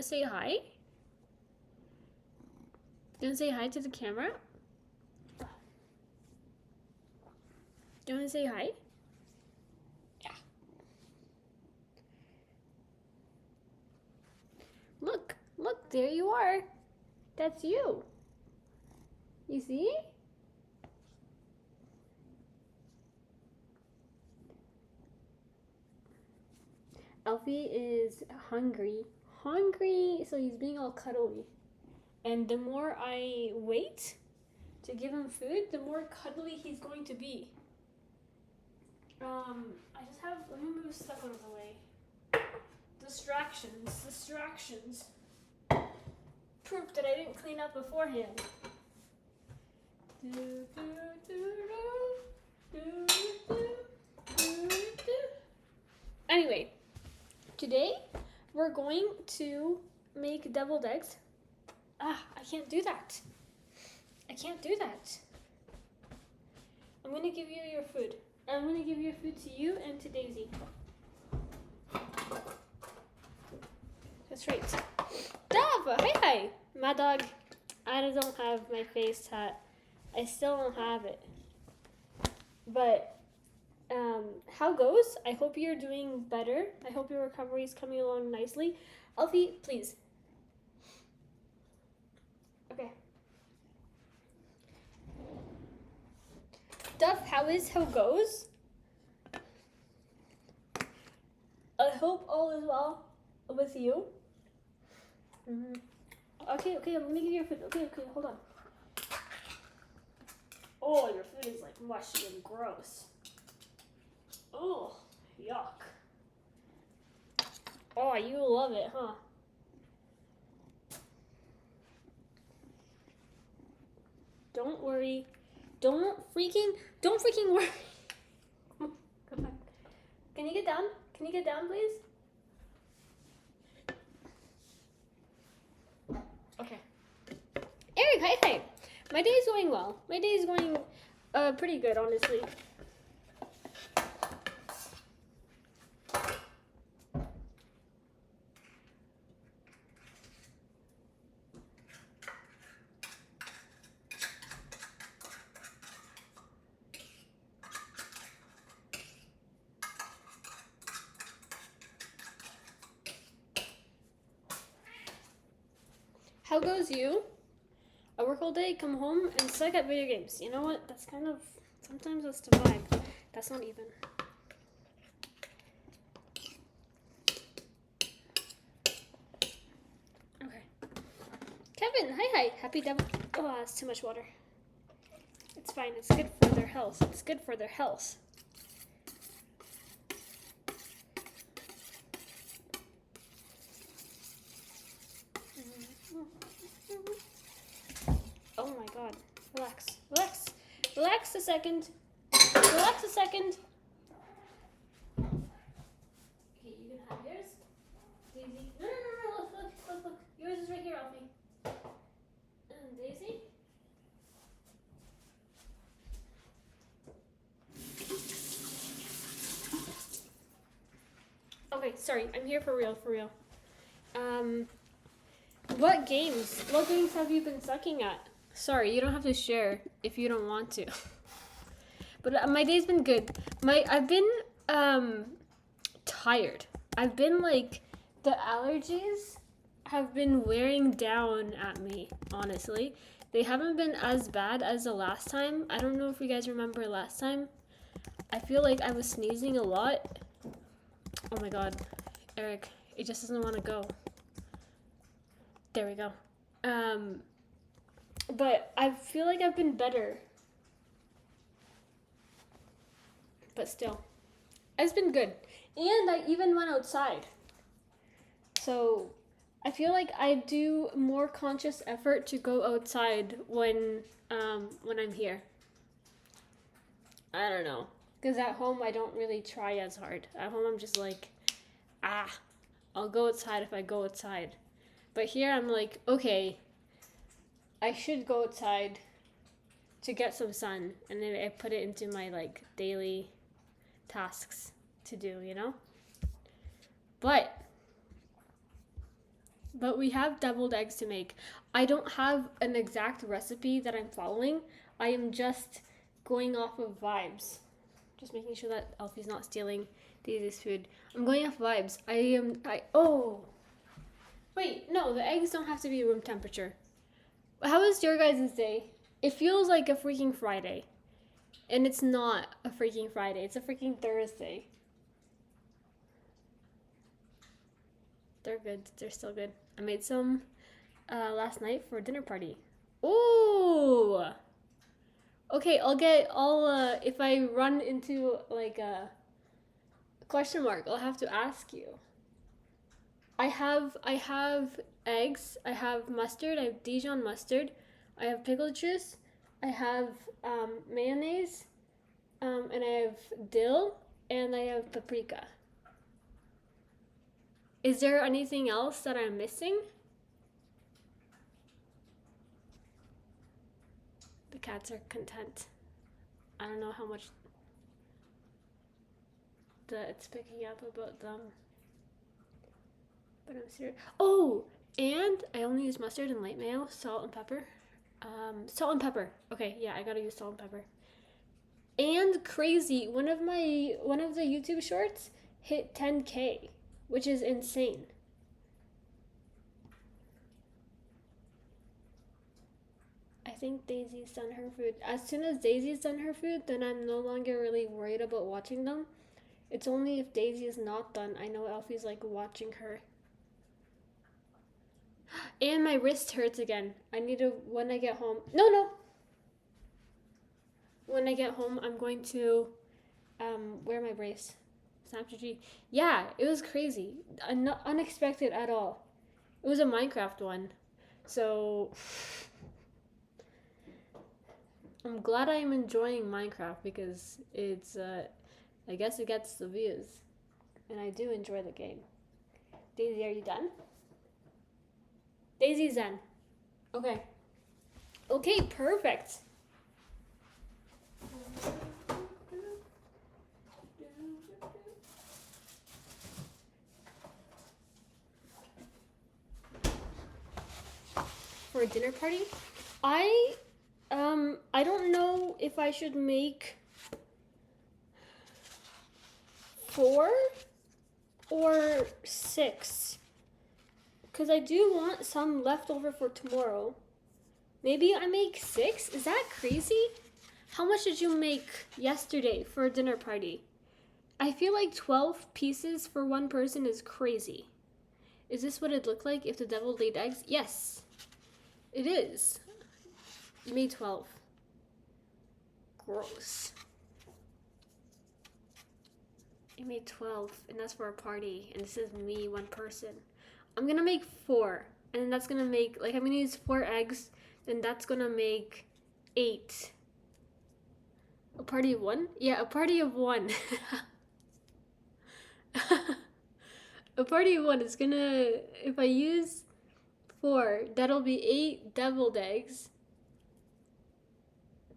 to say hi? Do you want to say hi to the camera? Do you want to say hi? Yeah. Look, there you are. That's you. You see? Alfie is hungry. So he's being all cuddly. And the more I wait to give him food, the more cuddly he's going to be. Let me move stuff out of the way. Distractions. Proof that I didn't clean up beforehand. Anyway, today we're going to make deviled eggs. I can't do that. I'm going to give you your food. I'm going to give your food to you and to Daisy. That's right. Dove, hi. My dog. I don't have my face tat. I still don't have it. But how goes? I hope you're doing better. I hope your recovery is coming along nicely. Alfie, please. Okay. Duff, how goes? I hope all is well with you. Mm-hmm. Okay, I'm gonna give you your food. Okay, hold on. Oh, your food is like mushy and gross. Oh, yuck. Oh, you love it, huh? Don't worry. Don't freaking worry. Come on. Can you get down? Please? Okay. Eric, hi. My day is going well. My day is going pretty good, honestly. How goes you? I work all day, come home, and suck at video games. You know what? That's kind of, sometimes that's the vibe. That's not even. Okay. Kevin, hi. Happy devil. Oh, that's too much water. It's fine. It's good for their health. Oh my god. Relax a second. Okay, you can have yours. Daisy. No. Look. Yours is right here, Alfie. And Daisy? Okay, sorry. I'm here for real. What games have you been sucking at? Sorry, you don't have to share if you don't want to. But my day's been good. I've been tired. I've been like, the allergies have been wearing down at me, honestly. They haven't been as bad as the last time. I don't know if you guys remember last time. I feel like I was sneezing a lot. Oh my god, Eric, it just doesn't want to go. There we go. But I feel like I've been better. But still, it's been good. And I even went outside. So I feel like I do more conscious effort to go outside when I'm here. I don't know. Because at home I don't really try as hard. At home I'm just like, I'll go outside if I go outside. But here I'm like, okay, I should go outside to get some sun. And then I put it into my like daily tasks to do, you know? But but we have deviled eggs to make. I don't have an exact recipe that I'm following. I am just going off of vibes. Just making sure that Alfie's not stealing Daisy's food. I'm going off vibes. Oh. Wait, no, the eggs don't have to be room temperature. How was your guys' day? It feels like a freaking Friday. And it's not a freaking Friday. It's a freaking Thursday. They're good. They're still good. I made some last night for a dinner party. Ooh! Okay, if I run into like a question mark, I'll have to ask you. I have eggs, I have mustard, I have Dijon mustard, I have pickle juice, I have mayonnaise, and I have dill, and I have paprika. Is there anything else that I'm missing? The cats are content. I don't know how much it's picking up about them. But I'm serious. Oh, and I only use mustard and light mayo, salt and pepper. Salt and pepper. Okay, yeah, I gotta use salt and pepper. And crazy, one of the YouTube shorts hit 10K, which is insane. I think Daisy's done her food. As soon as Daisy's done her food, then I'm no longer really worried about watching them. It's only if Daisy is not done. I know Alfie's like watching her. And my wrist hurts again. I need to, when I get home. No. When I get home, I'm going to wear my brace. Snapchat. Yeah, it was crazy. Unexpected at all. It was a Minecraft one. So I'm glad I'm enjoying Minecraft because it's I guess it gets the views. And I do enjoy the game. Daisy, are you done? Daisy's done. Okay. Okay, perfect. For a dinner party? I don't know if I should make 4 or 6. Because I do want some left over for tomorrow. Maybe I make 6? Is that crazy? How much did you make yesterday for a dinner party? I feel like 12 pieces for one person is crazy. Is this what it looked like if the devil laid eggs? Yes, it is. You made 12. Gross. You made 12, and that's for a party, and this is me, one person. I'm gonna make 4, and that's gonna make, like, I'm gonna use 4 eggs, then that's gonna make 8. A party of 1? Yeah, a party of 1. A party of 1 is gonna, if I use 4, that'll be 8 deviled eggs.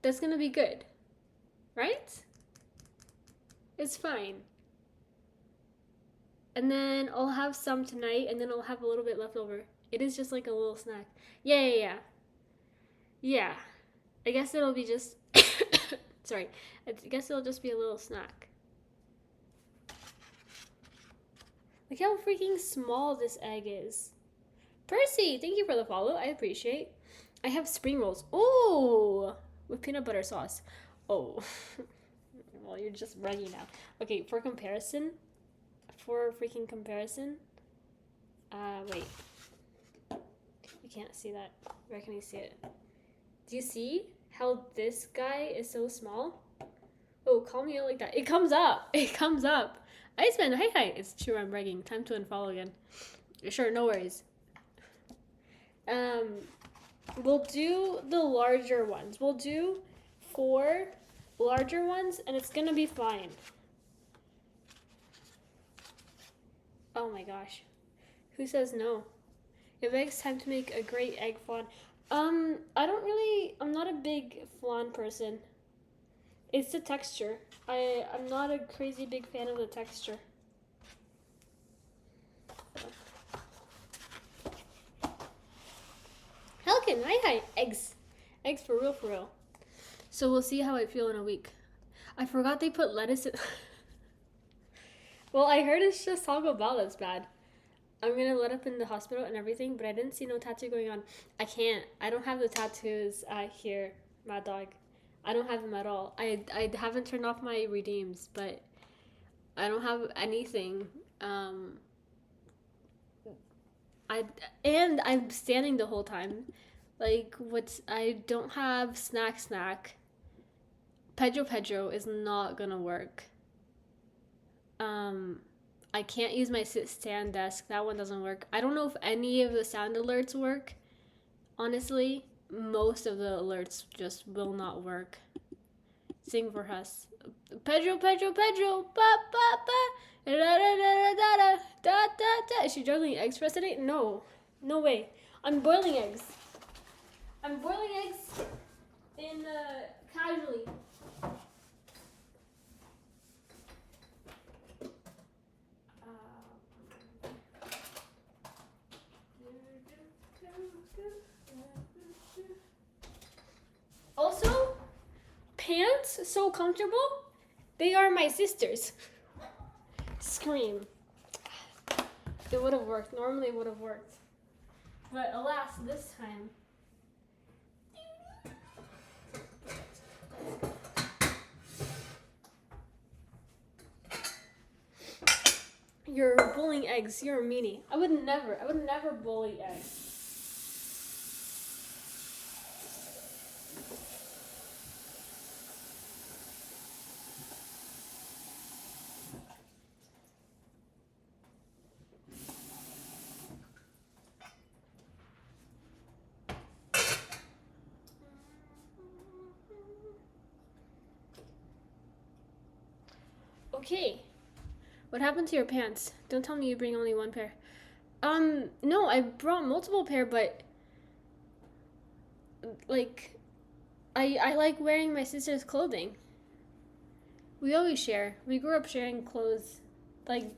That's gonna be good, right? It's fine. And then I'll have some tonight, and then I'll have a little bit left over. It is just like a little snack. Yeah. I guess it'll be just, sorry. I guess it'll just be a little snack. Look how freaking small this egg is. Percy, thank you for the follow. I appreciate. I have spring rolls. Oh, with peanut butter sauce. Oh, well, you're just bragging now. Okay, for comparison, wait. You can't see that. Where can you see it? Do you see how this guy is so small? Oh, call me out like that. It comes up. Iceman, hi. It's true, I'm bragging. Time to unfollow again. Sure, no worries. We'll do the larger ones. We'll do 4 larger ones, and it's gonna be fine. Oh my gosh. Who says no? It makes time to make a great egg flan. I'm not a big flan person. It's the texture. I'm not a crazy big fan of the texture. chicken. Hi. Eggs. Eggs for real, for real. So we'll see how I feel in a week. I forgot they put lettuce in. Well, I heard it's just Taco Bell that's bad. I'm gonna let up in the hospital and everything, but I didn't see no tattoo going on. I can't. I don't have the tattoos here, Mad Dog. I don't have them at all. I haven't turned off my redeems, but I don't have anything. I'm standing the whole time. Like I don't have snack. Pedro is not gonna work. I can't use my sit stand desk. That one doesn't work. I don't know if any of the sound alerts work. Honestly, most of the alerts just will not work. Sing for us. Pedro, ba ba ba. Da da da da da da. Is she juggling eggs for us today? No. No way. I'm boiling eggs. I'm boiling eggs in casually. Also, pants so comfortable. They are my sister's. Scream. It would have worked. Normally it would have worked. But alas, this time. You're bullying eggs. You're a meanie. I would never bully eggs. Okay. What happened to your pants? Don't tell me you bring only one pair. No, I brought multiple pair, but like I like wearing my sister's clothing. We always share. We grew up sharing clothes. Like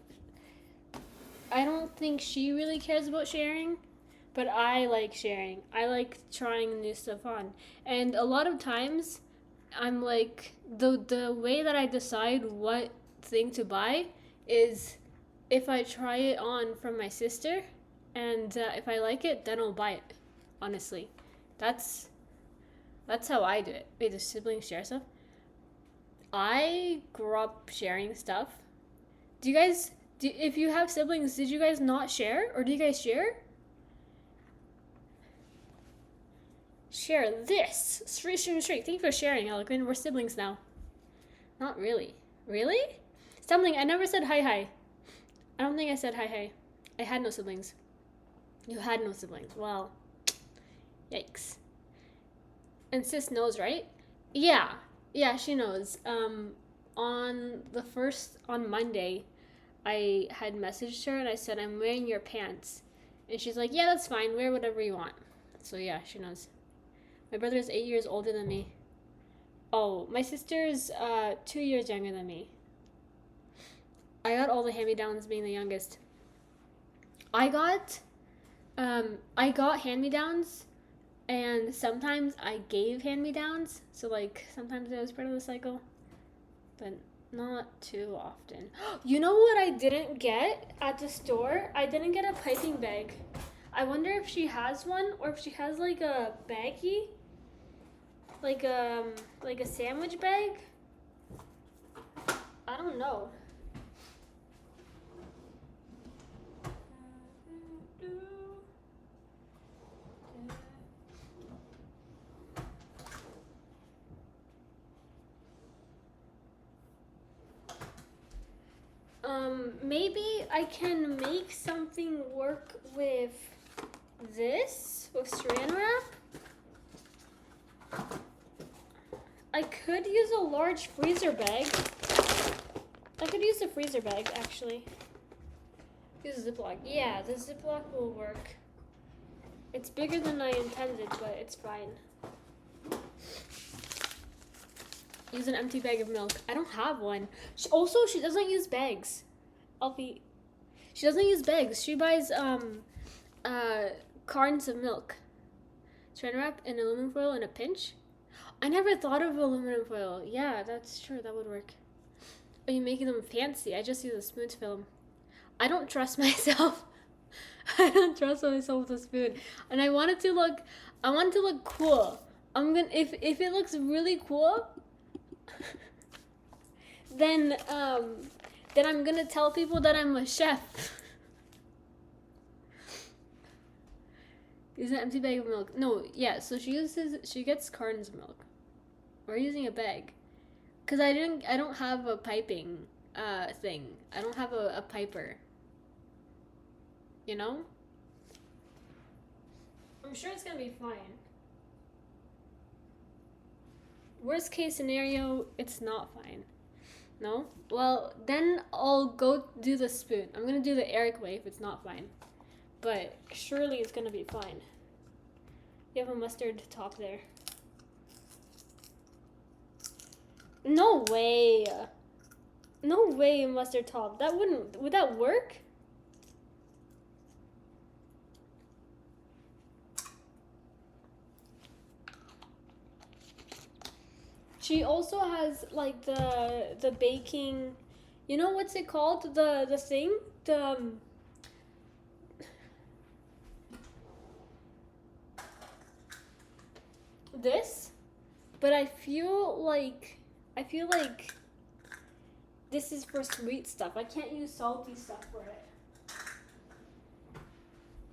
I don't think she really cares about sharing, but I like sharing. I like trying new stuff on. And a lot of times I'm like the way that I decide what thing to buy is if I try it on from my sister, and if I like it, then I'll buy it. Honestly, that's how I do it. Wait, do siblings share stuff? I grew up sharing stuff. If you have siblings, did you guys not share, or do you guys share? Share this. Straight. Thank you for sharing, Eloquent. We're siblings now. Not really. Really? Something. I never said hi. I don't think I said hi. I had no siblings. You had no siblings. Well, yikes. And sis knows, right? Yeah, she knows. On Monday, I had messaged her and I said, I'm wearing your pants. And she's like, yeah, that's fine. Wear whatever you want. So yeah, she knows. My brother is 8 years older than me. Oh, my sister's 2 years younger than me. I got all the hand-me-downs being the youngest. I got hand-me-downs, and sometimes I gave hand-me-downs. So like sometimes it was part of the cycle, but not too often. You know what I didn't get at the store? I didn't get a piping bag. I wonder if she has one, or if she has like a baggie, like a sandwich bag. I don't know. Maybe I can make something work with this, with saran wrap. I could use a large freezer bag. I could use a freezer bag, actually. Use a Ziploc. Yeah, the Ziploc will work. It's bigger than I intended, but it's fine. Use an empty bag of milk. I don't have one. She doesn't use bags. She doesn't use bags. She buys cartons of milk. Saran wrap and aluminum foil in a pinch? I never thought of aluminum foil. Yeah, that's true. That would work. Are you making them fancy? I just use a spoon to fill them. I don't trust myself. I don't trust myself with a spoon. And I want it to look cool. If it looks really cool, then I'm gonna tell people that I'm a chef. Use an empty bag of milk. No, yeah, so she gets cartons of milk. We're using a bag. Cause I don't have a piping thing. I don't have a piper. You know? I'm sure it's gonna be fine. Worst case scenario, it's not fine. No? Well, then I'll go do the spoon. I'm gonna do the Eric way if it's not fine. But surely it's gonna be fine. You have a mustard top there. No way. No way, mustard top. Would that work? She also has like the baking, you know what's it called? The thing? This? But I feel like this is for sweet stuff. I can't use salty stuff for it.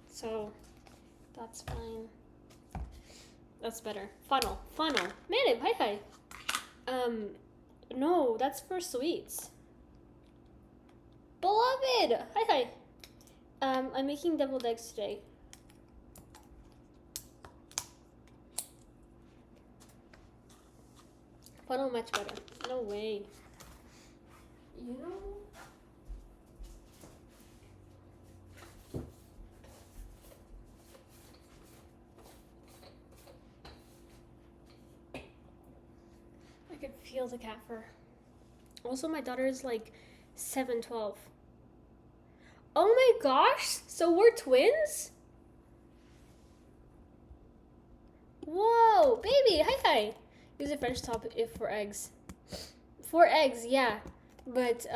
So that's fine. That's better. Funnel. Manib, hi. No, that's for sweets. Beloved! Hi. I'm making deviled eggs today. Funnel much better. No way. You know? I could feel the cat fur. Also, my daughter is like 7'12". Oh my gosh! So we're twins? Whoa, baby! Hi. Use a French top if for eggs. For eggs, yeah. But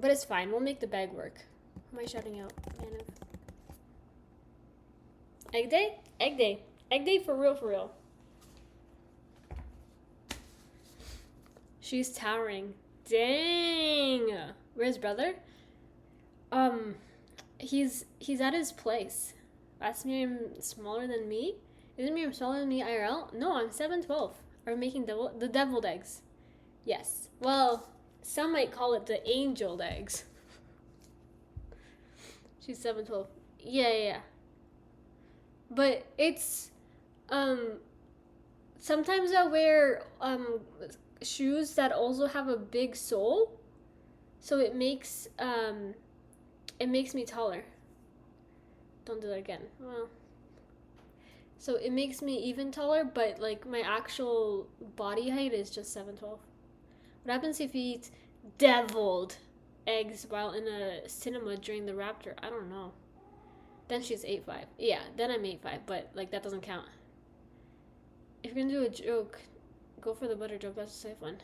it's fine. We'll make the bag work. Who am I shouting out? Egg day? Egg day. Egg day for real. She's towering. Dang. Where's brother? He's at his place. That's Miriam smaller than me? Isn't Miriam smaller than me IRL? No, I'm 7'12". Are we making the deviled eggs? Yes. Well, some might call it the angeled eggs. She's 7'12". Yeah. But it's sometimes I wear shoes that also have a big sole, so it makes me taller. Don't do that again. Well, so it makes me even taller, but like my actual body height is just 7'12". What happens if you eat deviled eggs while in a cinema during the Raptor? I don't know. Then she's 8'5". Yeah, then I'm 8'5", but like that doesn't count. If you're gonna do a joke, go for the butter joke. That's a safe one.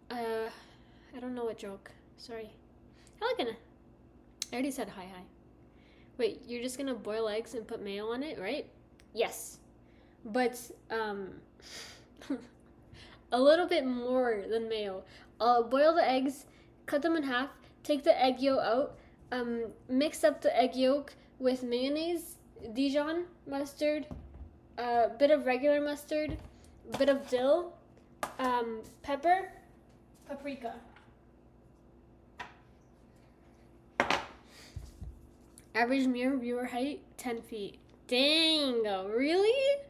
I don't know what joke. Sorry. I already said hi. Wait, you're just gonna boil eggs and put mayo on it, right? Yes. But a little bit more than mayo. Boil the eggs, cut them in half, take the egg yolk out, mix up the egg yolk with mayonnaise, Dijon mustard, a bit of regular mustard, a bit of dill, pepper, paprika. Average mirror viewer height, 10 feet. Dang, really?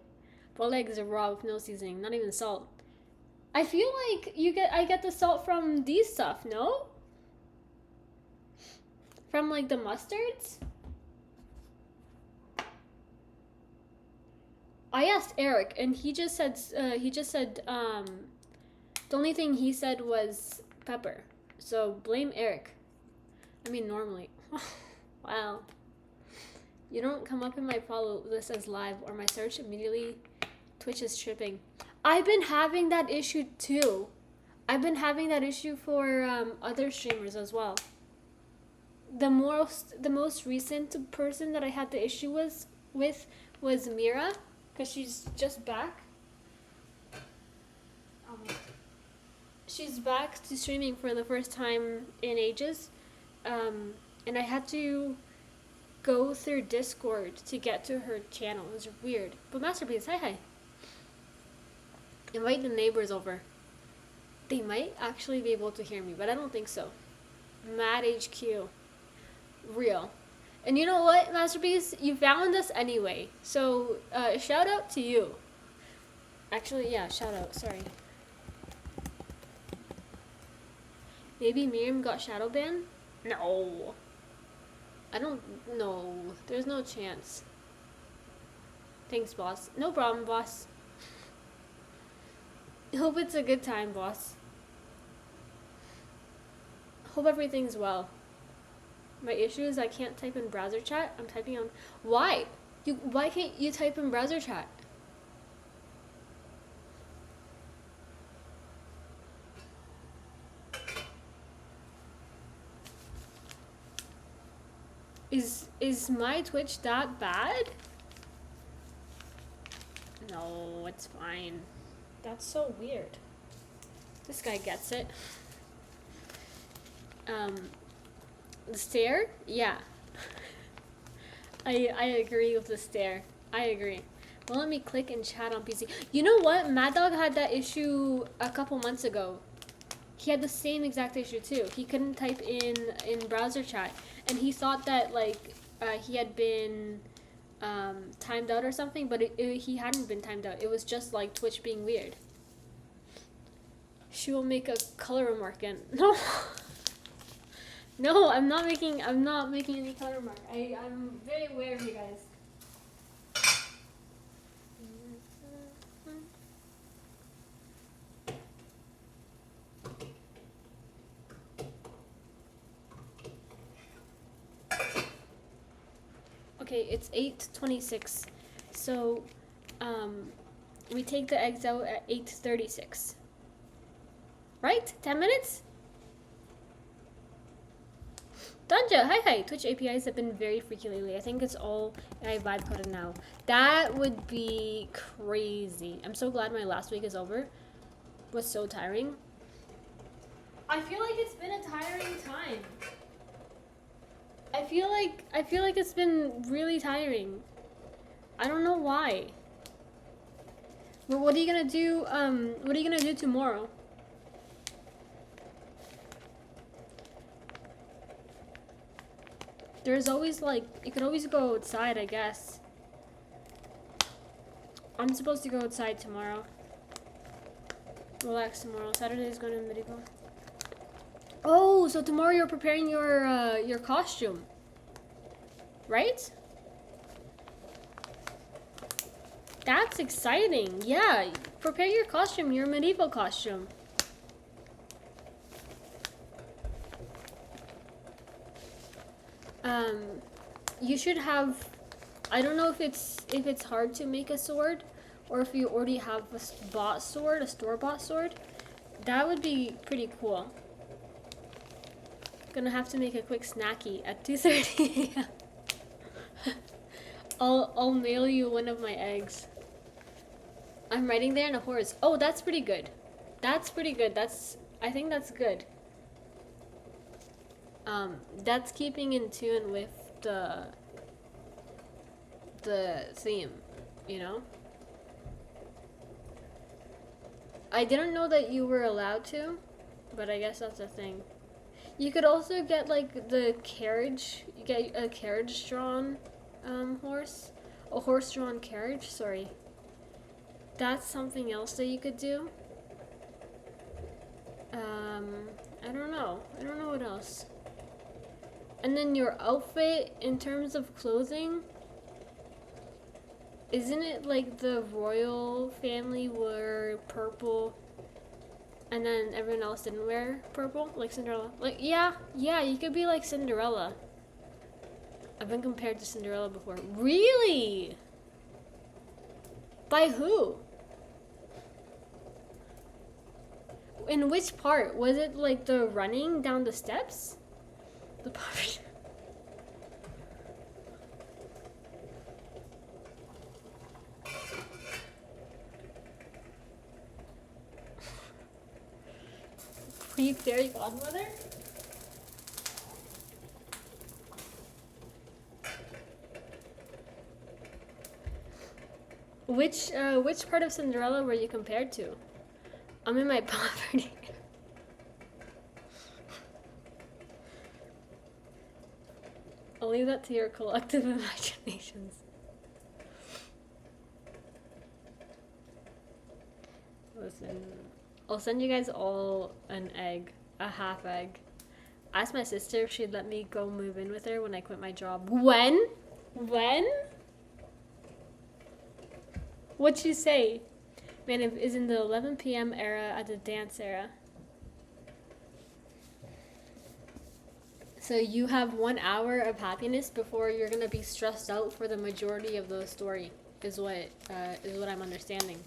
Boiled eggs are raw with no seasoning, not even salt. I feel like I get the salt from these stuff, no? From like the mustards? I asked Eric and he just said the only thing he said was pepper. So blame Eric. I mean normally. Wow. You don't come up in my follow list as live, or my search immediately Twitch is tripping. I've been having that issue too. I've been having that issue for other streamers as well. The most recent person that I had the issue with was Mira, because she's just back. She's back to streaming for the first time in ages, and I had to go through Discord to get to her channel. It was weird. But Masterpiece, hi. Invite the neighbors over. They might actually be able to hear me, but I don't think so. Mad HQ. Real. And you know what, Masterpiece? You found us anyway. So, shout out to you. Actually, yeah, shout out. Sorry. Maybe Miriam got shadow banned? No. I don't know. There's no chance. Thanks, boss. No problem, boss. Hope it's a good time, boss. Hope everything's well. My issue is I can't type in browser chat. I'm typing on... Why? Why can't you type in browser chat? Is my Twitch that bad? No, it's fine. That's so weird. This guy gets it. The stare? Yeah. I agree with the stare. I agree. Well, let me click and chat on PC. You know what? Mad Dog had that issue a couple months ago. He had the same exact issue too. He couldn't type in browser chat, and he thought that like he had been timed out or something, but he hadn't been timed out. It was just like Twitch being weird. She will make a color remark again. No. No, I'm not making any color remark. I'm very aware of you guys. Okay, it's 8:26. So we take the eggs out at 8:36. Right? 10 minutes? Danja, hi. Twitch APIs have been very freaky lately. I think it's all AI vibe coded now. That would be crazy. I'm so glad my last week is over. It was so tiring. I feel like it's been a tiring time. I feel like it's been really tiring. I don't know why. But what are you gonna do? What are you gonna do tomorrow? There's always like, you could always go outside, I guess. I'm supposed to go outside tomorrow. Relax tomorrow. Saturday's going to medieval. Oh, so tomorrow you're preparing your costume, right? That's exciting. Yeah, prepare your costume, your medieval costume. You should have, I don't know if it's hard to make a sword, or if you already have a bought sword, a store-bought sword. That would be pretty cool. Gonna have to make a quick snacky at 2:30 a.m. I'll mail you one of my eggs. I'm riding there in a horse. Oh, that's pretty good. That's pretty good. I think that's good. That's keeping in tune with the theme, you know? I didn't know that you were allowed to, but I guess that's a thing. You could also get like the carriage, you get a carriage drawn horse, a horse drawn carriage, sorry. That's something else that you could do. I don't know what else. And then your outfit, in terms of clothing, isn't it like the royal family wore purple and then everyone else didn't wear purple? Like Cinderella? Like, yeah, you could be like Cinderella. I've been compared to Cinderella before. Really? By who? In which part? Was it like the running down the steps? The part. Pre-fairy godmother? Which part of Cinderella were you compared to? I'm in my poverty. I'll leave that to your collective imaginations. Listen, I'll send you guys all an egg, a half egg. Ask my sister if she'd let me go move in with her when I quit my job. When? When? What'd she say? Man, it is in the 11 p.m. era at the dance era. So you have 1 hour of happiness before you're gonna be stressed out for the majority of the story, is what I'm understanding.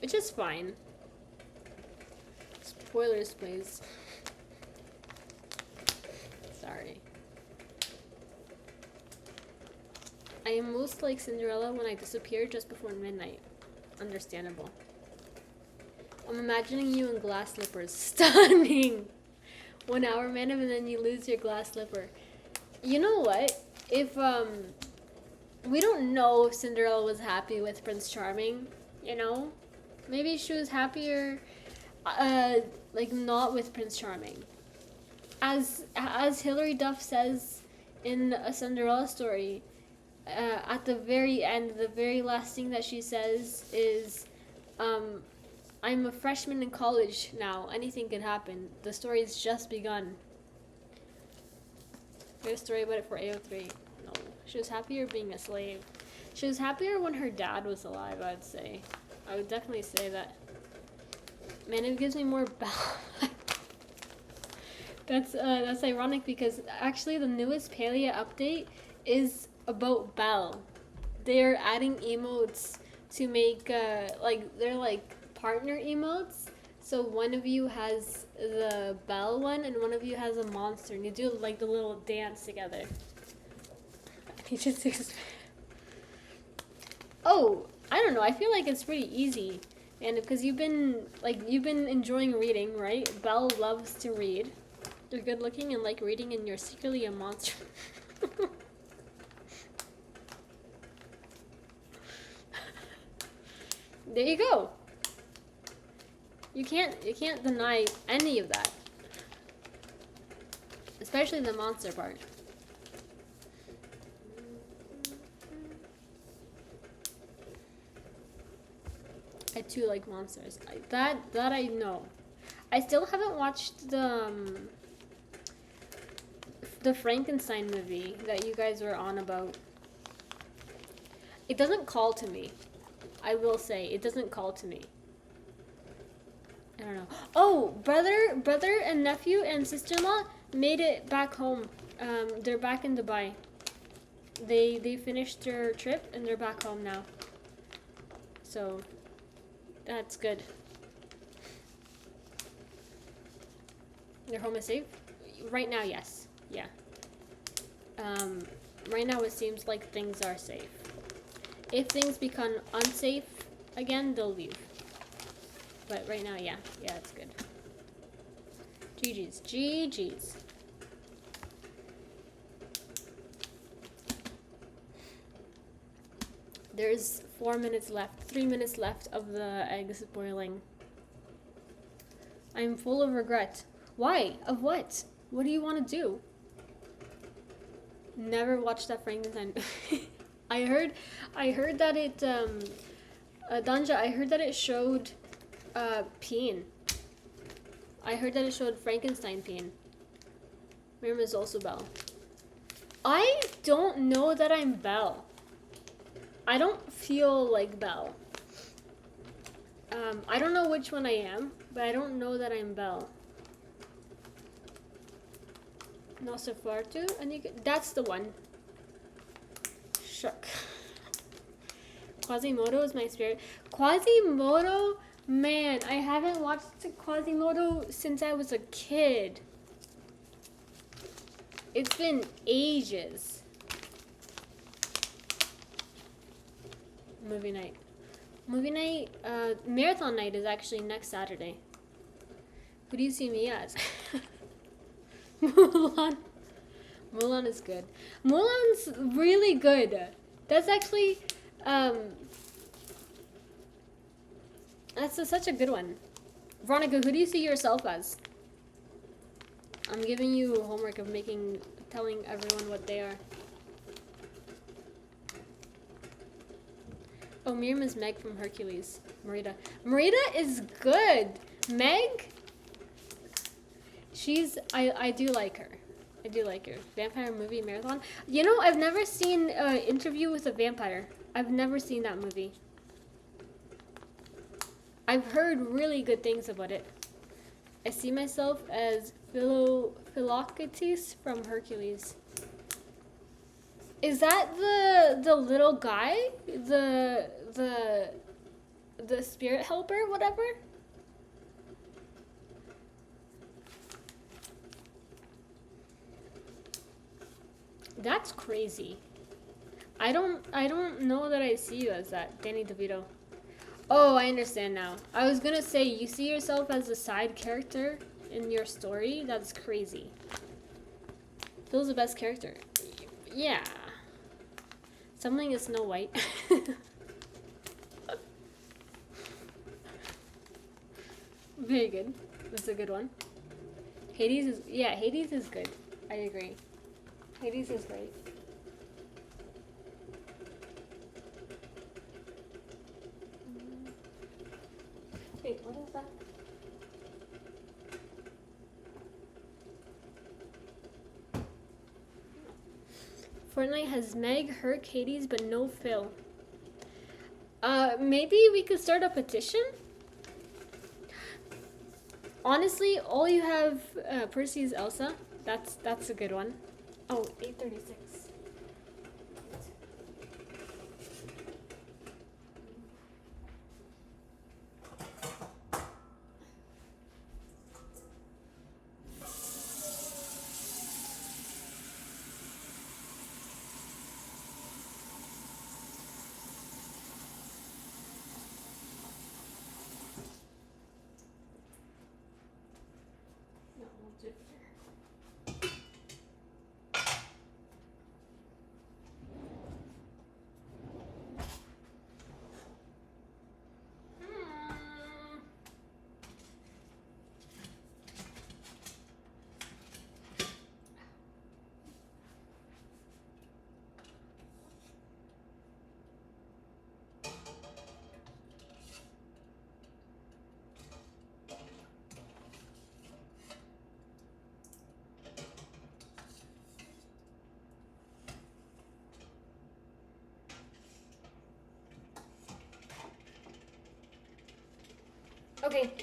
Which is fine. Spoilers, please. Sorry. I am most like Cinderella when I disappear just before midnight. Understandable. I'm imagining you in glass slippers. Stunning! 1 hour, man, and then you lose your glass slipper. You know what? If, we don't know if Cinderella was happy with Prince Charming, you know? Maybe she was happier, like, not with Prince Charming. As Hilary Duff says in A Cinderella Story, at the very end, the very last thing that she says is, I'm a freshman in college now. Anything could happen. The story's just begun. Write a story about it for AO3. No. She was happier being a slave. She was happier when her dad was alive, I'd say. I would definitely say that. Man, it gives me more That's ironic because actually the newest Palia update is about Belle. They're adding emotes to make they're like partner emotes. So one of you has the Belle one and one of you has a monster, and you do like the little dance together. Oh, I don't know. I feel like it's pretty easy, and because you've been enjoying reading, right? Belle loves to read. You're good looking and like reading, and you're secretly a monster. There you go. You can't deny any of that. Especially the monster part. I too like monsters. That I know. I still haven't watched the Frankenstein movie that you guys were on about. It doesn't call to me. I will say, it doesn't call to me. I don't know. Oh, brother and nephew and sister-in-law made it back home. They're back in Dubai. They finished their trip and they're back home now. So, that's good. Their home is safe? Right now, yes. Yeah. Right now it seems like things are safe. If things become unsafe again, they'll leave. But right now, yeah, it's good. GG's. There's 4 minutes left, 3 minutes left of the eggs boiling. I'm full of regret. Why? Of what? What do you want to do? Never watched that Frankenstein. I heard that it, Danja, I heard that it showed, peen. I heard that it showed Frankenstein peen. Miriam is also Belle. I don't know that I'm Belle. I don't feel like Belle. I don't know which one I am, but I don't know that I'm Belle. Nosferatu, and that's the one. Shook. Quasimodo is my spirit. Quasimodo, man, I haven't watched Quasimodo since I was a kid. It's been ages. Movie night. Marathon night is actually next Saturday. Who do you see me as? Mulan. Mulan is good. Mulan's really good. That's actually, that's such a good one. Veronica, who do you see yourself as? I'm giving you homework of telling everyone what they are. Oh, Miriam is Meg from Hercules. Merida. Merida is good. Meg? I do like her. I do like her. Vampire movie marathon. You know, I've never seen an Interview with a Vampire. I've never seen that movie. I've heard really good things about it. I see myself as Philoctetes from Hercules. Is that the little guy? The spirit helper, whatever? That's crazy. I don't know that I see you as that, Danny DeVito. Oh, I understand now. I was gonna say, you see yourself as a side character in your story? That's crazy. Phil's the best character. Yeah. Something is Snow White. Very good. That's a good one. Hades is good. I agree. Hades is great. Wait, what is that? Fortnite has Meg, Herc, Hades, but no Phil. Maybe we could start a petition? Honestly, all you have, Percy is Elsa. That's a good one. Oh, 8:36. No, we'll do it here. Okay.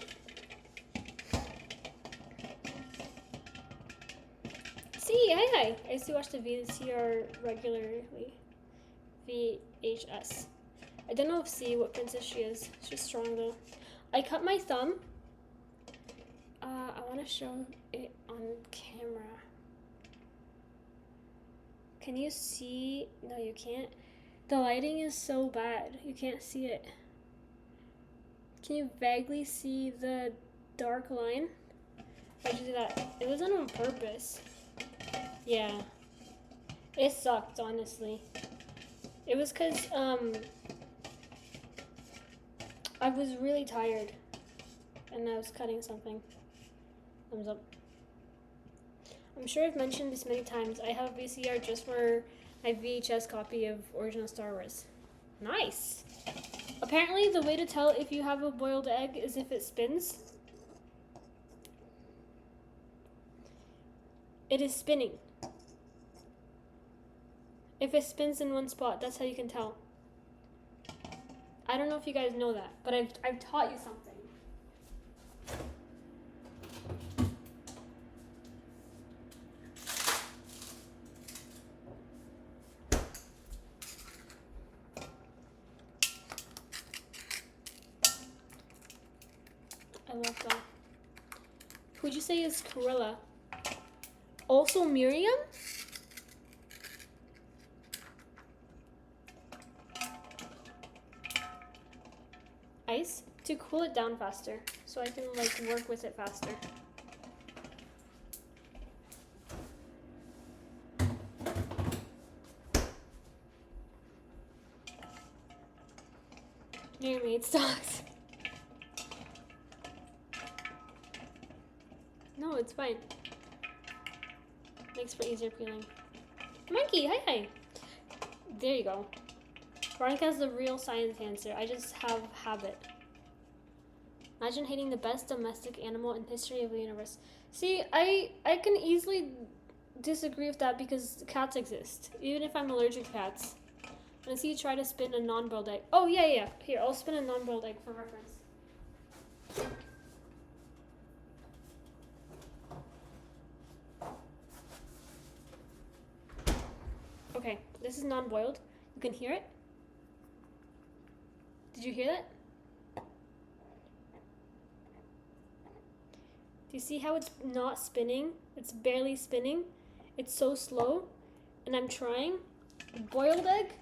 See, hi. I used to watch the VCR regularly. VHS. I don't know if C what princess she is. She's strong though. I cut my thumb. I want to show it on camera. Can you see? No, you can't. The lighting is so bad. You can't see it. Can you vaguely see the dark line? Why'd you do that? It wasn't on purpose. Yeah. It sucked, honestly. It was because, I was really tired. And I was cutting something. Thumbs up. I'm sure I've mentioned this many times. I have a VCR just for my VHS copy of original Star Wars. Nice! Apparently, the way to tell if you have a boiled egg is if it spins. It is spinning. If it spins in one spot, that's how you can tell. I don't know if you guys know that, but I've taught you something. say is Corilla. Also Miriam? Ice? To cool it down faster. So I can like work with it faster. Your maid stocks. No, it's fine. Makes for easier peeling. Monkey, hi. There you go. Veronica's the real science answer. I just have habit. Imagine hating the best domestic animal in history of the universe. See, I can easily disagree with that because cats exist. Even if I'm allergic to cats. And I see you try to spin a non-boiled egg. Oh, yeah. Here, I'll spin a non-boiled egg for reference. Okay, this is non-boiled. You can hear it? Did you hear that? Do you see how it's not spinning? It's barely spinning. It's so slow. And I'm trying. Boiled egg,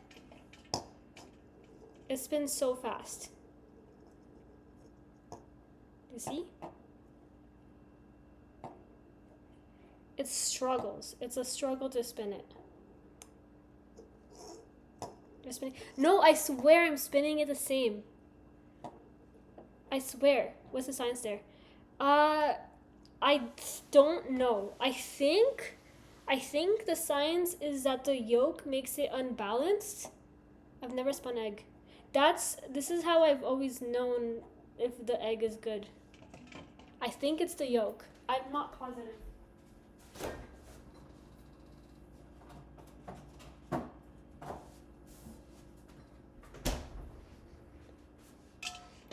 it spins so fast. Do you see? It struggles. It's a struggle to spin it. You're spinning. No, I swear I'm spinning it the same. I swear. What's the science there? I don't know. I think the science is that the yolk makes it unbalanced. I've never spun egg. This is how I've always known if the egg is good. I think it's the yolk. I'm not positive.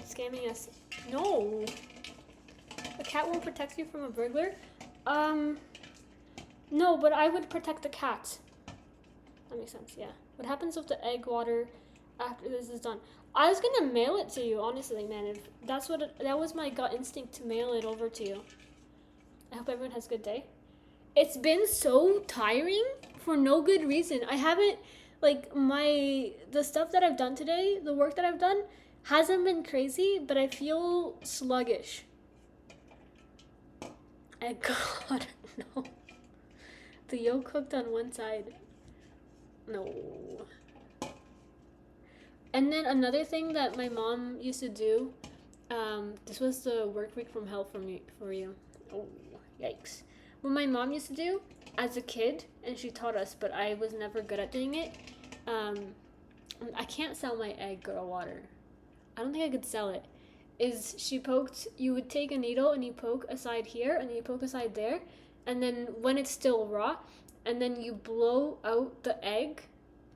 Scamming us. No. A cat won't protect you from a burglar? No, but I would protect the cat. That makes sense, yeah. What happens with the egg water after this is done? I was gonna mail it to you, honestly, man. If that was my gut instinct to mail it over to you. I hope everyone has a good day. It's been so tiring for no good reason. I haven't, like, the stuff that I've done today, the work that I've done, hasn't been crazy, but I feel sluggish. God, no. The yolk cooked on one side. No. And then another thing that my mom used to do, this was the work week from hell for you. Oh, yikes. What my mom used to do as a kid, and she taught us, but I was never good at doing it. I can't sell my egg girl water. I don't think I could sell it. You would take a needle and you poke a side here and you poke a side there, and then when it's still raw, and then you blow out the egg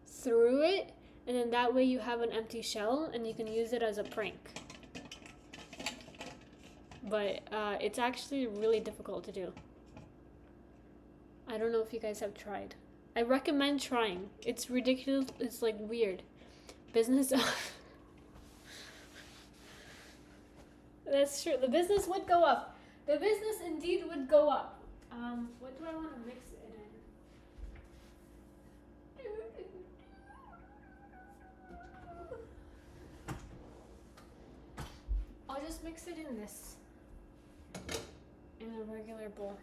through it, and then that way you have an empty shell and you can use it as a prank. But it's actually really difficult to do. I don't know if you guys have tried. I recommend trying. It's ridiculous. It's like weird. Business. That's true. The business would go up. The business indeed would go up. What do I want to mix it in? I'll just mix it in this. In a regular bowl.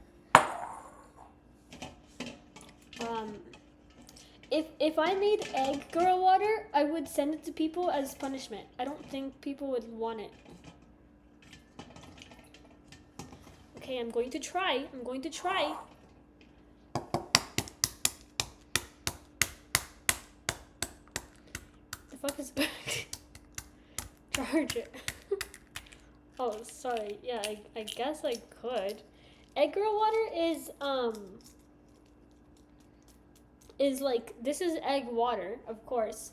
If I made egg girl water, I would send it to people as punishment. I don't think people would want it. Okay, I'm going to try. The fuck is back? Charge it. Oh, sorry. Yeah, I guess I could. Egg girl water is like, this is egg water, of course.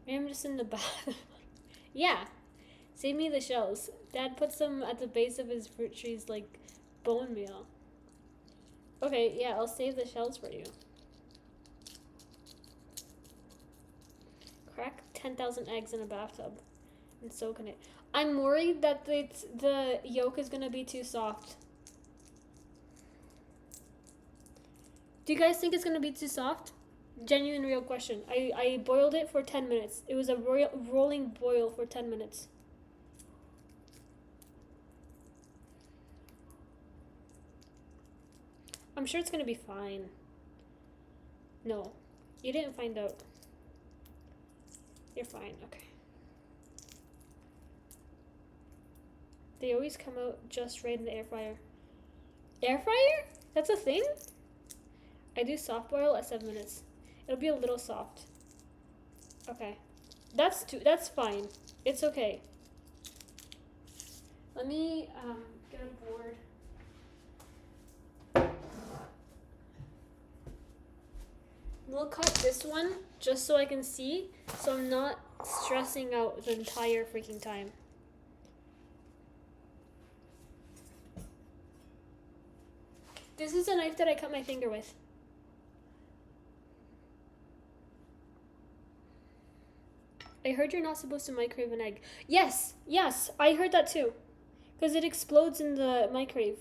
Maybe I'm just in the bath. Yeah. Save me the shells. Dad puts them at the base of his fruit trees like bone meal. Okay, yeah, I'll save the shells for you. Crack 10,000 eggs in a bathtub and soak in it. I'm worried that the yolk is gonna be too soft. Do you guys think it's gonna be too soft? Genuine, real question. I boiled it for 10 minutes. It was a rolling boil for 10 minutes. I'm sure it's gonna be fine. No, you didn't find out. You're fine, okay. They always come out just right in the air fryer. Air fryer? That's a thing? I do soft boil at 7 minutes. It'll be a little soft. Okay. That's fine. It's okay. Let me get a board. We'll cut this one just so I can see, so I'm not stressing out the entire freaking time. This is a knife that I cut my finger with. I heard you're not supposed to microwave an egg. Yes, I heard that too. Because it explodes in the microwave.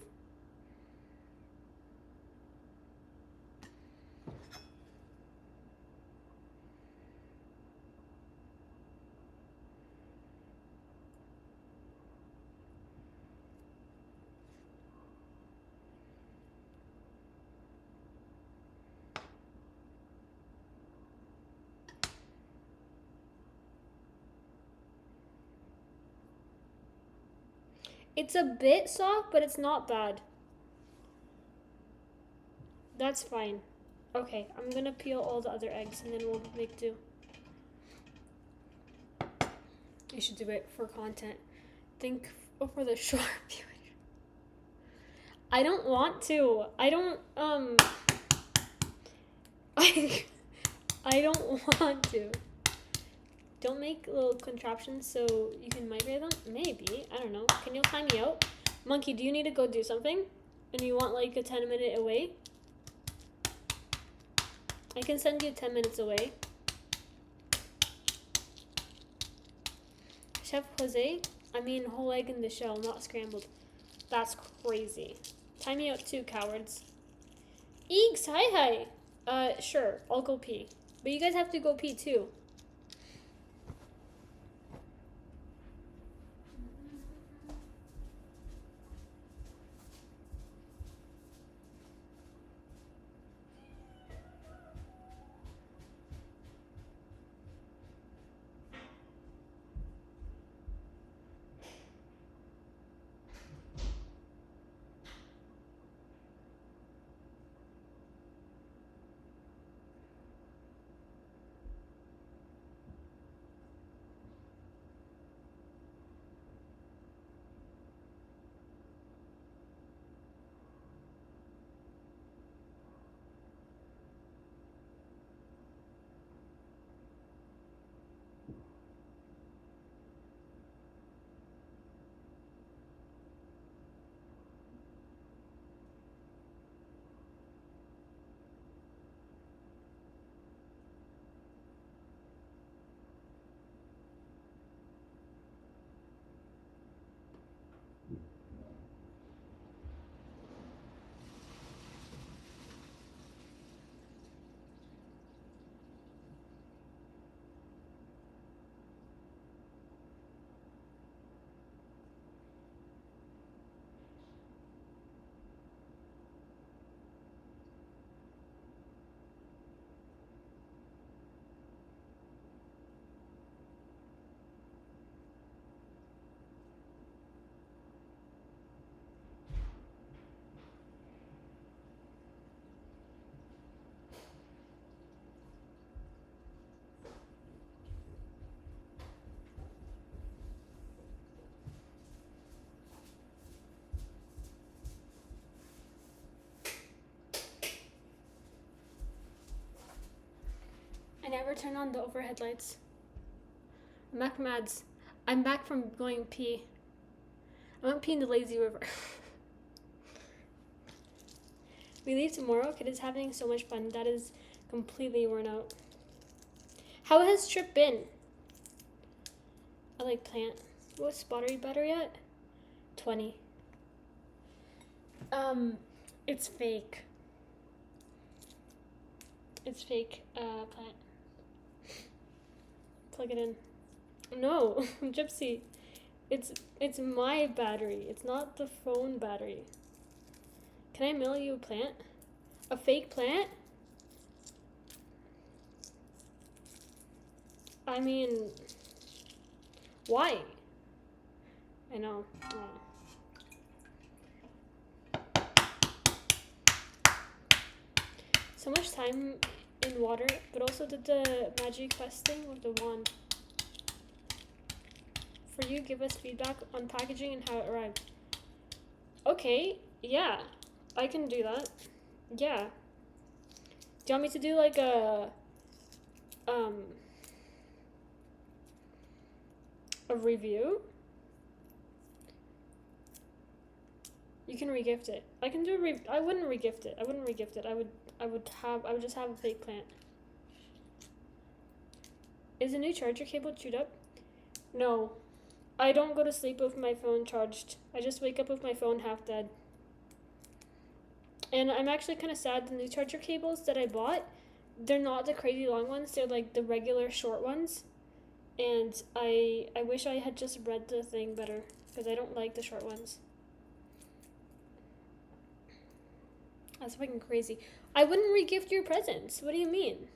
It's a bit soft, but it's not bad. That's fine. Okay, I'm gonna peel all the other eggs and then we'll make do. You should do it for content. Think for the short viewing. I don't want to. I don't want to. Don't make little contraptions so you can microwave them? Maybe. I don't know. Can you time me out? Monkey, do you need to go do something? And you want like a 10-minute away? I can send you 10 minutes away. Chef Jose? I mean whole egg in the shell, not scrambled. That's crazy. Time me out too, cowards. Eeks, hi. Sure, I'll go pee. But you guys have to go pee too. I never turn on the overhead lights. I'm back from ads. I'm back from going pee. I went pee in the lazy river. We leave tomorrow. Kid is having so much fun. That is completely worn out. How has trip been? I like plant. What spot are you better yet? 20. It's fake. It's fake plant. Plug it in. No, Gypsy. It's my battery. It's not the phone battery. Can I mail you a plant? A fake plant? I mean, why? I know. So much time in water, but also did the magic quest thing with the wand. For you, give us feedback on packaging and how it arrived. Okay, yeah, I can do that. Yeah. Do you want me to do like a review? You can regift it. I can do I wouldn't regift it. I wouldn't regift it. I would just have a fake plant. Is the new charger cable chewed up? No. I don't go to sleep with my phone charged. I just wake up with my phone half dead. And I'm actually kind of sad the new charger cables that I bought, they're not the crazy long ones. They're like the regular short ones. And I wish I had just read the thing better because I don't like the short ones. That's fucking crazy. I wouldn't regift your presents. What do you mean?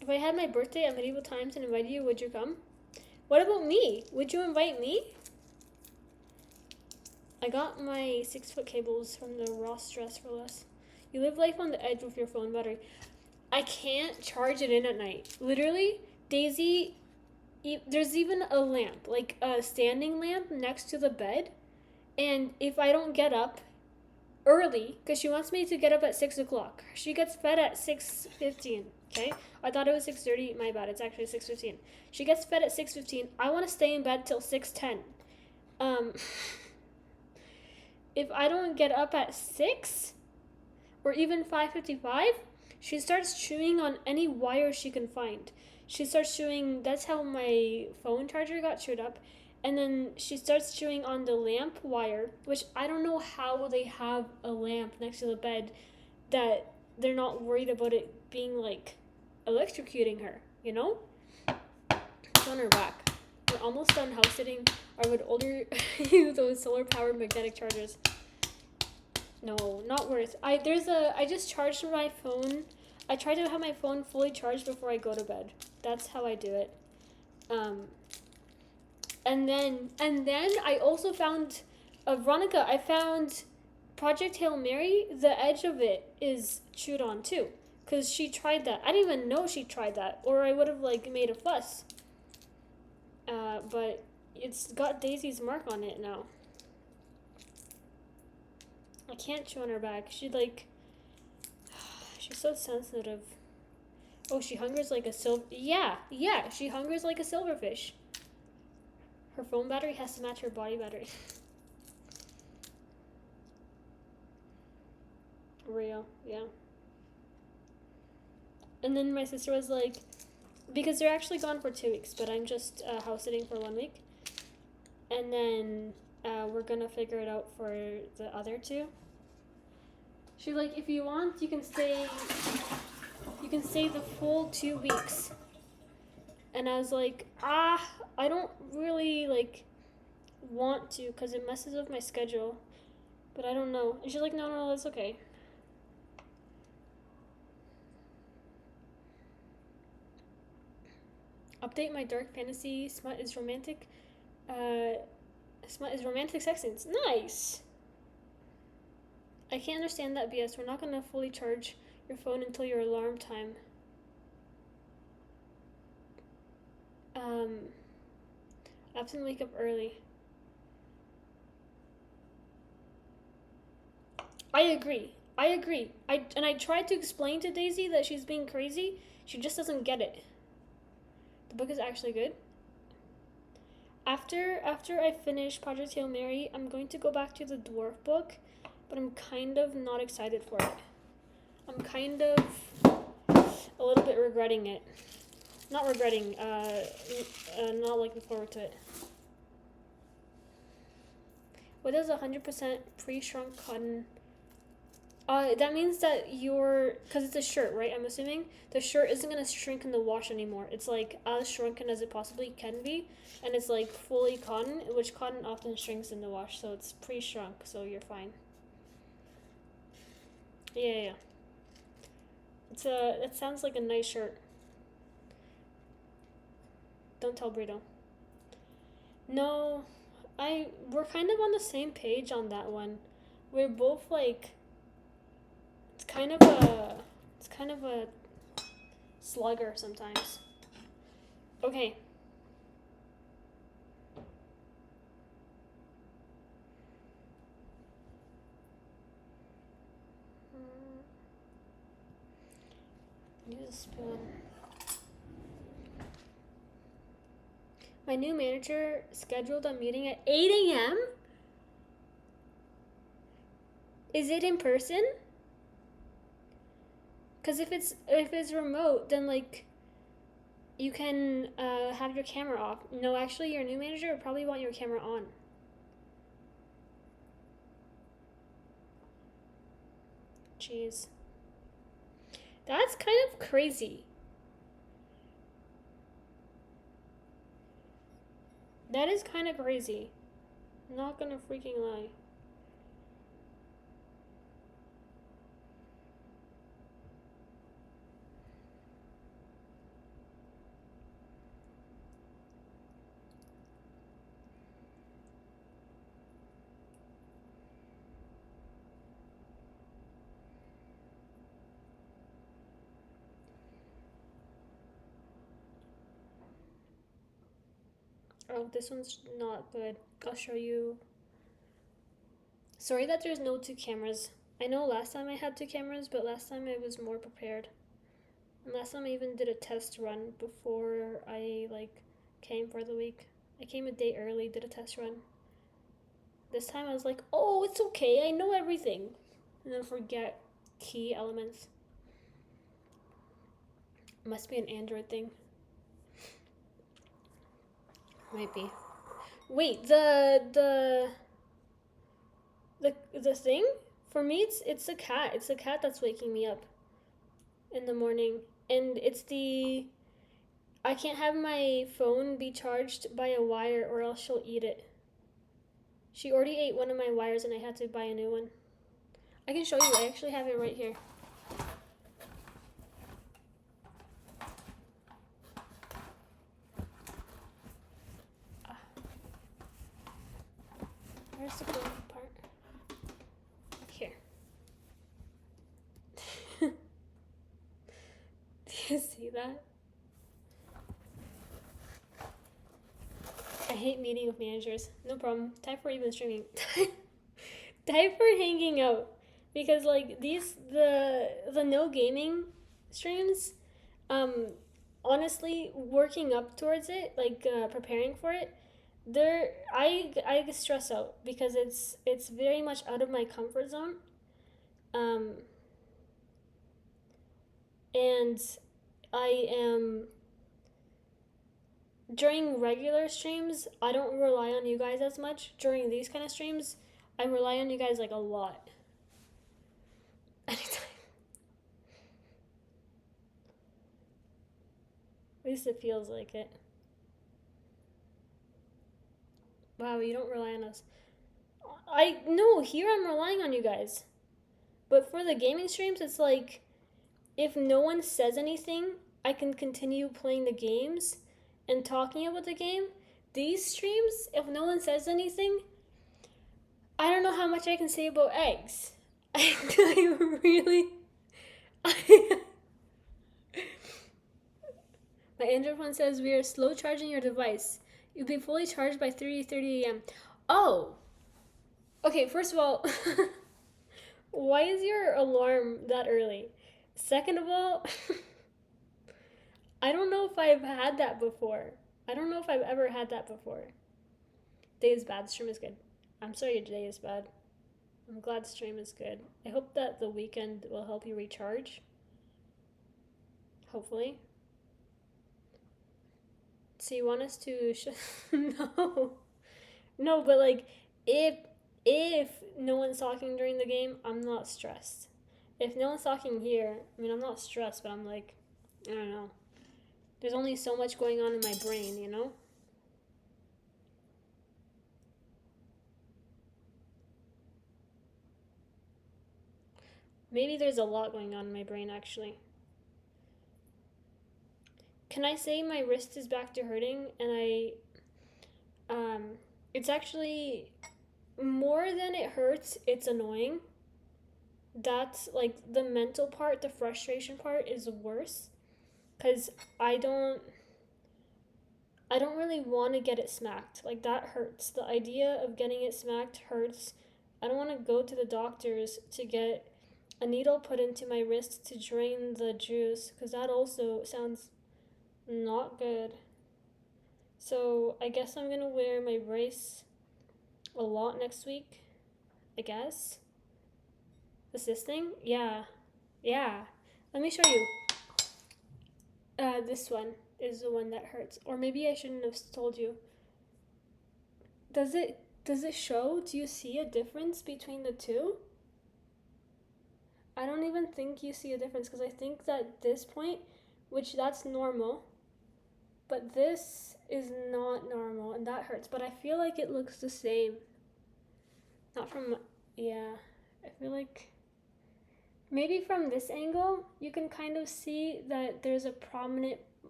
If I had my birthday at Medieval Times and invited you, would you come? What about me? Would you invite me? I got my 6-foot cables from the Ross Dress for Less. You live life on the edge with your phone battery. I can't charge it in at night. Literally, Daisy, there's even a lamp, like a standing lamp next to the bed. And if I don't get up early, because she wants me to get up at 6 o'clock. She gets fed at 6:15, okay? I thought it was 6:30, my bad, it's actually 6:15. She gets fed at 6:15. I want to stay in bed till 6:10. If I don't get up at 6, or even 5:55, she starts chewing on any wire she can find. She starts chewing, that's how my phone charger got chewed up. And then she starts chewing on the lamp wire, which I don't know how they have a lamp next to the bed that they're not worried about it being like electrocuting her, you know? It's on her back. We're almost done house sitting. I would order you those solar powered magnetic chargers. No, not worth. I just charged my phone. I try to have my phone fully charged before I go to bed. That's how I do it. And then I also found Veronica, I found Project Hail Mary, the edge of it is chewed on too. Cause she tried that. I didn't even know she tried that, or I would have like made a fuss. But it's got Daisy's mark on it now. I can't chew on her back. She's so sensitive. Oh, she hungers like a yeah, she hungers like a silverfish. Her phone battery has to match her body battery. Real, yeah. And then my sister was like, because they're actually gone for 2 weeks, but I'm just house sitting for 1 week. And then we're gonna figure it out for the other 2. She's like, if you want, you can stay the full 2 weeks. And I was like, I don't really like want to because it messes with my schedule. But I don't know. And she's like, no, that's okay. Update my dark fantasy. Smut is romantic. Smut is romantic sex scenes. Nice. I can't understand that BS. We're not gonna fully charge your phone until your alarm time. I often wake up early. I agree. I tried to explain to Daisy that she's being crazy. She just doesn't get it. The book is actually good. After I finish Project Hail Mary, I'm going to go back to the dwarf book, but I'm kind of not excited for it. I'm kind of a little bit regretting it. Not regretting, not looking forward to it. What does 100% pre-shrunk cotton That means that because it's a shirt, right? I'm assuming the shirt isn't gonna shrink in the wash anymore. It's like as shrunken as it possibly can be, and it's like fully cotton, which cotton often shrinks in the wash, so it's pre-shrunk, so you're fine. Yeah, yeah, yeah. It sounds like a nice shirt. Don't tell Brito. No, we're kind of on the same page on that one. We're both like, it's kind of a, it's kind of a slugger sometimes. Okay. Use a spoon. My new manager scheduled a meeting at 8 a.m. Is it in person? Because if it's remote, then like you can have your camera off. No, actually, your new manager would probably want your camera on. Jeez. That's kind of crazy. That is kind of crazy. I'm not gonna freaking lie. Oh, this one's not good. I'll show you. Sorry that there's no two cameras. I know last time I had two cameras, but last time I was more prepared. And last time I even did a test run before I came for the week. I came a day early, did a test run. This time I was like, oh, it's okay, I know everything. And then forget key elements. Must be an Android thing. Might be. Wait, the thing? For me it's the cat. It's the cat that's waking me up in the morning. And I can't have my phone be charged by a wire or else she'll eat it. She already ate one of my wires and I had to buy a new one. I can show you, I actually have it right here. Where's the broken part? Here. Do you see that? I hate meeting with managers. No problem. Time for even streaming. Time for hanging out. Because like the no gaming streams, honestly working up towards it, preparing for it, I get stressed out because it's very much out of my comfort zone. Um and I am during regular streams, I don't rely on you guys as much. During these kind of streams, I rely on you guys like a lot. Anytime. At least it feels like it. Wow, you don't rely on us. No, here I'm relying on you guys. But for the gaming streams, it's like if no one says anything, I can continue playing the games and talking about the game. These streams, if no one says anything, I don't know how much I can say about eggs. I really. My Android phone says we are slow charging your device. You'll be fully charged by 3:30 a.m. Oh! Okay, first of all, why is your alarm that early? Second of all, I don't know if I've had that before. I don't know if I've ever had that before. Day is bad, stream is good. I'm sorry your day is bad. I'm glad stream is good. I hope that the weekend will help you recharge. Hopefully. So you want us to no. No, but like if no one's talking during the game, I'm not stressed. If no one's talking here, I mean, I'm not stressed, but I'm like, I don't know. There's only so much going on in my brain, you know? Maybe there's a lot going on in my brain, actually. Can I say my wrist is back to hurting and it's actually more than it hurts, it's annoying. That's like the mental part, the frustration part is worse cuz I don't I don't really want to get it smacked. Like that hurts. The idea of getting it smacked hurts. I don't want to go to the doctors to get a needle put into my wrist to drain the juice cuz that also sounds not good. So I guess I'm gonna wear my brace a lot next week. I guess. This thing? Yeah. Yeah. Let me show you. This one is the one that hurts. Or maybe I shouldn't have told you. Does it show? Do you see a difference between the two? I don't even think you see a difference because I think that this point, which that's normal, but this is not normal and that hurts. But I feel like it looks the same. Not from, yeah. I feel like maybe from this angle, you can kind of see that there's a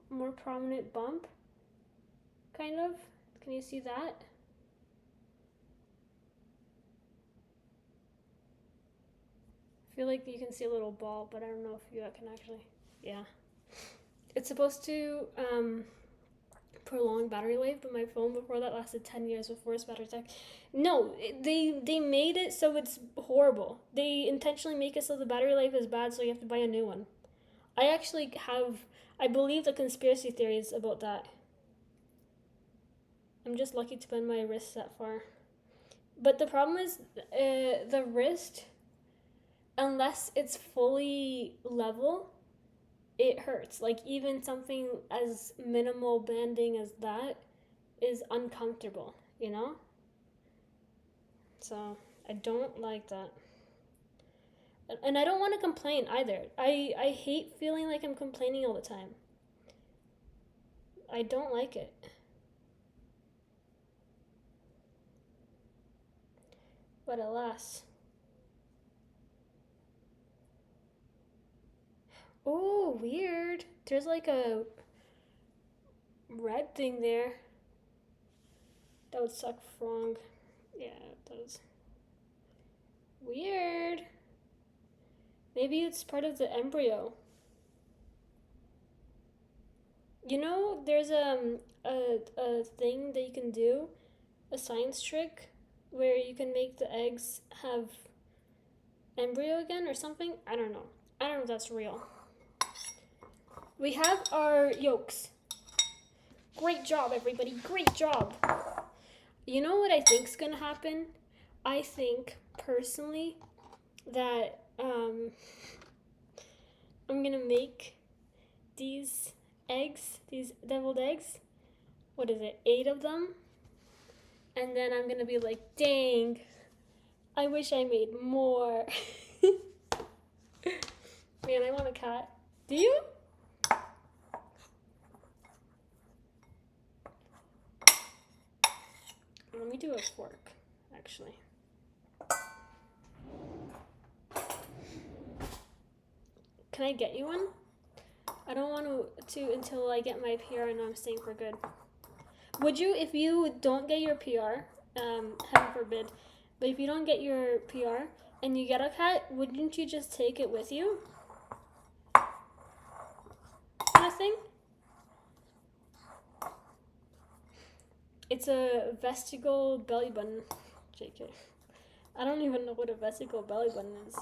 more prominent bump. Kind of. Can you see that? I feel like you can see a little ball, but I don't know if you can actually. Yeah. It's supposed to prolong battery life, but my phone before that lasted 10 years before its battery tech. No, they made it so it's horrible. They intentionally make it so the battery life is bad, so you have to buy a new one. I believe the conspiracy theories about that. I'm just lucky to bend my wrist that far. But the problem is the wrist, unless it's fully level, it hurts. Like even something as minimal bending as that is uncomfortable, you know? So I don't like that. And I don't want to complain either. I hate feeling like I'm complaining all the time. I don't like it. But alas. Oh, weird. There's like a red thing there. That would suck wrong. Yeah, it does. Weird. Maybe it's part of the embryo. You know, there's a thing that you can do, a science trick, where you can make the eggs have embryo again or something. I don't know. I don't know if that's real. We have our yolks. Great job, everybody. Great job. You know what I think's gonna happen? I think personally that I'm gonna make these eggs, these deviled eggs. What is it? 8 of them. And then I'm gonna be like, dang, I wish I made more. Man, I want a cat. Do you? Let me do a fork, actually. Can I get you one? I don't want to until I get my PR and I'm staying for good. Would you, if you don't get your PR, heaven forbid, but if you don't get your PR and you get a cat, wouldn't you just take it with you? Kind of thing? It's a vestigial belly button. JK. I don't even know what a vesicle belly button is.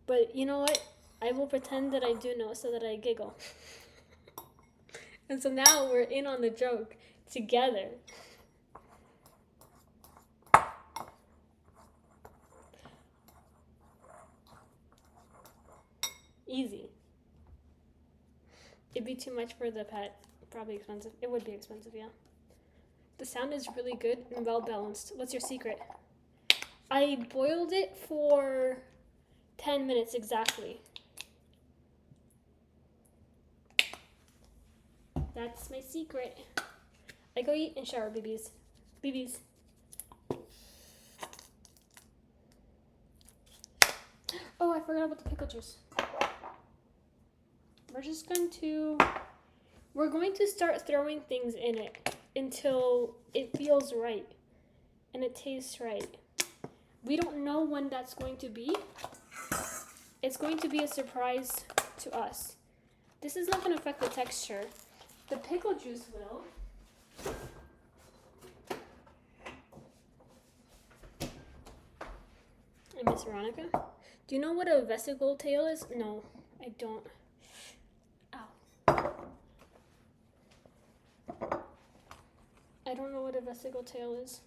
But you know what? I will pretend that I do know so that I giggle. And so now we're in on the joke together. Easy. It'd be too much for the pet. Probably expensive. It would be expensive, yeah. The sound is really good and well balanced. What's your secret? I boiled it for 10 minutes exactly. That's my secret. I go eat and shower, babies. Babies. Oh, I forgot about the pickle juice. We're going to start throwing things in it until it feels right and it tastes right. We don't know when that's going to be. It's going to be a surprise to us. This is not going to affect the texture. The pickle juice will. I miss Veronica. Do you know what a vesicle tail is? No, I don't. Ow. I don't know what a vesicle tail is.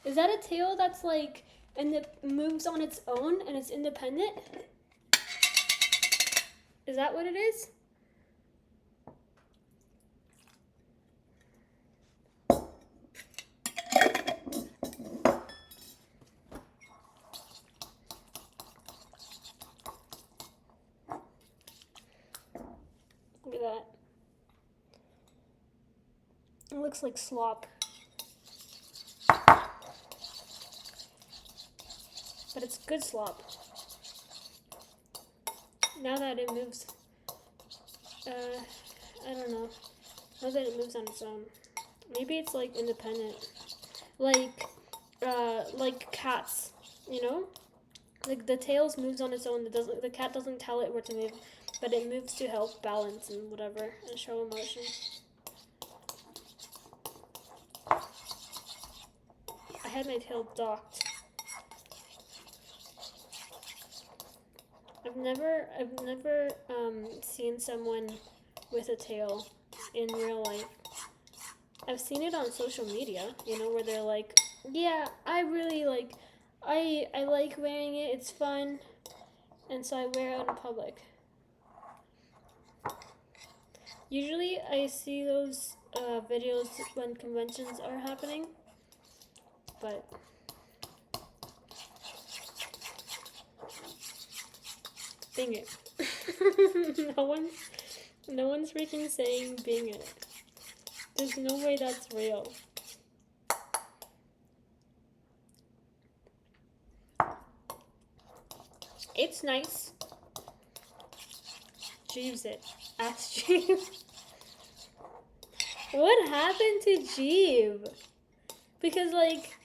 Is that a tail that's like, and it moves on its own and it's independent? Is that what it is? Look at that. It looks like slop. But it's good slop. Now that it moves, I don't know. Now that it moves on its own. Maybe it's like independent. Like cats, you know? Like the tails moves on its own. The cat doesn't tell it where to move, but it moves to help balance and whatever and show emotion. I had my tail docked. I've never seen someone with a tail in real life. I've seen it on social media, you know, where they're like, yeah, I really like, I like wearing it, it's fun, and so I wear it out in public. Usually I see those videos when conventions are happening, but Bing it. No one's freaking saying Bing it. There's no way that's real. It's nice. Jeeves it. Ask Jeeves. What happened to Jeeve? Because like,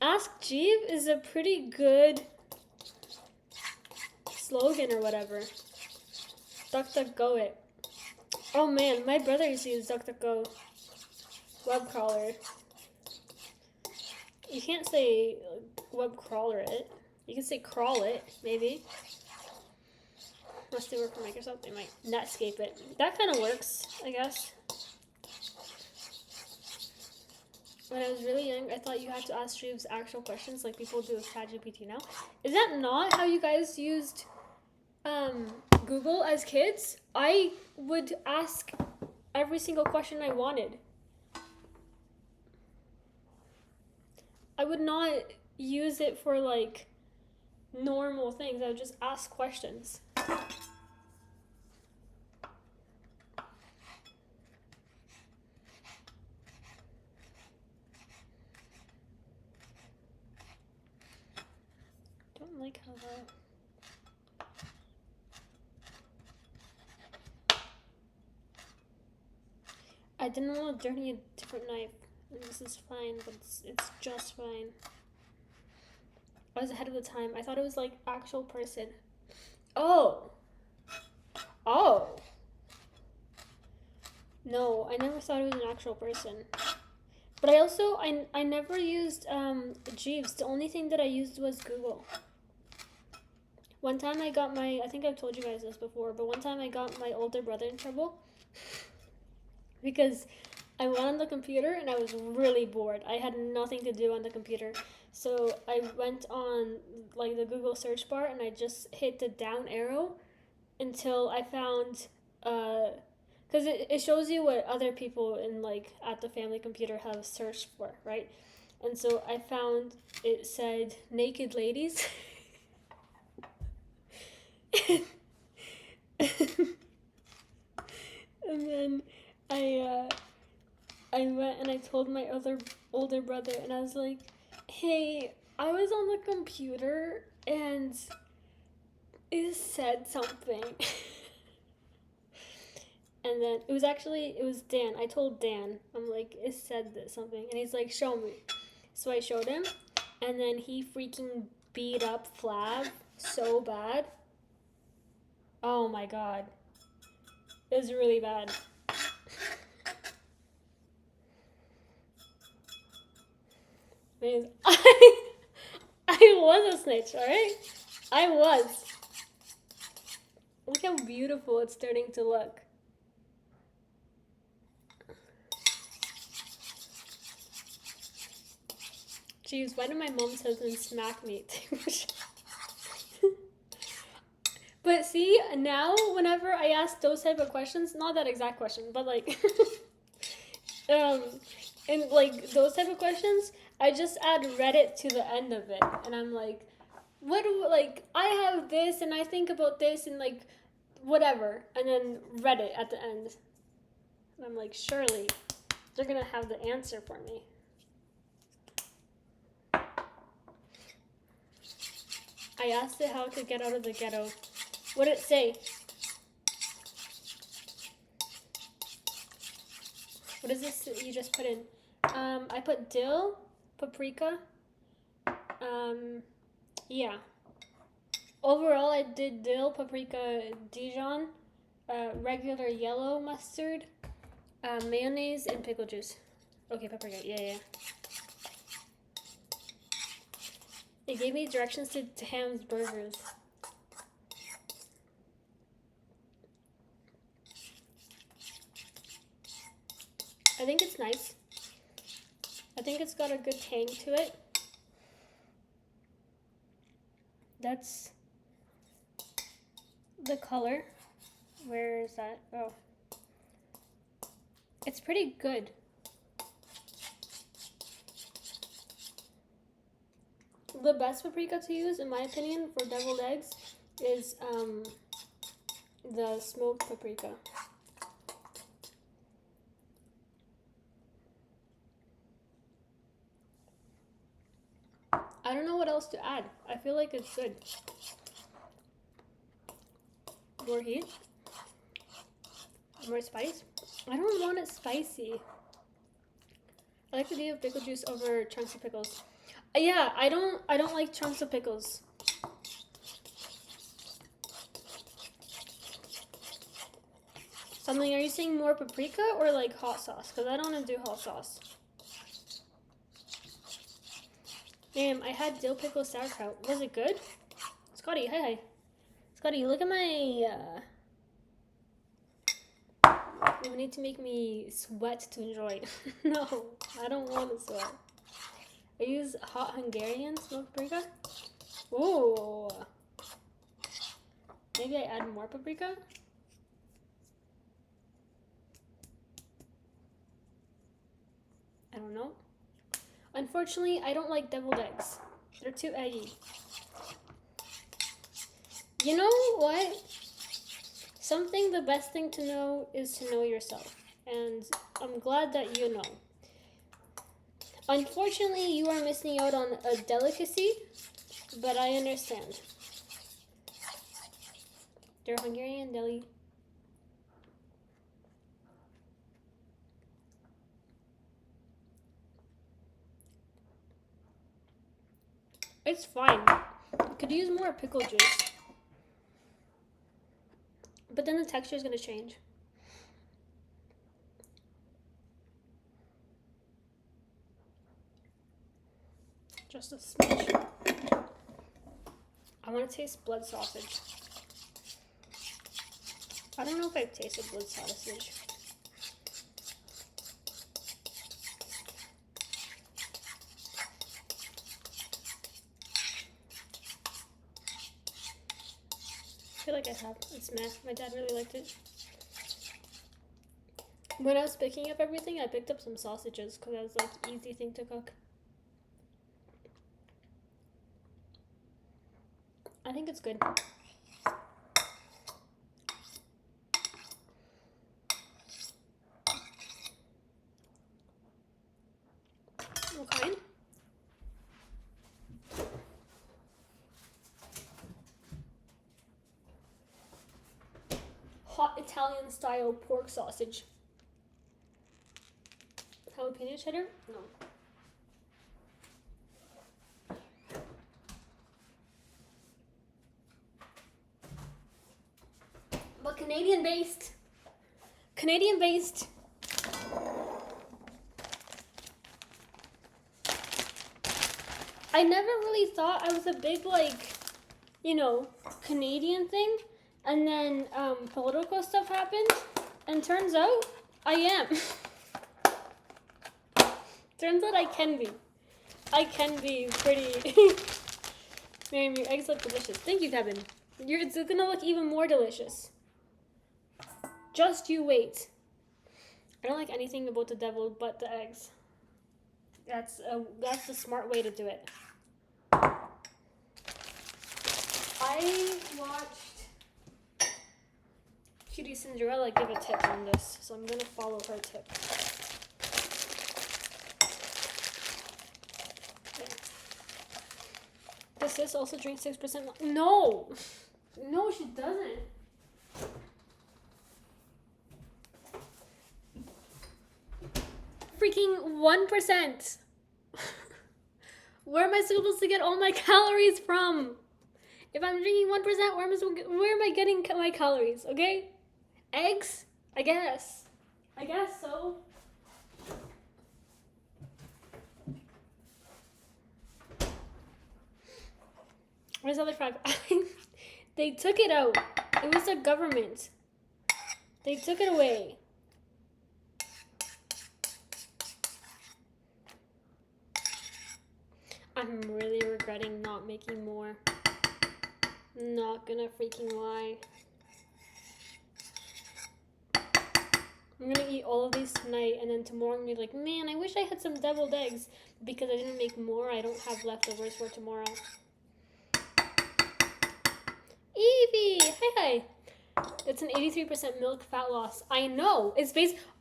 Ask Jeeve is a pretty good slogan or whatever. DuckDuckGo it. Oh man, my brother used to use DuckDuckGo web crawler. You can't say web crawler it. You can say crawl it, maybe. Unless they work for Microsoft, they might Netscape it. That kind of works, I guess. When I was really young, I thought you had to ask Jeeves actual questions like people do with ChatGPT now. Is that not how you guys used Google as kids? I would ask every single question I wanted. I would not use it for like normal things. I would just ask questions. Don't like how that. I didn't want to dirty a different knife. And this is fine, but it's just fine. I was ahead of the time. I thought it was like actual person. Oh. No, I never thought it was an actual person. But I never used Jeeves. The only thing that I used was Google. One time I think I've told you guys this before, but one time I got my older brother in trouble because I went on the computer and I was really bored. I had nothing to do on the computer. So I went on like the Google search bar and I just hit the down arrow until I found, because it shows you what other people in like at the family computer have searched for, right? And so I found it said naked ladies. And then I went and I told my other older brother, and I was like, hey, I was on the computer and it said something. And then it was Dan. I told Dan, I'm like, it said this something. And he's like, show me. So I showed him, and then he freaking beat up Flav so bad. Oh my god. It was really bad. I was a snitch, alright? I was. Look how beautiful it's starting to look. Jeez, why did my mom's husband smack me? But see, now whenever I ask those type of questions, not that exact question, but like, and like those type of questions, I just add Reddit to the end of it, and I'm like, like, I have this, and I think about this, and like, whatever, and then Reddit at the end. And I'm like, surely, they're gonna have the answer for me. I asked it how it could get out of the ghetto. What did it say? What is this that you just put in? I put dill, paprika. Yeah. Overall, I did dill, paprika, Dijon, regular yellow mustard, mayonnaise, and pickle juice. Okay, paprika. Yeah. It gave me directions to Ham's Burgers. I think it's nice. I think it's got a good tang to it. That's the color. Where is that? Oh. It's pretty good. The best paprika to use, in my opinion, for deviled eggs is the smoked paprika. I don't know what else to add. I feel like it's good. More heat. More spice. I don't want it spicy. I like the idea of pickle juice over chunks of pickles. Yeah, I don't like chunks of pickles. Something, are you saying more paprika or like hot sauce? Because I don't want to do hot sauce. Damn, I had dill pickle sauerkraut. Was it good? Scotty, hi. Scotty, look at my... You need to make me sweat to enjoy. No, I don't want to sweat. I use hot Hungarian smoked paprika. Ooh. Maybe I add more paprika? I don't know. Unfortunately, I don't like deviled eggs. They're too eggy. You know what? The best thing to know is to know yourself. And I'm glad that you know. Unfortunately, you are missing out on a delicacy, but I understand. They're Hungarian deli. It's fine. Could use more pickle juice. But then the texture is going to change. Just a smidge. I want to taste blood sausage. I don't know if I've tasted blood sausage. I feel like I have. It's meh. My dad really liked it. When I was picking up everything, I picked up some sausages because that was like easy thing to cook. I think it's good. hot Italian style pork sausage. Jalapeno cheddar? No. But Canadian based. Canadian based. I never really thought I was a big, like, you know, Canadian thing. And then political stuff happened. And turns out I am. Turns out I can be. I can be pretty. Miriam, your eggs look delicious. Thank you, Kevin. It's gonna look even more delicious. Just you wait. I don't like anything about the devil but the eggs. That's the smart way to do it. I watched Cutie Cinderella give a tip on this, so I'm gonna follow her tip. Okay. Does this also drink 6%? No! No, she doesn't. Freaking 1%. Where am I supposed to get all my calories from? If I'm drinking 1%, where am I getting my calories? Okay, eggs. I guess so. Where's the other 5? They took it out. It was the government. They took it away. I'm really regretting not making more. Not gonna freaking lie. I'm gonna eat all of these tonight, and then tomorrow I'm gonna be like, man, I wish I had some deviled eggs. Because I didn't make more, I don't have leftovers for tomorrow. Evie! Hi! It's an 83% milk fat loss. I know. It's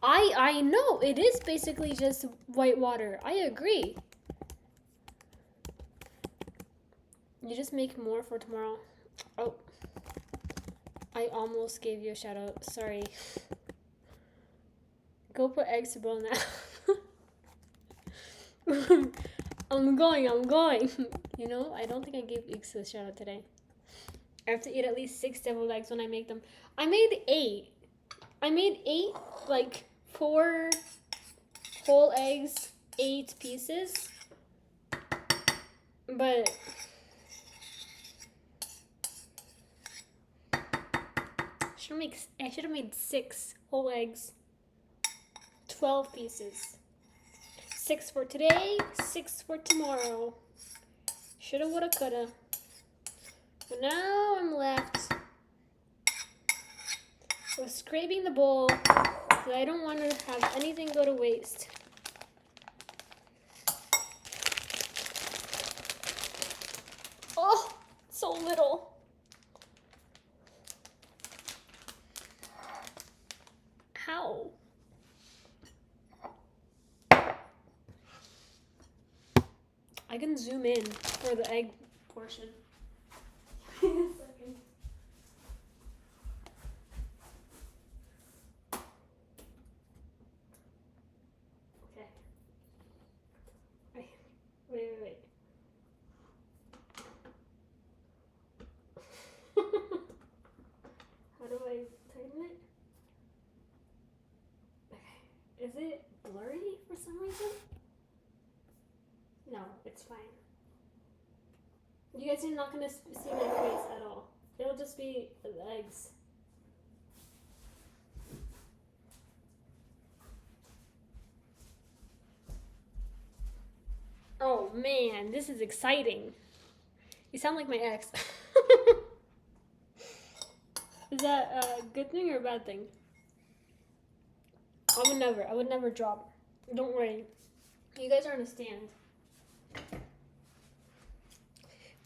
I know. It is basically just white water. I agree. You just make more for tomorrow. Oh. I almost gave you a shout out. Sorry. Go put eggs to boil now. I'm going. You know, I don't think I gave eggs a shout out today. I have to eat at least 6 deviled eggs when I make them. I made 8. I made 8, like 4 whole eggs, 8 pieces. But I should have made 6 whole eggs, 12 pieces. 6 for today, 6 for tomorrow. Shoulda, woulda, coulda. But now I'm left with scraping the bowl because I don't want to have anything go to waste. Oh, so little. How? I can zoom in for the egg portion. Wait a second. Okay. Wait. How do I tighten it? Okay. Is it blurry for some reason? No, it's fine. You guys are not going to see my face at all. It'll just be the eggs. Oh man, this is exciting. You sound like my ex. Is that a good thing or a bad thing? I would never drop. Don't worry. You guys understand.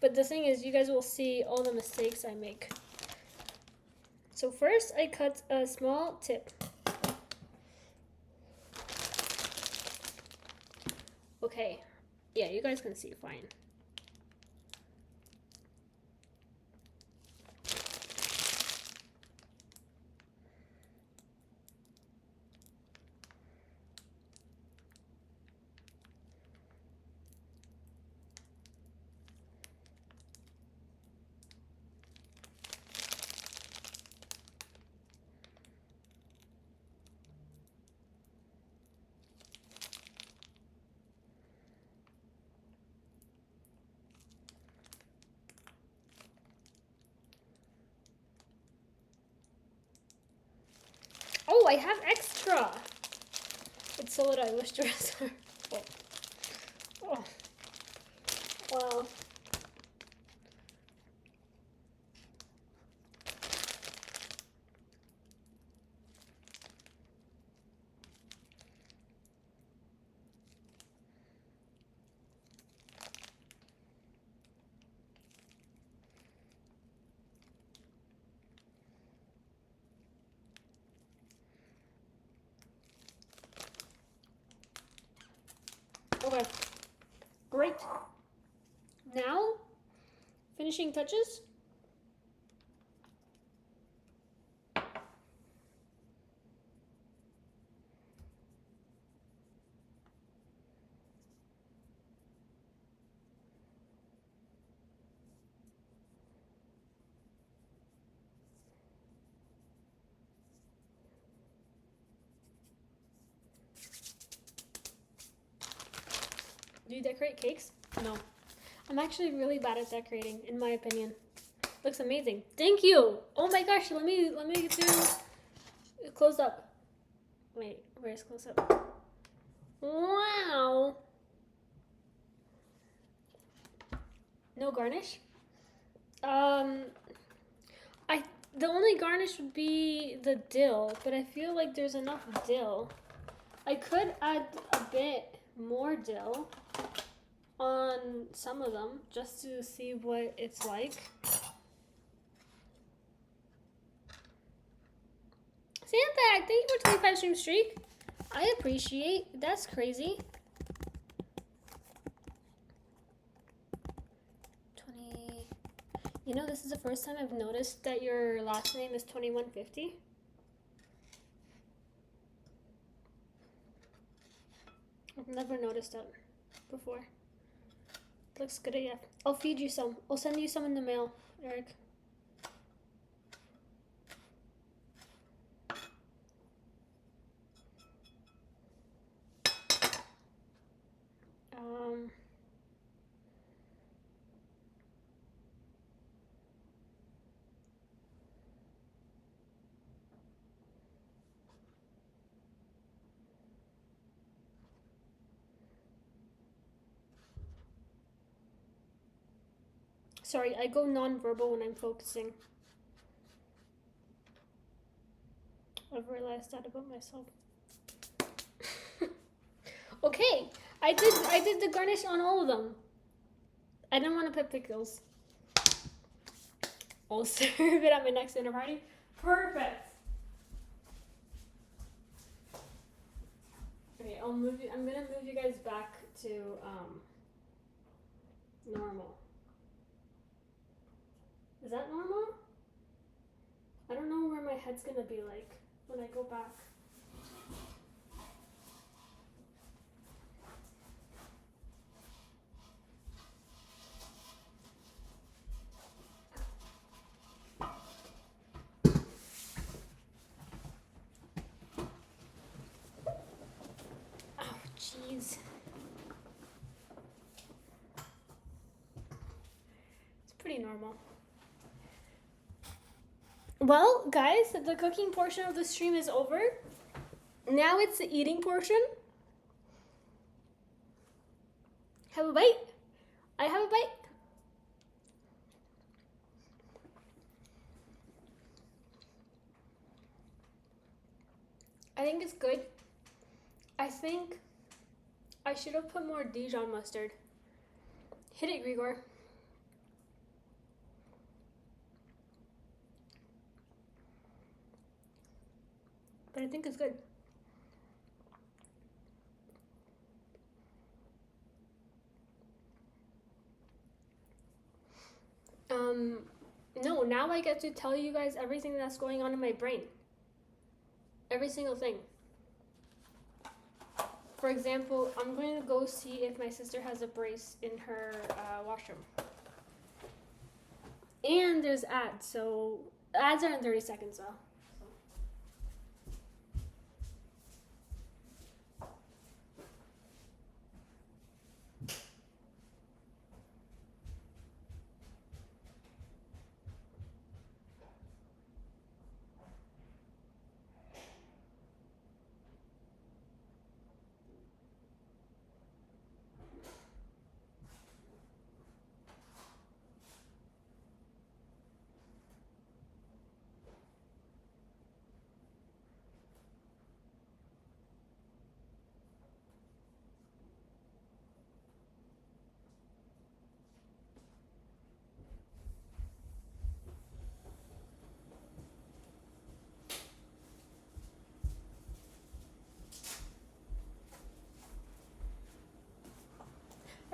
But the thing is, you guys will see all the mistakes I make. So first, I cut a small tip. Okay. Yeah, you guys can see fine. Oh, I have extra. It's so what I wish to restore. Oh. Oh. Wow. Okay. Great. Now, finishing touches. Do you decorate cakes? No. I'm actually really bad at decorating, in my opinion. Looks amazing. Thank you. Oh my gosh, let me do close up. Wait, where's close up? Wow. No garnish? The only garnish would be the dill, but I feel like there's enough dill. I could add a bit more dill on some of them just to see what it's like. Sandbag, thank you for 25 stream streak. I appreciate. That's crazy. 20. You know, this is the first time I've noticed that your last name is 2150. I've never noticed that before. Looks good, yeah. I'll feed you some. I'll send you some in the mail, Eric. Sorry, I go non-verbal when I'm focusing. I've realized that about myself. Okay, I did the garnish on all of them. I didn't want to put pickles. I'll serve it at my next dinner party. Perfect. Okay, I'm gonna move you guys back to normal. Is that normal? I don't know where my head's gonna be like when I go back. Oh, jeez. It's pretty normal. Well, guys, the cooking portion of the stream is over. Now it's the eating portion. Have a bite? I have a bite. I think it's good. I think I should have put more Dijon mustard. Hit it, Grigor. But I think it's good. No, now I get to tell you guys everything that's going on in my brain. Every single thing. For example, I'm going to go see if my sister has a brace in her washroom. And there's ads, so ads are in 30 seconds though.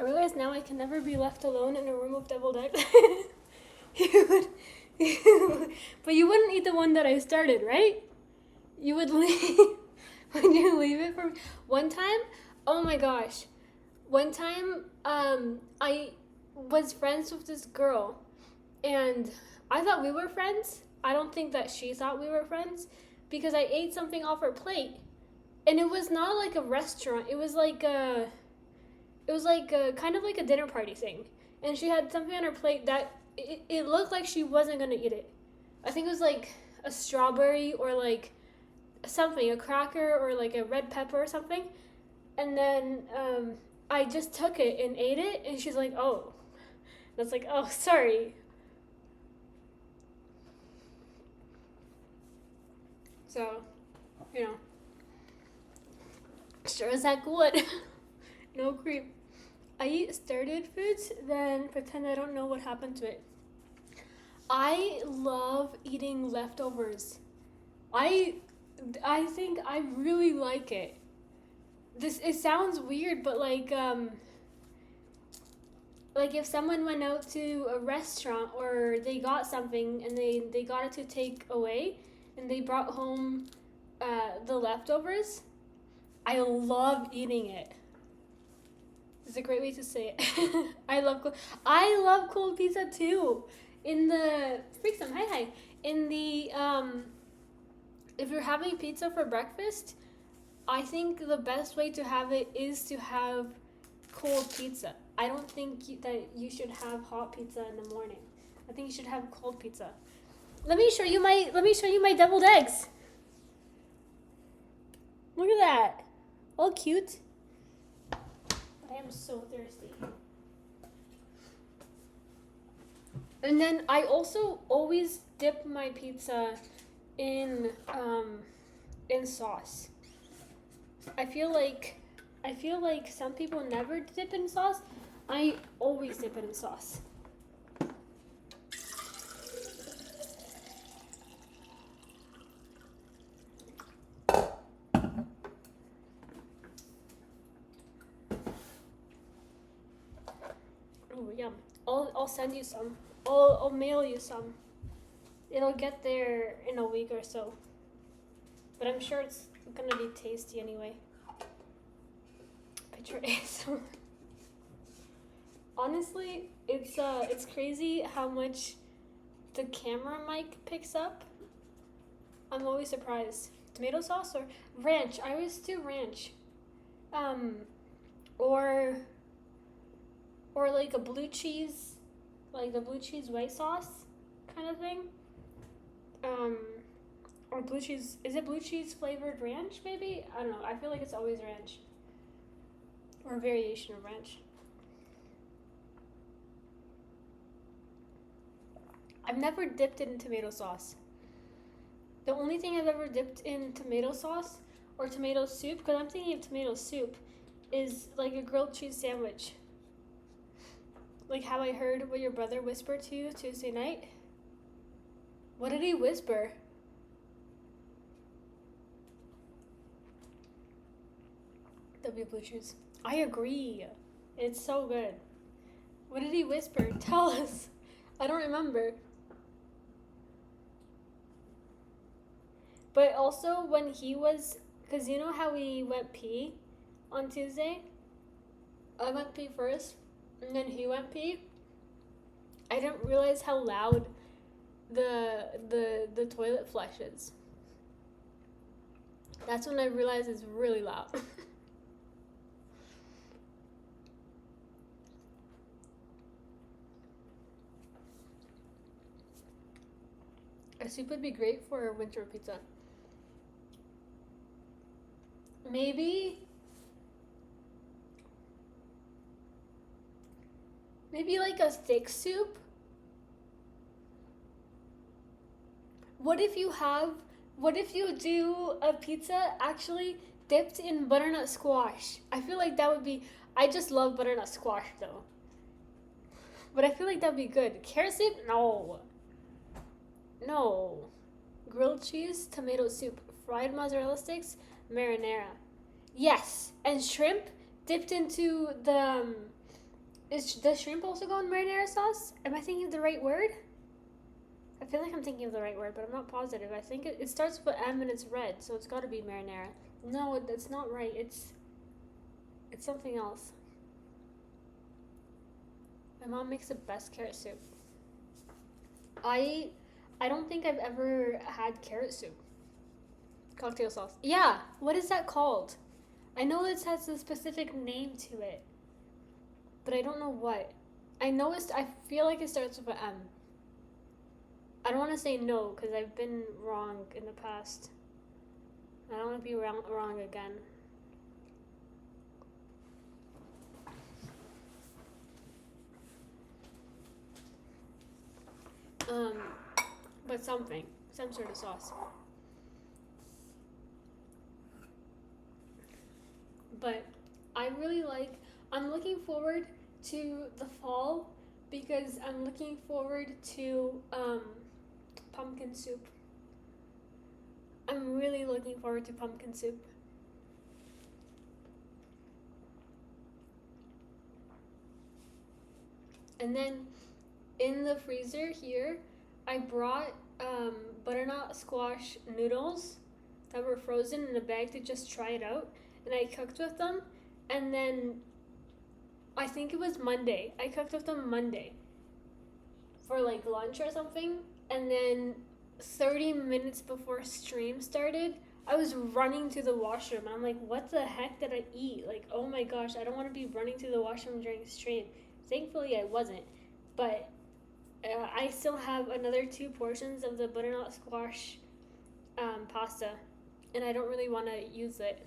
I realize now I can never be left alone in a room of deviled eggs. you would, but you wouldn't eat the one that I started, right? You would leave. Would you leave it for one time? Oh my gosh. One time, I was friends with this girl, and I thought we were friends. I don't think that she thought we were friends, because I ate something off her plate, and it was not like a restaurant. It was like a kind of like a dinner party thing, and she had something on her plate that it looked like she wasn't gonna eat it. I think it was like a strawberry or like something, a cracker or like a red pepper or something, and then I just took it and ate it, and she's like, "Oh," and I was like, "Oh, sorry." So, you know, sure as heck would. No creep. I eat started foods, then pretend I don't know what happened to it. I love eating leftovers. I I think I really like it. This it sounds weird, but like if someone went out to a restaurant or they got something and they got it to take away and they brought home the leftovers, I love eating it. It's a great way to say it. I love cold pizza too. In the Freaksome, hi. In the if you're having pizza for breakfast, I think the best way to have it is to have cold pizza. I don't think that you should have hot pizza in the morning. I think you should have cold pizza. Let me show you my deviled eggs. Look at that. All cute. I am so thirsty. And then I also always dip my pizza in sauce. I feel like some people never dip in sauce. I always dip it in sauce. Oh yum! I'll send you some. I'll mail you some. It'll get there in a week or so. But I'm sure it's gonna be tasty anyway. Picture ASMR. Honestly, it's crazy how much the camera mic picks up. I'm always surprised. Tomato sauce or ranch? I always do ranch. Or like a blue cheese, like the blue cheese white sauce kind of thing. Or blue cheese. Is it blue cheese flavored ranch? Maybe, I don't know. I feel like it's always ranch or a variation of ranch. I've never dipped it in tomato sauce. The only thing I've ever dipped in tomato sauce or tomato soup, because I'm thinking of tomato soup, is like a grilled cheese sandwich. Like how I heard what your brother whispered to you Tuesday night. What did he whisper? W blue cheese. I agree. It's so good. What did he whisper? Tell us. I don't remember. But also when he was, because you know how we went pee on Tuesday? I went pee first, and then he went pee. I didn't realize how loud the toilet flushes. That's when I realized it's really loud. A soup would be great for a winter pizza. Maybe like a thick soup. What if you do a pizza actually dipped in butternut squash? I feel like that would be, I just love butternut squash though. But I feel like that would be good. Carrot soup? No. No. Grilled cheese, tomato soup, fried mozzarella sticks, marinara. Yes. And shrimp dipped into Does shrimp also go in marinara sauce? Am I thinking of the right word? I feel like I'm thinking of the right word, but I'm not positive. I think it starts with M and it's red, so it's got to be marinara. No, that's not right. It's something else. My mom makes the best carrot soup. I don't think I've ever had carrot soup. Cocktail sauce. Yeah, what is that called? I know it has a specific name to it, but I don't know what. I feel like it starts with an M. I don't want to say no because I've been wrong in the past. I don't want to be wrong again. But some sort of sauce. But I'm looking forward to the fall because I'm looking forward to pumpkin soup. I'm really looking forward to pumpkin soup. And then in the freezer here, I brought butternut squash noodles that were frozen in a bag to just try it out. And I cooked with them. And then I think it was Monday. I cooked with them Monday for like lunch or something. And then 30 minutes before stream started, I was running to the washroom. And I'm like, what the heck did I eat? Like, oh my gosh, I don't want to be running to the washroom during stream. Thankfully, I wasn't. But I still have another 2 portions of the butternut squash pasta. And I don't really want to use it.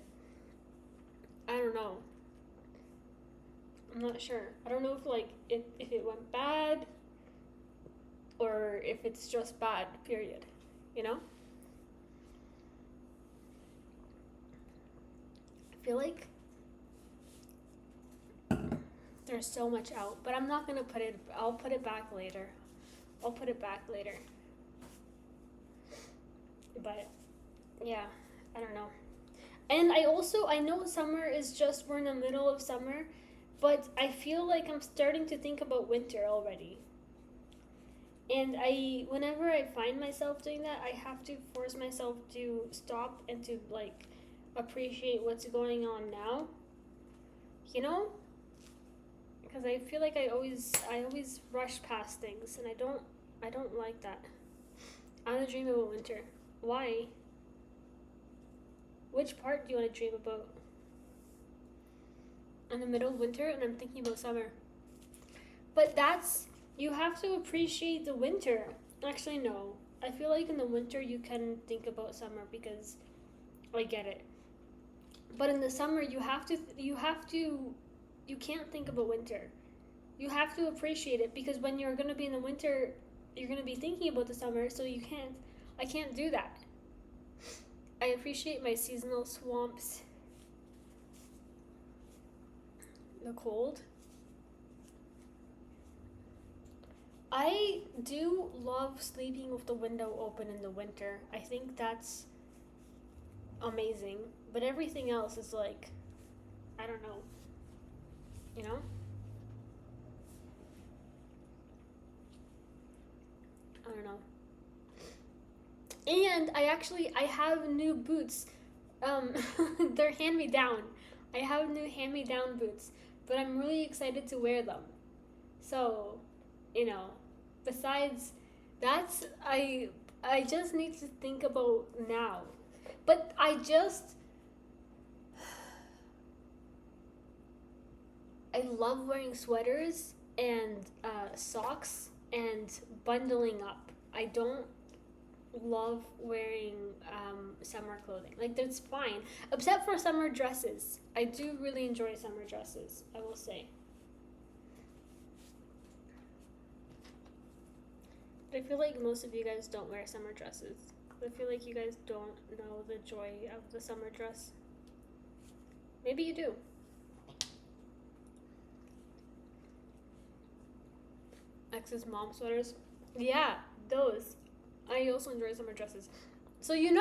I don't know. I'm not sure. I don't know if it went bad or if it's just bad, period. You know? I feel like there's so much out, but I'm not gonna I'll put it back later. But yeah, I don't know. And I know we're in the middle of summer, but I feel like I'm starting to think about winter already. And whenever I find myself doing that, I have to force myself to stop and to like appreciate what's going on now. You know? Because I feel like I always rush past things, and I don't like that. I want to dream about winter. Why? Which part do you want to dream about? In the middle of winter, and I'm thinking about summer. But you have to appreciate the winter. Actually, no. I feel like in the winter you can think about summer because I get it. But in the summer you can't think about winter. You have to appreciate it because when you're going to be in the winter, you're going to be thinking about the summer, so I can't do that. I appreciate my seasonal swamps. The cold. I do love sleeping with the window open in the winter. I think that's amazing. But everything else is like, I don't know. You know? I don't know. And I have new boots. They're hand-me-down. I have new hand-me-down boots, but I'm really excited to wear them. So, besides I just need to think about now. But I love wearing sweaters and socks and bundling up. I don't love wearing summer clothing. Like, that's fine. Except for summer dresses. I do really enjoy summer dresses, I will say. But I feel like most of you guys don't wear summer dresses. I feel like you guys don't know the joy of the summer dress. Maybe you do. Ex's mom sweaters. Yeah, those. I also enjoy summer dresses. So you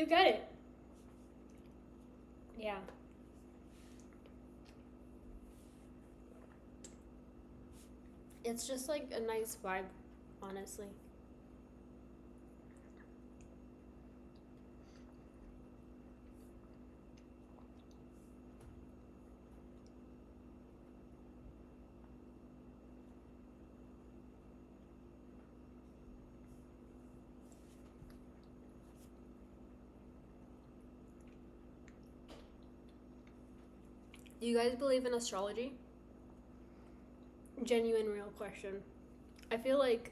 get it. Yeah. It's just like a nice vibe, honestly. Do you guys believe in astrology? Genuine, real question. I feel like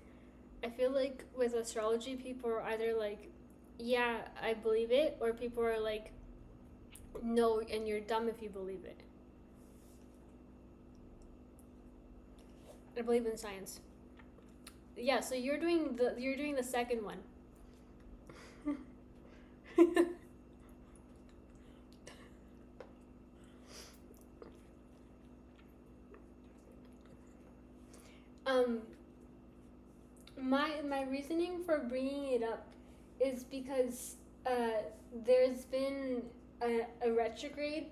I feel like with astrology, people are either like, "Yeah, I believe it," or people are like, "No, and you're dumb if you believe it." I believe in science. Yeah, so you're doing the second one. um, my reasoning for bringing it up is because there's been a retrograde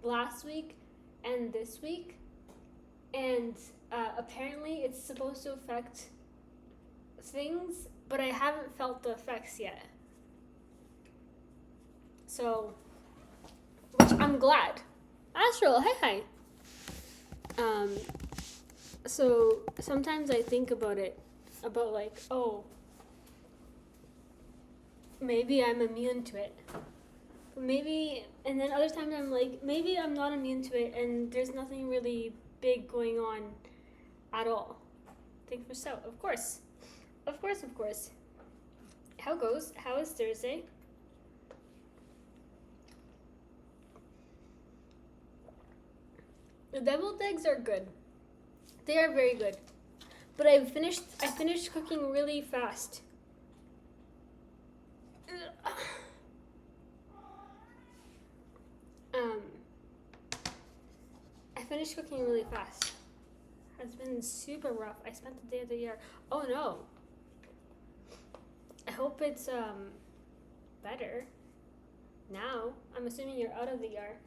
last week and this week, and apparently it's supposed to affect things, but I haven't felt the effects yet. So, which I'm glad. Astral, hi. Um, so sometimes I think about it, about like, oh, maybe I'm immune to it. Maybe, and then other times I'm like, maybe I'm not immune to it, and there's nothing really big going on at all. Think for so, of course. Of course, of course. How goes? How is Thursday? The deviled eggs are good. They are very good. But I finished cooking really fast. Um I finished cooking really fast. It's been super rough. I spent the day of the year. Oh no. I hope it's better. Now. I'm assuming you're out of the ER.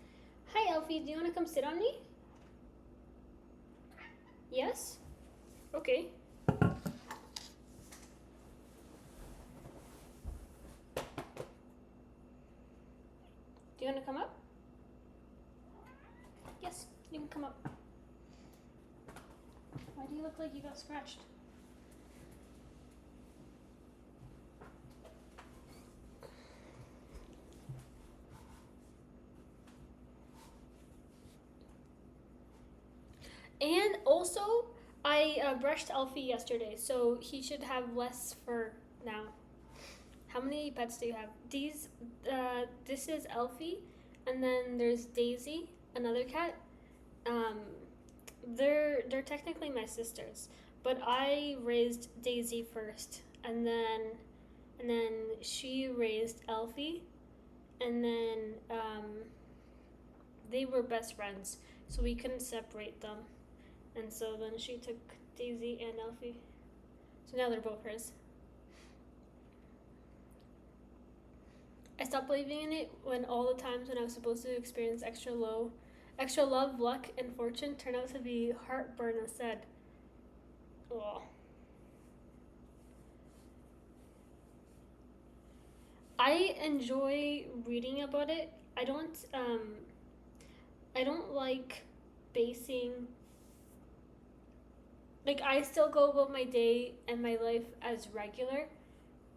Hi Elfie, do you wanna come sit on me? Yes? Okay. Do you wanna come up? Yes, you can come up. Why do you look like you got scratched? And also, I brushed Alfie yesterday, so he should have less fur now. How many pets do you have? This is Alfie, and then there's Daisy, another cat. Um, they're technically my sisters, but I raised Daisy first, and then she raised Alfie, and then they were best friends, so we couldn't separate them. And so then she took Daisy and Elfie. So now they're both hers. I stopped believing in it when all the times when I was supposed to experience extra love, luck, and fortune turned out to be heartburn instead. Oh. I enjoy reading about it. I don't like basing, like, I still go about my day and my life as regular,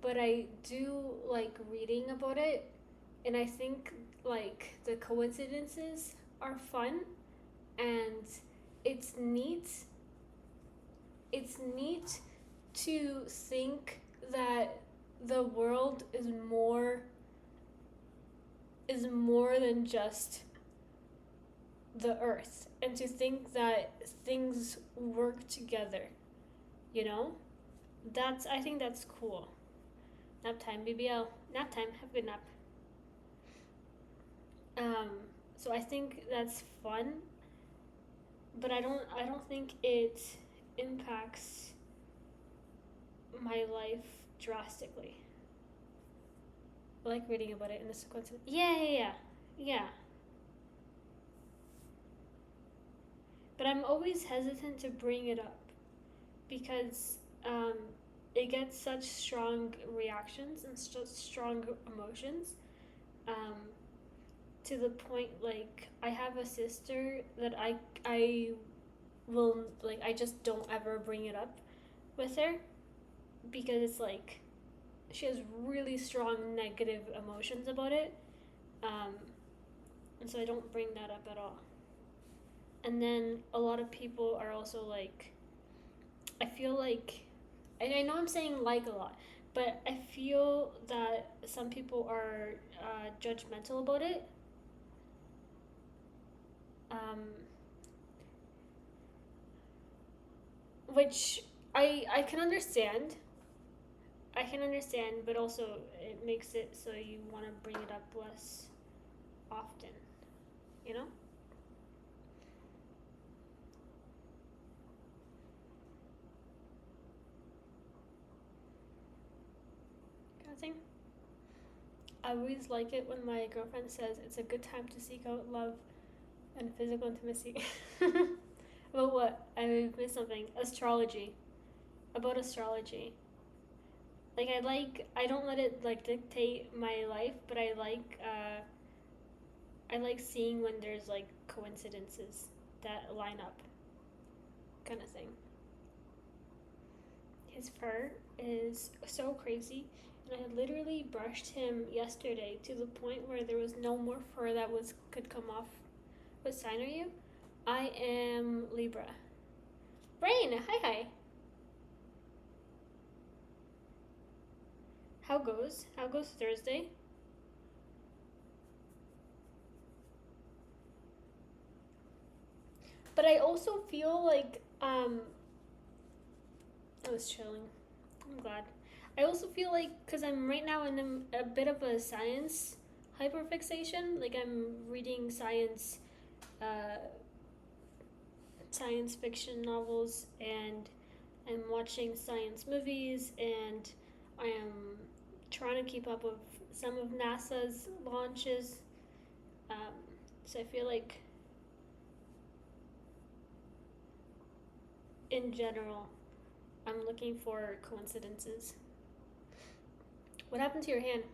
but I do like reading about it, and I think like the coincidences are fun, and it's neat. It's neat to think that the world is more than just the earth, and to think that things work together, you know? I think that's cool. Nap time, BBL. Nap time. Have a good nap. Um, so I think that's fun, but I don't think it impacts my life drastically. I like reading about it in the sequence. Yeah. but I'm always hesitant to bring it up because it gets such strong reactions and such strong emotions. Um, to the point like I have a sister that I will like I just don't ever bring it up with her because it's like she has really strong negative emotions about it, um, and so I don't bring that up at all. And then a lot of people are also like, I feel like, and I know I'm saying like a lot, but I feel that some people are judgmental about it. Um, which I can understand. I can understand, but also it makes it so you want to bring it up less often, you know? Kind of thing. I always like it when my girlfriend says it's a good time to seek out love and physical intimacy. About what? I missed something. Astrology. About astrology. Like I don't let it like dictate my life, but I like seeing when there's like coincidences that line up, kind of thing. His fur is so crazy, and I literally brushed him yesterday to the point where there was no more fur that was could come off. What sign are you? I am Libra. Brain, hi hi. How goes? How goes Thursday? But I also feel like I was chilling. I'm glad. I also feel like because I'm right now in a bit of a science hyperfixation. Like I'm reading uh, science fiction novels, and I'm watching science movies, and I am trying to keep up with some of NASA's launches. Um, so I feel like in general, I'm looking for coincidences. What happened to your hand?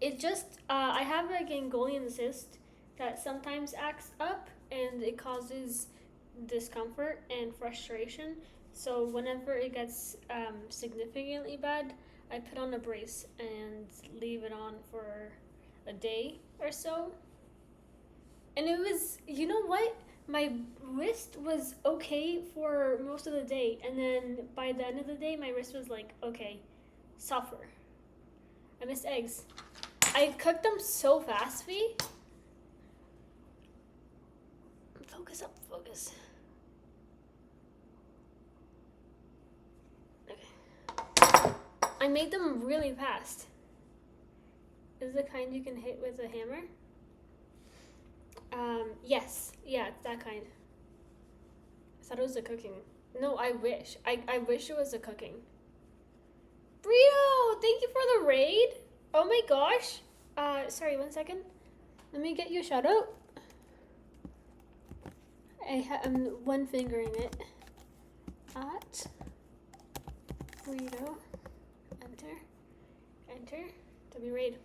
It just, I have a ganglion cyst that sometimes acts up and it causes discomfort and frustration. So whenever it gets significantly bad, I put on a brace and leave it on for a day or so. And it was, you know what? My wrist was okay for most of the day. And then by the end of the day, my wrist was like, okay, suffer. I missed eggs. I cooked them so fast, V. Focus up, focus. Okay. I made them really fast. Is the kind you can hit with a hammer? Yes. Yeah, it's that kind. I thought it was a cooking. No, I wish. I wish it was a cooking. Burrito, thank you for the raid. Oh my gosh. Sorry, 1 second. Let me get you a shout out. I'm one fingering it. At burrito. Enter. Enter. W raid.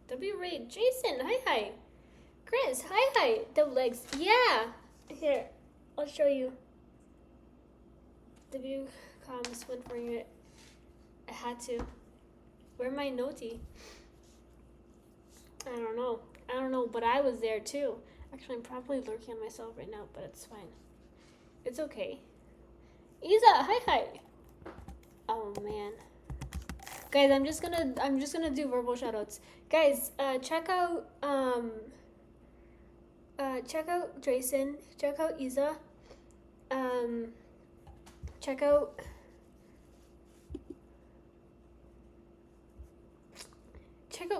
W raid. Jason, hi. Chris, hi. The legs. Yeah. Here, I'll show you. W comes when fingering it. I had to. Where my noti? I don't know, but I was there too. Actually, I'm probably lurking on myself right now, but it's fine. It's okay. Isa, hi. Oh man. Guys, I'm just gonna do verbal shoutouts. Guys, check out Jason, check out Isa, check out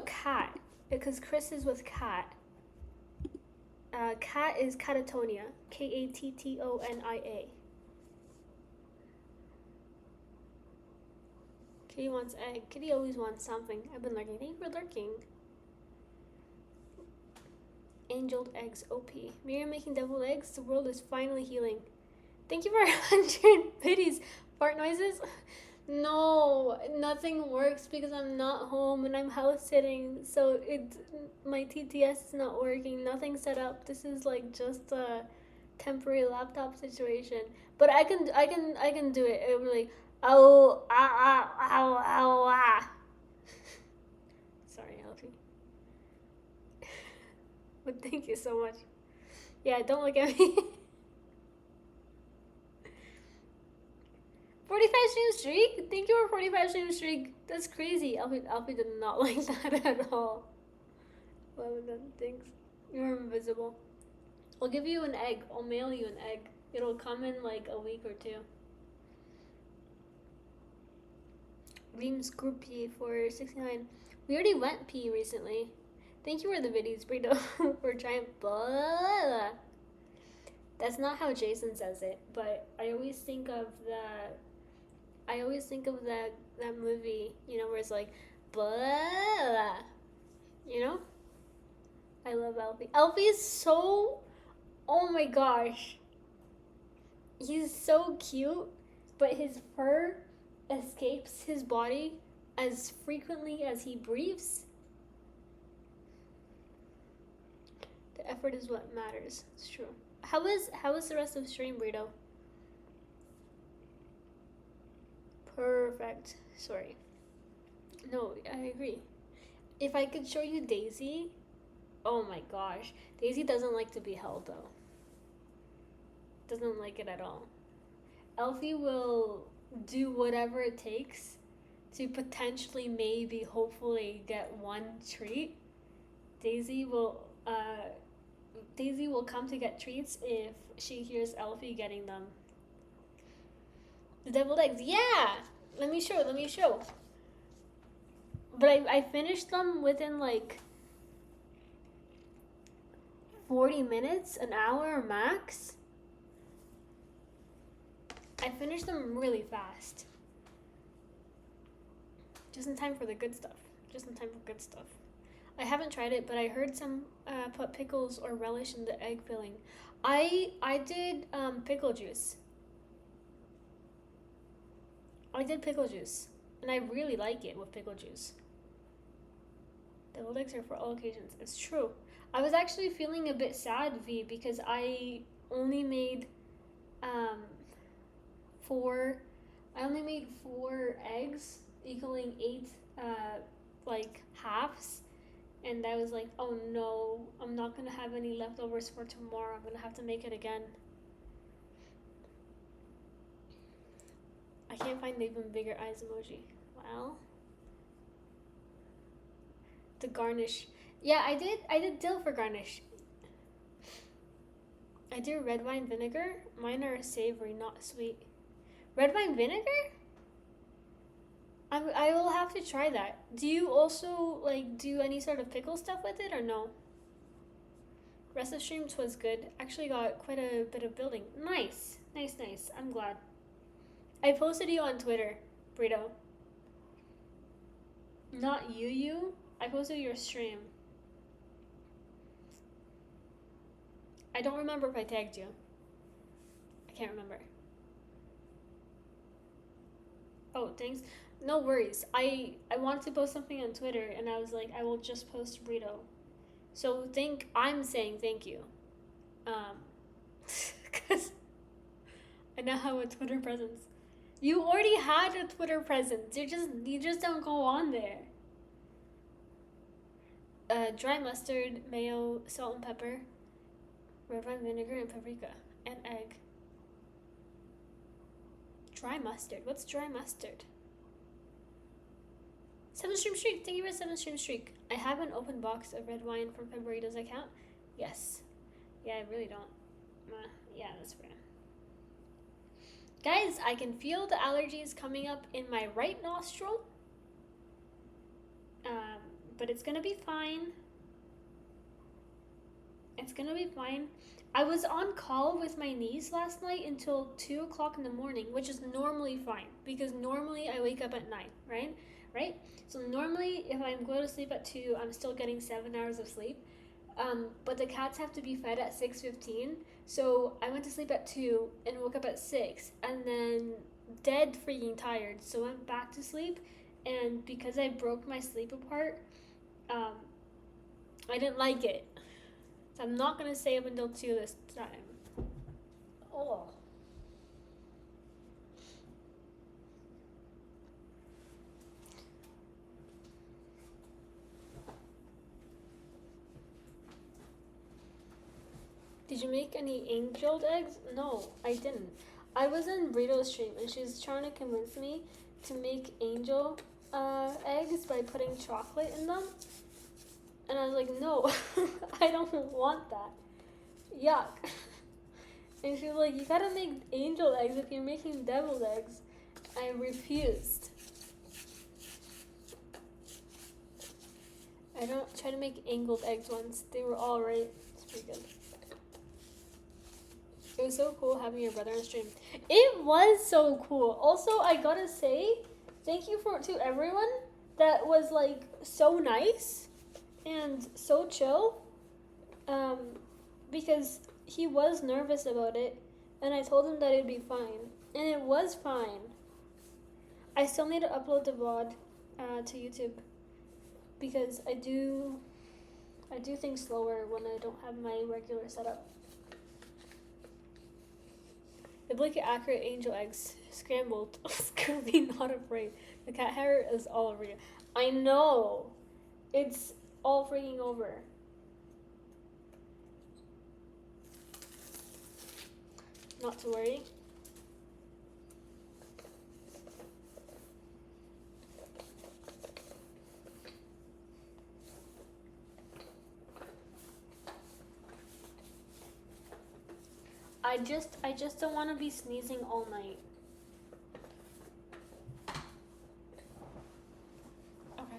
Kat, because Chris is with Kat. Kat is Catatonia, Kattonia. Kitty wants egg. Kitty always wants something. I've been lurking. Thank you for lurking. Angeled eggs, OP. Miriam making deviled eggs. The world is finally healing. Thank you for 100 biddies. Fart noises? No, nothing works because I'm not home and I'm house sitting. So my TTS is not working. Nothing's set up. This is like just a temporary laptop situation. But I can do it. It'll be like, oh, ah. Sorry, Alfie. But thank you so much. Yeah, don't look at me. 45 stream streak? Thank you for 45 stream streak. That's crazy. Alfie did not like that at all. Well done, thanks. You're invisible. I'll give you an egg. I'll mail you an egg. It'll come in like a week or two. Reams group P for 69. We already went P recently. Thank you for the videos, Burrito. For trying. Blah. That's not how Jason says it, but I always think of that movie, you know, where it's like, blah. You know? I love Alfie. Alfie is so, oh my gosh. He's so cute, but his fur escapes his body as frequently as he breathes. The effort is what matters. It's true. How is the rest of the stream, Burrito? Perfect. Sorry. No, I agree. If I could show you Daisy, oh my gosh. Daisy doesn't like to be held though. Doesn't like it at all. Elfie will do whatever it takes to potentially, maybe, hopefully get one treat. Daisy will come to get treats if she hears Elfie getting them. The deviled eggs, yeah! Let me show. But I finished them within like 40 minutes, an hour max. I finished them really fast. Just in time for the good stuff. I haven't tried it, but I heard some put pickles or relish in the egg filling. I did pickle juice. I did pickle juice, and I really like it with pickle juice. Deviled eggs are for all occasions. It's true. I was actually feeling a bit sad, V, because I only made four eggs equaling 8 like halves, and I was like, oh no, I'm not gonna have any leftovers for tomorrow. I'm gonna have to make it again. I can't find the even bigger eyes emoji. Well, the garnish. Yeah, I did dill for garnish. I do red wine vinegar. Mine are savory, not sweet. Red wine vinegar? I will have to try that. Do you also like do any sort of pickle stuff with it or no? Rest of streams was good. Actually got quite a bit of building. Nice. I'm glad. I posted you on Twitter, Burrito. Not you. I posted your stream. I don't remember if I tagged you. I can't remember. Oh, thanks. No worries. I wanted to post something on Twitter, and I was like, I will just post Burrito. So I'm saying thank you. Because I now have a Twitter presence. You already had a Twitter presence. You just don't go on there. Dry mustard, mayo, salt and pepper, red wine vinegar, and paprika, and egg. Dry mustard. What's dry mustard? 7 stream streak. Thank you for 7 stream streak. I have an open box of red wine from February. Does that count? Yes. Yeah, I really don't. Yeah, that's fair. Guys, I can feel the allergies coming up in my right nostril. But it's gonna be fine. I was on call with my niece last night until 2 o'clock in the morning, which is normally fine because normally I wake up at 9, right? So normally if I'm going to sleep at 2, I'm still getting 7 hours of sleep. But the cats have to be fed at 6:15. So I went to sleep at 2 and woke up at 6, and then dead freaking tired. So went back to sleep, and because I broke my sleep apart, um, I didn't like it. So I'm not gonna stay up until 2 this time. Oh. Did you make any angel eggs? No, I didn't. I was in Rito's stream and she's trying to convince me to make angel eggs by putting chocolate in them. And I was like, no, I don't want that. Yuck. And she was like, you gotta make angel eggs if you're making deviled eggs. I refused. I don't try to make angled eggs once. They were all right. It's pretty good. It was so cool having your brother on stream. It was so cool. Also, I gotta say, thank you to everyone that was like so nice and so chill. Because he was nervous about it, and I told him that it'd be fine, and it was fine. I still need to upload the VOD to YouTube because I do things slower when I don't have my regular setup. Biblically accurate angel eggs scrambled. Scooby not afraid. The cat hair is all over you. I know. It's all freaking over. Not to worry. I just don't want to be sneezing all night. Okay.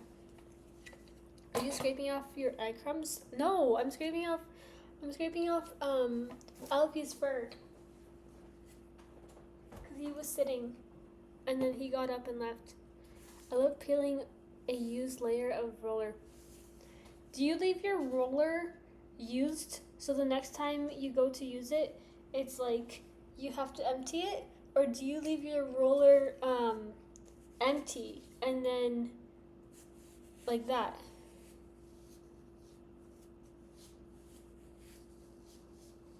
Are you scraping off your egg crumbs? No, I'm scraping off Alfie's fur. Cause he was sitting, and then he got up and left. I love peeling a used layer of roller. Do you leave your roller used so the next time you go to use it, it's like you have to empty it? Or do you leave your roller empty and then like that?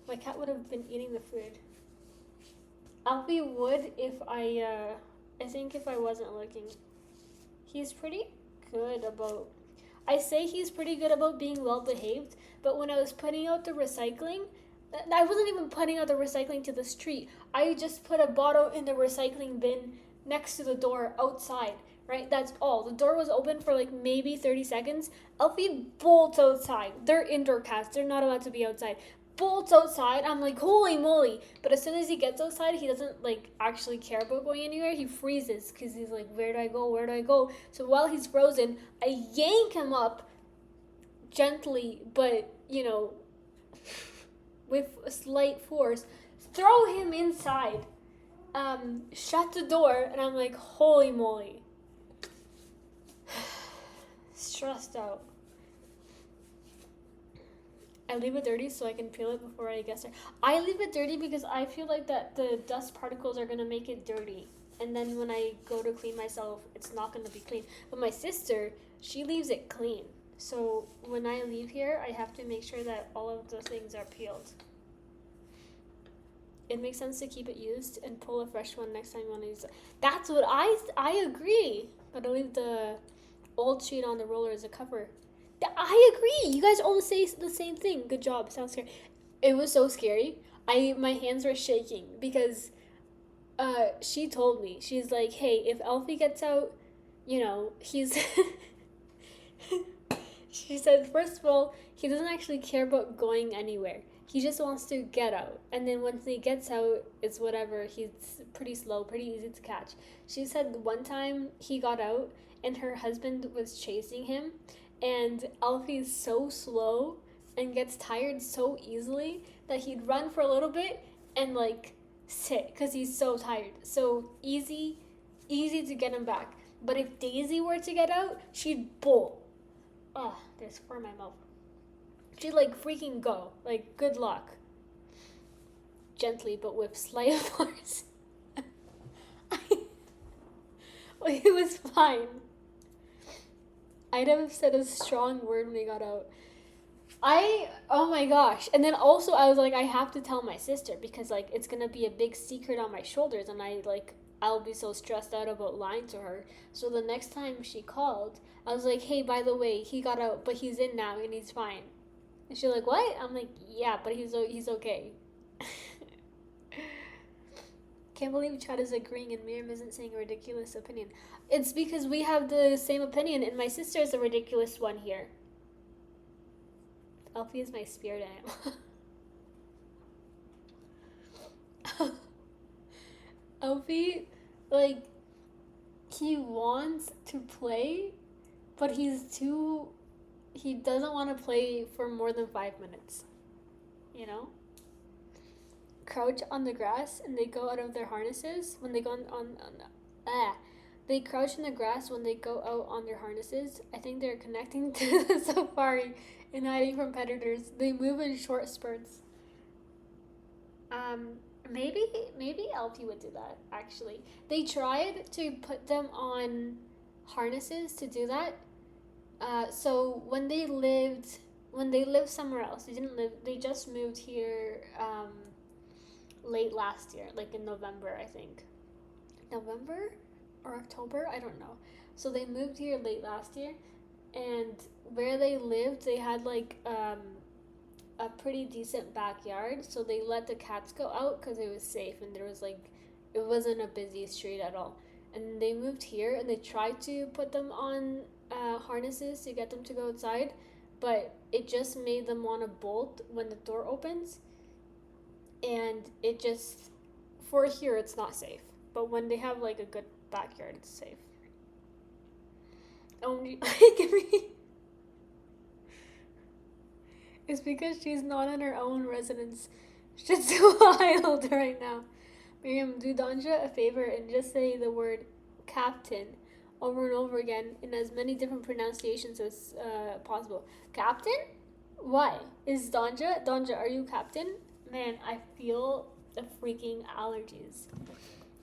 My cat would have been eating the food. Alfie would if I think if I wasn't looking. He's pretty good about, I say he's pretty good about being well behaved, but when I was putting out the recycling, I wasn't even putting out the recycling to the street. I just put a bottle in the recycling bin next to the door outside, right? That's all. The door was open for like maybe 30 seconds. Alfie bolts outside. They're indoor cats. They're not allowed to be outside. Bolts outside. I'm like, holy moly. But as soon as he gets outside, he doesn't like actually care about going anywhere. He freezes because he's like, where do I go? Where do I go? So while he's frozen, I yank him up gently, but you know, with a slight force, throw him inside, shut the door, and I'm like, holy moly. Stressed out. I leave it dirty so I can peel it before I get there. I leave it dirty because I feel like that the dust particles are gonna make it dirty. And then when I go to clean myself, it's not gonna be clean. But my sister, she leaves it clean. So when I leave here, I have to make sure that all of those things are peeled. It makes sense to keep it used and pull a fresh one next time you want to use it. That's what I agree. Gotta leave the old sheet on the roller as a cover. I agree. You guys all say the same thing. Good job. Sounds scary. It was so scary. My hands were shaking because she told me. She's like, hey, if Alfie gets out, you know, he's... She said, first of all, he doesn't actually care about going anywhere. He just wants to get out. And then once he gets out, it's whatever. He's pretty slow, pretty easy to catch. She said one time he got out and her husband was chasing him. And Alfie's so slow and gets tired so easily that he'd run for a little bit and like sit because he's so tired. So easy to get him back. But if Daisy were to get out, she'd bolt. Oh, there's fur in my mouth. She'd like freaking go. Like, good luck. Gently, but with slight force. Well, it was fine. I'd have said a strong word when we got out. Oh my gosh. And then also I was like, I have to tell my sister because like it's gonna be a big secret on my shoulders and I'll be so stressed out about lying to her. So the next time she called, I was like, hey, by the way, he got out, but he's in now and he's fine. And she's like, what? I'm like, yeah, but he's okay. Can't believe Chad is agreeing and Miriam isn't saying a ridiculous opinion. It's because we have the same opinion and my sister is the ridiculous one here. Elfie is my spirit animal. Elfie, like, he wants to play, but he doesn't want to play for more than 5 minutes. You know? Crouch on the grass and they go out of their harnesses when they go they crouch in the grass when they go out on their harnesses. I think they're connecting to the safari and hiding from predators. They move in short spurts. Maybe Elfie would do that, actually. They tried to put them on harnesses to do that. So when they lived somewhere else, they just moved here late last year, like in November, I think. November or October? I don't know. So they moved here late last year, and where they lived, they had like a pretty decent backyard, so they let the cats go out because it was safe and there was like, it wasn't a busy street at all. And they moved here and they tried to put them on harnesses to get them to go outside, but it just made them want to bolt when the door opens. And it just, for here, it's not safe. But when they have like a good backyard, it's safe. Only, it's because she's not in her own residence. She's too wild right now. Miriam, do Danja a favor and just say the word captain over and over again in as many different pronunciations as possible. Captain? Why? Is Danja, are you captain? Man, I feel the freaking allergies.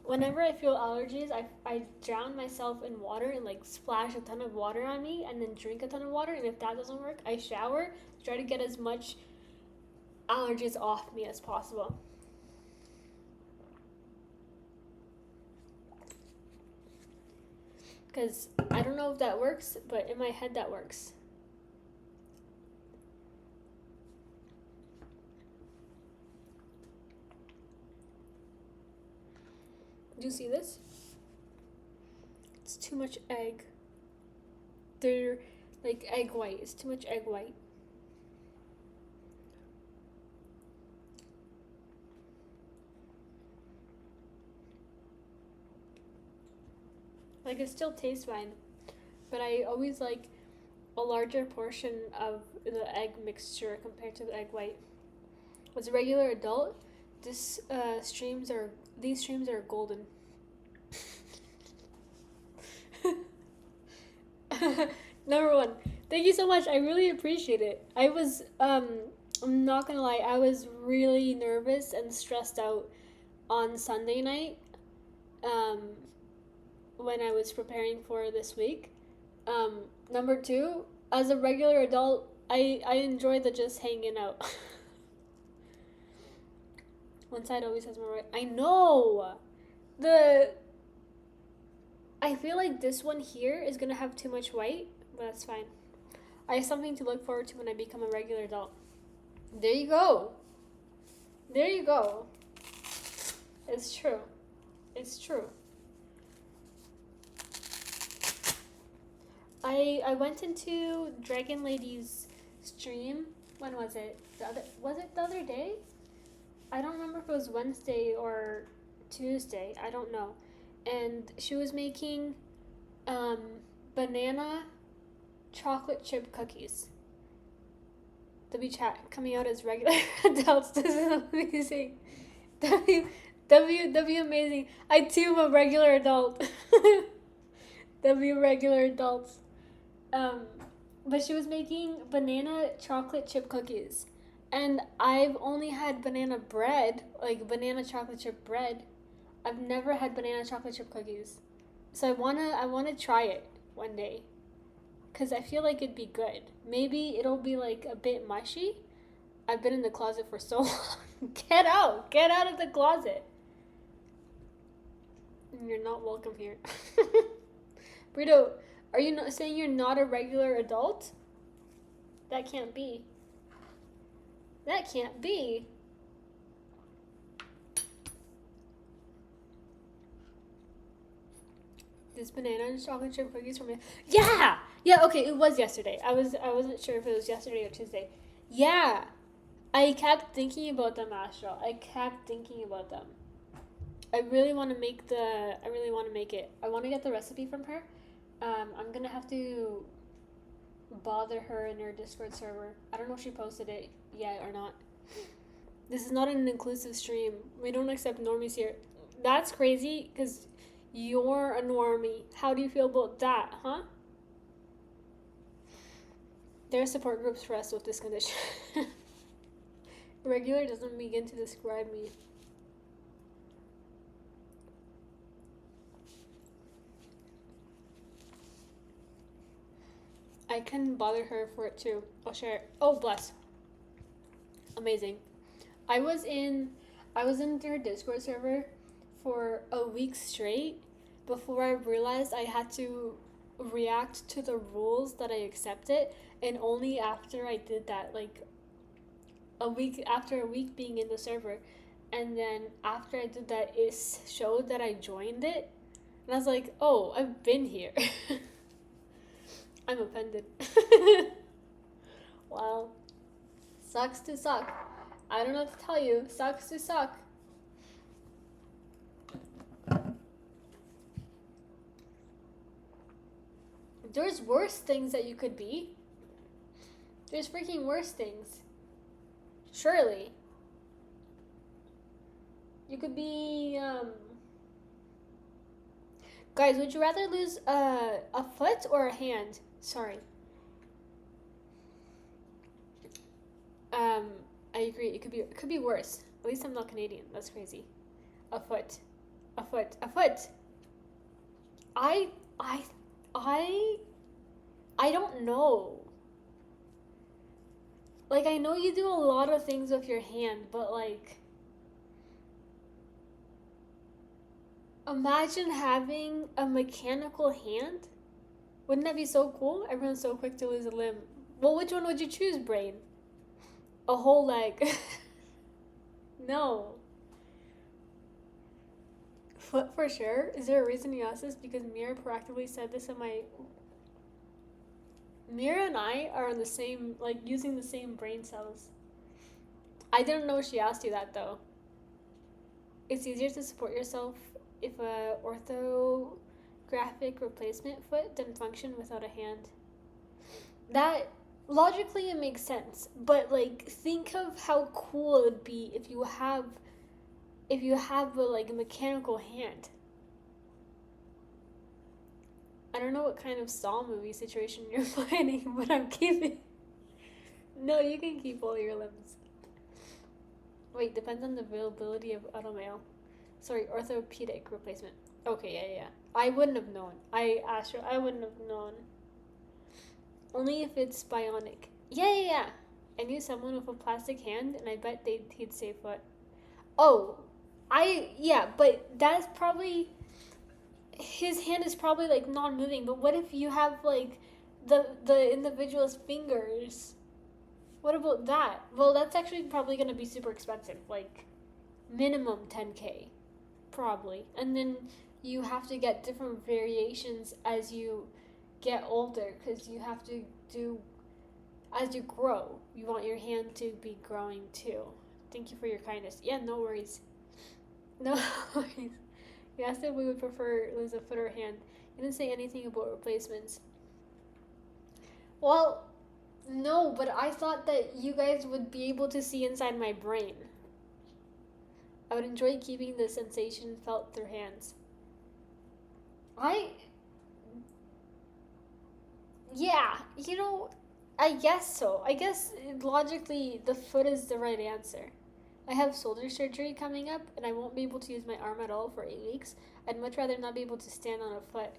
Whenever I feel allergies, I drown myself in water and like splash a ton of water on me and then drink a ton of water. And if that doesn't work, I shower to try to get as much allergies off me as possible. Because I don't know if that works, but in my head that works. Do you see this? It's too much egg. They're like egg white. It's too much egg white. Like, it still tastes fine, but I always like a larger portion of the egg mixture compared to the egg white. As a regular adult, these streams are golden. Number one, thank you so much. I really appreciate it. I'm not gonna lie, I was really nervous and stressed out on Sunday night when I was preparing for this week. Number two, as a regular adult, I enjoy the just hanging out. One side always has more white. I know! I feel like this one here is gonna have too much white, but that's fine. I have something to look forward to when I become a regular adult. There you go. There you go. It's true. It's true. I went into Dragon Lady's stream. When was it? Was it the other day? I don't remember if it was Wednesday or Tuesday. I don't know. And she was making banana chocolate chip cookies. W chat coming out as regular adults. This is amazing. W amazing. I too am a regular adult. W regular adults. but she was making banana chocolate chip cookies. And I've only had banana bread, like banana chocolate chip bread. I've never had banana chocolate chip cookies. So I wanna try it one day cuz I feel like it'd be good. Maybe it'll be like a bit mushy. I've been in the closet for so long. Get out. Get out of the closet. You're not welcome here. Burrito, are you not saying you're not a regular adult? That can't be. That can't be. This banana and chocolate chip cookies from me. Yeah! Yeah, okay, it was yesterday. I wasn't sure if it was yesterday or Tuesday. Yeah. I kept thinking about them, Astral. I kept thinking about them. I really want to make it. I want to get the recipe from her. I'm gonna have to bother her in her Discord server. I don't know if she posted it yet or not. This is not an inclusive stream. We don't accept normies here. That's crazy because you're a normie. How do you feel about that, huh? There are support groups for us with this condition. Regular doesn't begin to describe me. I can bother her for it too. I'll share it. Oh, bless. Amazing. I was in their Discord server for a week straight before I realized I had to react to the rules that I accepted, and only after I did that, like after a week being in the server, and then after I did that, it showed that I joined it, and I was like, oh, I've been here. I'm offended. Wow. Sucks to suck. I don't know what to tell you. Sucks to suck. There's worse things that you could be. There's freaking worse things. Surely. You could be, Guys, would you rather lose a foot or a hand? Sorry. I agree. It could be worse. At least I'm not Canadian. That's crazy. A foot. A foot. A foot. I don't know. Like, I know you do a lot of things with your hand, but like, imagine having a mechanical hand. Wouldn't that be so cool? Everyone's so quick to lose a limb. Well, which one would you choose, brain? A whole leg. No. Foot for sure? Is there a reason you asked this? Because Mira proactively said this in my... Mira and I are on the same, like, using the same brain cells. I didn't know she asked you that, though. It's easier to support yourself if a orthographic replacement foot didn't function without a hand. That, logically, it makes sense. But, like, think of how cool it would be if you have a mechanical hand. I don't know what kind of Saw movie situation you're planning, but I'm keeping. No, you can keep all your limbs. Wait, depends on the availability of automail. Sorry, orthopedic replacement. Okay, yeah. I wouldn't have known. I wouldn't have known. Only if it's bionic. Yeah. I knew someone with a plastic hand, and I bet he'd say foot. Oh, but that's probably... His hand is probably, like, non-moving, but what if you have, like, the individual's fingers? What about that? Well, that's actually probably going to be super expensive, like, minimum 10K, probably. And then you have to get different variations as you get older, because you have to do, as you grow, you want your hand to be growing too. Thank you for your kindness. Yeah, no worries. No worries. You asked if we would prefer lose a foot or hand. You didn't say anything about replacements. Well, no, but I thought that you guys would be able to see inside my brain. I would enjoy keeping the sensation felt through hands. Yeah, I guess so. I guess logically the foot is the right answer. I have shoulder surgery coming up and I won't be able to use my arm at all for 8 weeks. I'd much rather not be able to stand on a foot.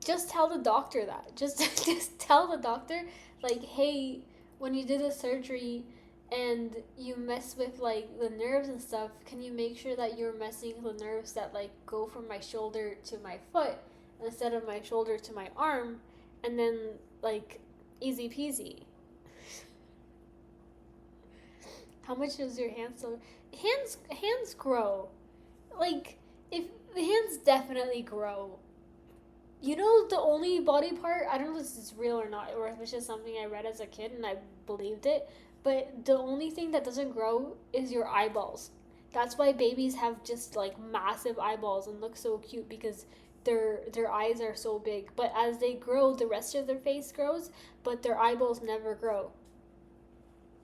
Just tell the doctor that. Just tell the doctor, like, hey, when you do the surgery and you mess with like the nerves and stuff, can you make sure that you're messing with the nerves that like go from my shoulder to my foot instead of my shoulder to my arm, and then like easy peasy. How much does your hands so hands grow? Like, if the hands definitely grow. The only body part, I don't know if this is real or not, or if it's just something I read as a kid and I believed it, but the only thing that doesn't grow is your eyeballs. That's why babies have just like massive eyeballs and look so cute, because their eyes are so big. But as they grow, the rest of their face grows, but their eyeballs never grow.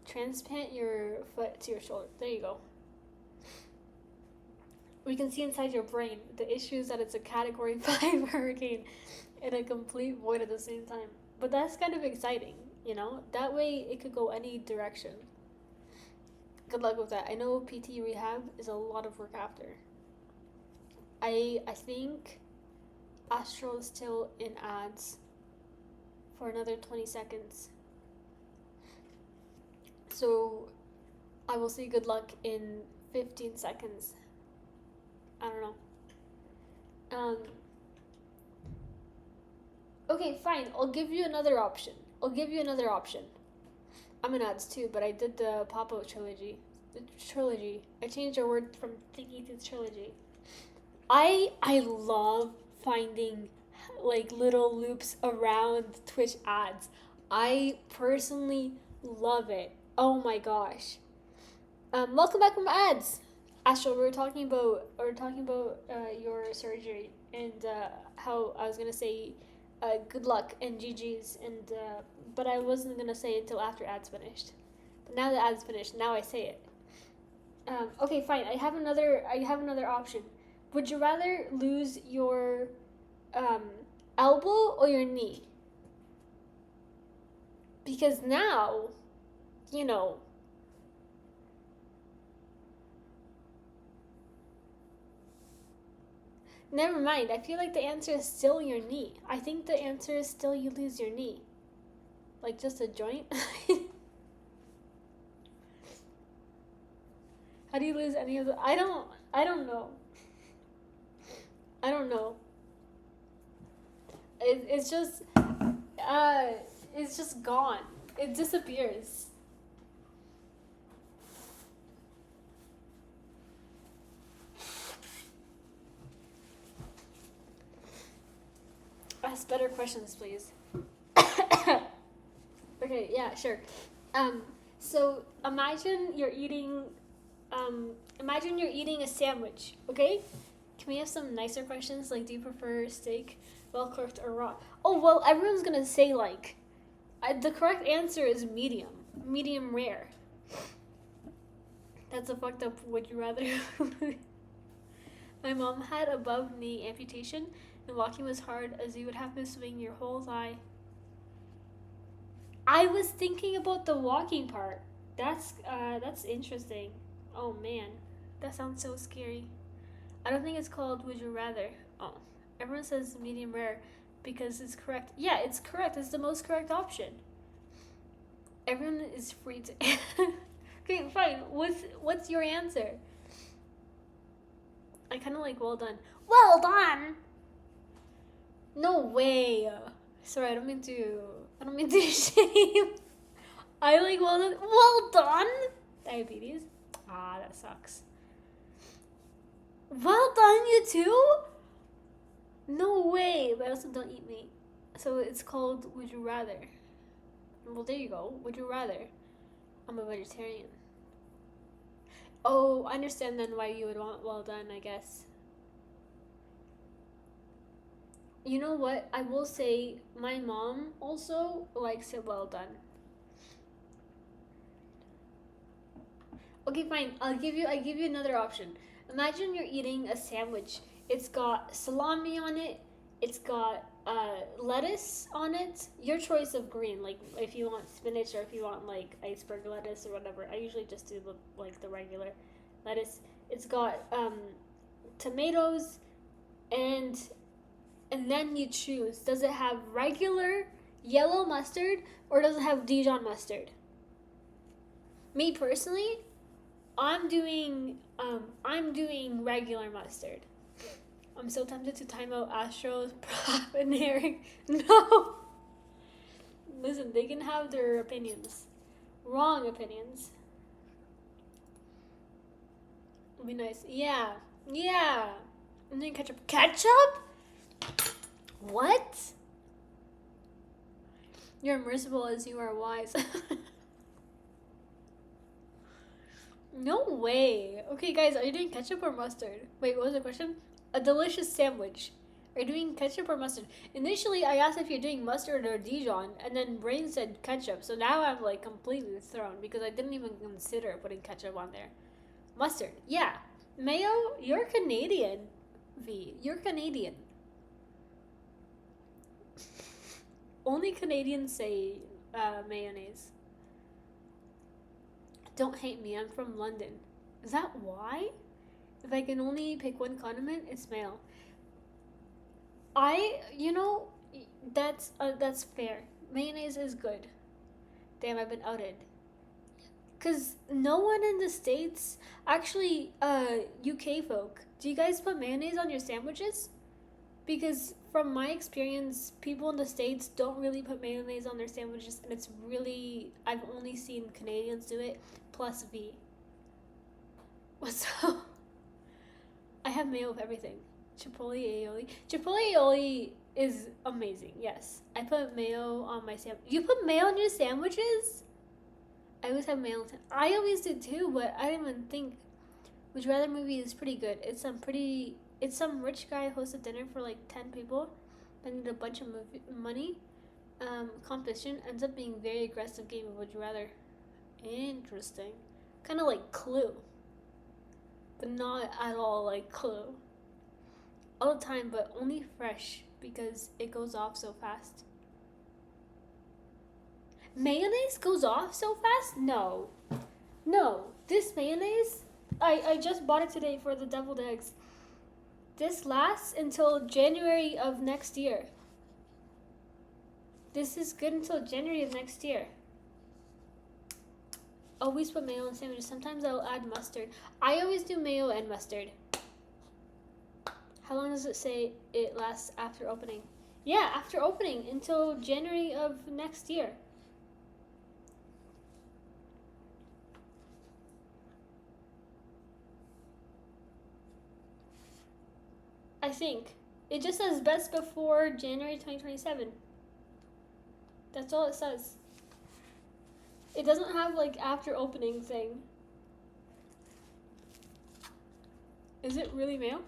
Transplant your foot to your shoulder. There you go. We can see inside your brain. The issue is that it's a category 5 hurricane and a complete void at the same time. But that's kind of exciting, That way it could go any direction. Good luck with that. I know PT rehab is a lot of work after. I think Astral is still in ads for another 20 seconds. So I will say good luck in 15 seconds. I don't know. Okay, fine. I'll give you another option. I'm in ads too, but I did the Pop-Out trilogy. The trilogy. I changed the word from thingy to trilogy. I love finding like little loops around Twitch ads. I personally love it. Oh my gosh. Welcome back from ads. Astral, we were talking about your surgery and how I was gonna say good luck and GG's, and but I wasn't gonna say it until after ads finished. But now the ads finished, now I say it. Okay, fine. I have another option. Would you rather lose your elbow or your knee? Because now, never mind. I feel like the answer is still your knee. I think the answer is still you lose your knee. Like just a joint? How do you lose any of the... I don't know. I don't know. It's just gone. It disappears. Ask better questions, please. Okay, yeah, sure. So imagine you're eating a sandwich, okay? Can we have some nicer questions? Like, do you prefer steak, well cooked, or raw? Oh, well, everyone's gonna say like, the correct answer is medium rare. That's a fucked up would you rather. My mom had above knee amputation, and walking was hard as you would have to swing your whole thigh. I was thinking about the walking part. That's interesting. Oh man, that sounds so scary. I don't think it's called Would You Rather. Oh, everyone says medium rare because it's correct. Yeah, it's correct. It's the most correct option. Everyone is free to. Okay, fine. What's your answer? I kind of like well done. Well done. No way. Sorry, I don't mean to shame. I like well done. Well done. Diabetes. Ah, that sucks. Well done, you too? No way. But I also don't eat meat. So it's called Would You Rather. Well, there you go. Would you rather? I'm a vegetarian. Oh, I understand then why you would want well done, I guess. You know what? I will say my mom also likes it well done. Okay, fine. I give you another option. Imagine you're eating a sandwich. It's got salami on it, It's got lettuce on it. Your choice of green, like if you want spinach or if you want like iceberg lettuce or whatever. I usually just do the regular lettuce. It's got tomatoes and then you choose. Does it have regular yellow mustard or does it have Dijon mustard? Me personally, I'm doing regular mustard. I'm so tempted to time out Astros, Prop, and Herring. No! Listen, they can have their opinions. Wrong opinions. It'll be nice. Yeah. Yeah. And then ketchup. Ketchup? What? You're merciful as you are wise. No way. Okay, guys, are you doing ketchup or mustard? Wait, what was the question? A delicious sandwich. Are you doing ketchup or mustard? Initially, I asked if you're doing mustard or Dijon, and then Brain said ketchup. So now I'm like completely thrown because I didn't even consider putting ketchup on there. Mustard, yeah. Mayo, you're Canadian. V, you're Canadian. Only Canadians say mayonnaise. Don't hate me, I'm from London. Is that why? If I can only pick one condiment, it's mayo. That's fair. Mayonnaise is good. Damn, I've been outed. Cause no one in the States, actually, UK folk, do you guys put mayonnaise on your sandwiches? Because from my experience, people in the States don't really put mayonnaise on their sandwiches, and it's really, I've only seen Canadians do it, plus V. So, I have mayo with everything. Chipotle aioli. Chipotle aioli is amazing, yes. I put mayo on my sandwich. You put mayo on your sandwiches? I always have mayo. I always do too, but I didn't even think. Would You Rather movie is pretty good. It's some rich guy hosted dinner for like 10 people, spending a bunch of money. Competition ends up being very aggressive game of Would You Rather. Interesting. Kind of like Clue, but not at all like Clue. All the time, but only fresh because it goes off so fast. Mayonnaise goes off so fast? No. This mayonnaise, I just bought it today for the deviled eggs. This lasts until January of next year. This is good until January of next year. Always put mayo on sandwiches. Sometimes I'll add mustard. I always do mayo and mustard. How long does it say it lasts after opening? Yeah, after opening until January of next year. I think. It just says best before January 2027. That's all it says. It doesn't have like after opening thing. Is it really mayo?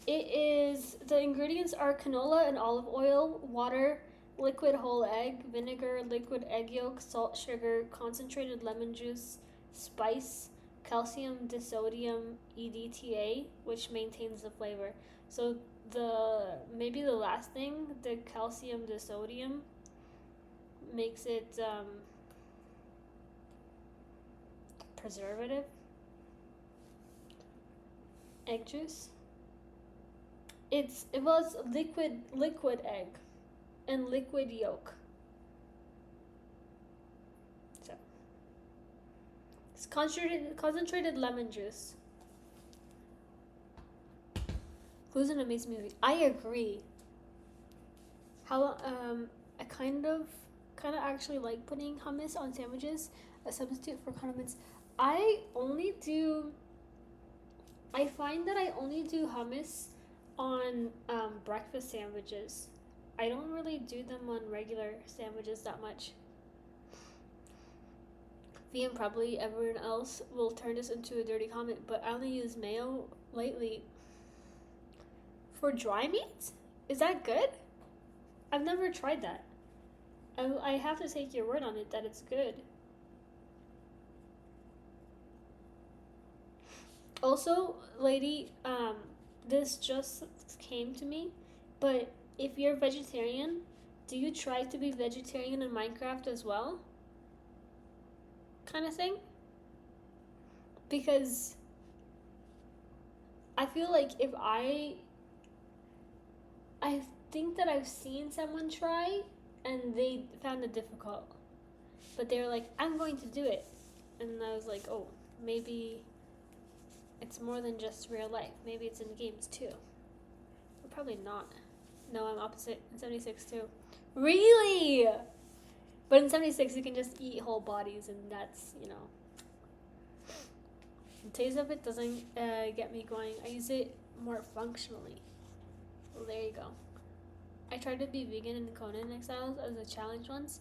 It is, the ingredients are canola and olive oil, water, liquid whole egg, vinegar, liquid egg yolk, salt, sugar, concentrated lemon juice, spice, calcium disodium EDTA, which maintains the flavor. So maybe the last thing, the calcium disodium, makes it preservative. Egg juice. It was liquid egg and liquid yolk. So it's concentrated lemon juice. Clue's an amazing movie. I agree. I kind of actually like putting hummus on sandwiches, a substitute for condiments. I find that I only do hummus on breakfast sandwiches. I don't really do them on regular sandwiches that much. V and probably everyone else will turn this into a dirty comment, but I only use mayo lately. For dry meat? Is that good? I've never tried that. I have to take your word on it that it's good. Also, lady, this just came to me, but if you're vegetarian, do you try to be vegetarian in Minecraft as well? Kind of thing? Because I feel like I think that I've seen someone try and they found it difficult. But they were like, I'm going to do it. And I was like, oh, maybe it's more than just real life. Maybe it's in games too. But probably not. No, I'm opposite in 76 too. Really? But in 76, you can just eat whole bodies, and that's, the taste of it doesn't get me going. I use it more functionally. Well, there you go. I tried to be vegan in Conan Exiles as a challenge once.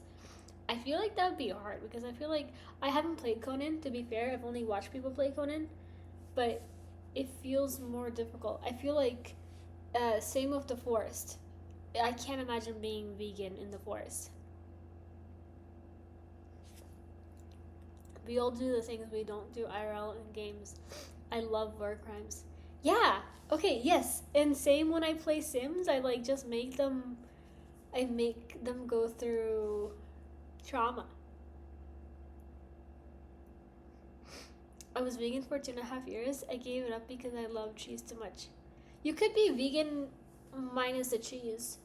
I feel like that would be hard because I feel like I haven't played Conan, to be fair. I've only watched people play Conan. But it feels more difficult. I feel like same with the forest. I can't imagine being vegan in the forest. We all do the things we don't do IRL in games. I love war crimes. Yeah. Okay. Yes. And same when I play Sims, I like just make them. I make them go through trauma. I was vegan for 2.5 years. I gave it up because I love cheese too much. You could be vegan minus the cheese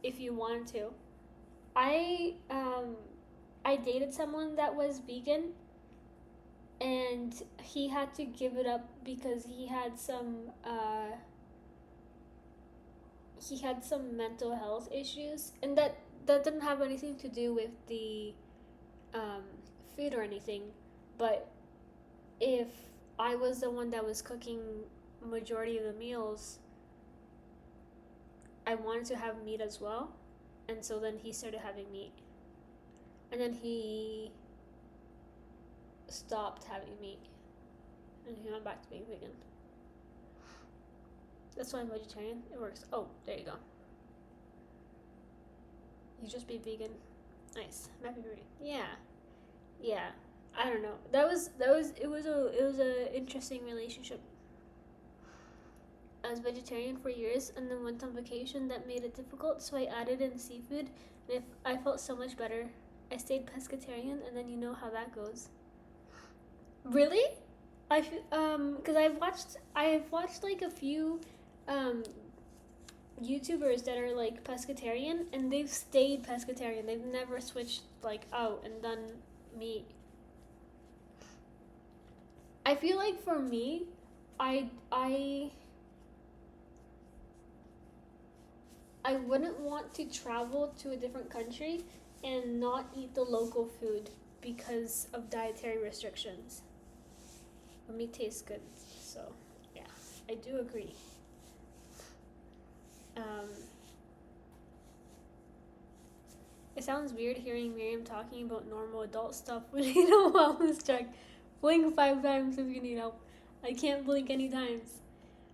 if you wanted to. I dated someone that was vegan, and he had to give it up because he had some mental health issues, and that didn't have anything to do with the food or anything. But if I was the one that was cooking majority of the meals, I wanted to have meat as well, and so then he started having meat, and then he stopped having meat, and he went back to being vegan. That's why I'm vegetarian. It works. Oh, there you go. You just be vegan. Nice. Happy birthday. Yeah. I don't know. It was a interesting relationship. I was vegetarian for years and then went on vacation. That made it difficult, so I added in seafood, and I felt so much better. I stayed pescatarian, and then you know how that goes. Really? Because I've watched like a few YouTubers that are like pescatarian, and they've stayed pescatarian. They've never switched like out and done meat. I feel like for me, I wouldn't want to travel to a different country and not eat the local food because of dietary restrictions. But meat tastes good, so yeah, I do agree. It sounds weird hearing Miriam talking about normal adult stuff when you know wellness check. Blink 5 times if you need help. I can't blink any times.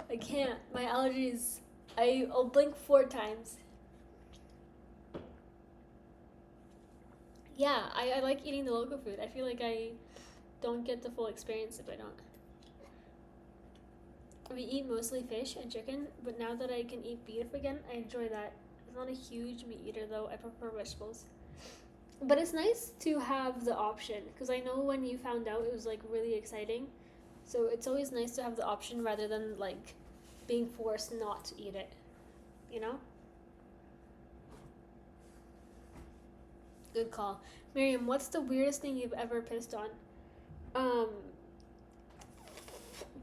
I can't. My allergies. I'll blink 4 times. Yeah, I like eating the local food. I feel like I don't get the full experience if I don't. We eat mostly fish and chicken, but now that I can eat beef again, I enjoy that. I'm not a huge meat eater though. I prefer vegetables. But it's nice to have the option, because I know when you found out it was like really exciting. So it's always nice to have the option rather than like being forced not to eat it. You know? Good call. Miriam, what's the weirdest thing you've ever pissed on?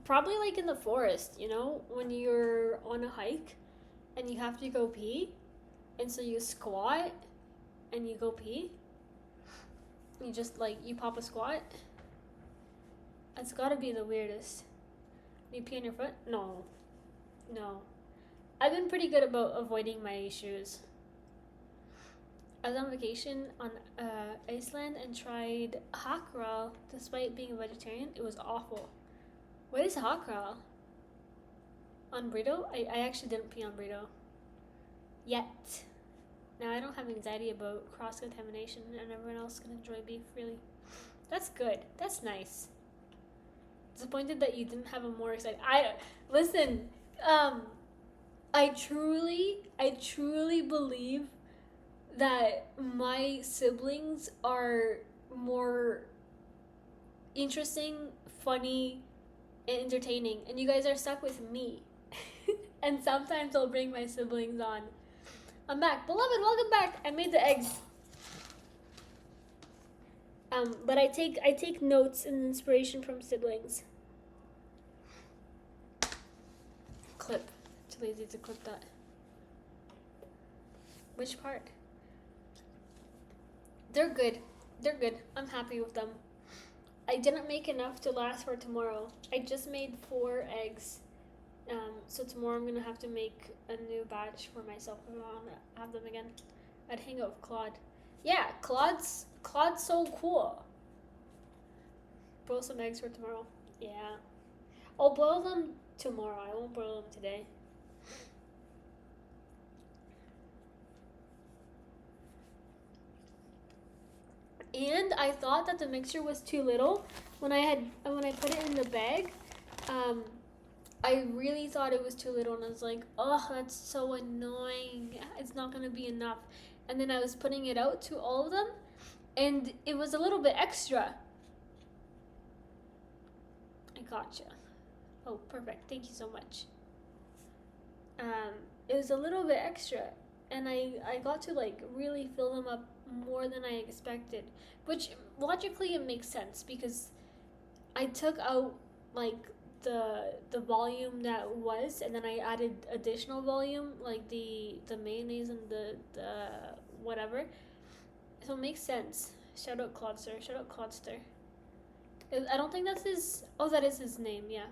Probably like in the forest, when you're on a hike and you have to go pee, and so you squat and you go pee. You just like, you pop a squat. It's gotta be the weirdest. You pee on your foot? No. I've been pretty good about avoiding my shoes. I was on vacation on Iceland and tried hakral despite being a vegetarian. It was awful. What is hakral? On burrito? I actually didn't pee on burrito. Yet. Now I don't have anxiety about cross-contamination and everyone else can enjoy beef freely. That's good. That's nice. Disappointed that you didn't have a more exciting... Listen, Um, I truly believe that my siblings are more interesting, funny, and entertaining, and you guys are stuck with me. And sometimes I'll bring my siblings on. I'm back. Beloved, welcome back. I made the eggs. But I take notes and inspiration from siblings. Clip. Too lazy to clip that. Which part? They're good. They're good. I'm happy with them. I didn't make enough to last for tomorrow. I just made 4 eggs. So tomorrow I'm gonna have to make a new batch for myself if I wanna have them again. I'd hang out with Claude. Yeah, Claude's so cool. Boil some eggs for tomorrow. Yeah. I'll boil them tomorrow. I won't boil them today. And I thought that the mixture was too little when I put it in the bag. I really thought it was too little, and I was like, oh, that's so annoying. It's not gonna be enough. And then I was putting it out to all of them, and it was a little bit extra. I gotcha. Oh, perfect. Thank you so much. It was a little bit extra, and I got to like really fill them up more than I expected, which logically it makes sense because I took out like the volume that was, and then I added additional volume like the mayonnaise and the whatever, so it makes sense. Shout out Clodster. Shout out Clodster. I don't think that's his. Oh, that is his name. Yeah.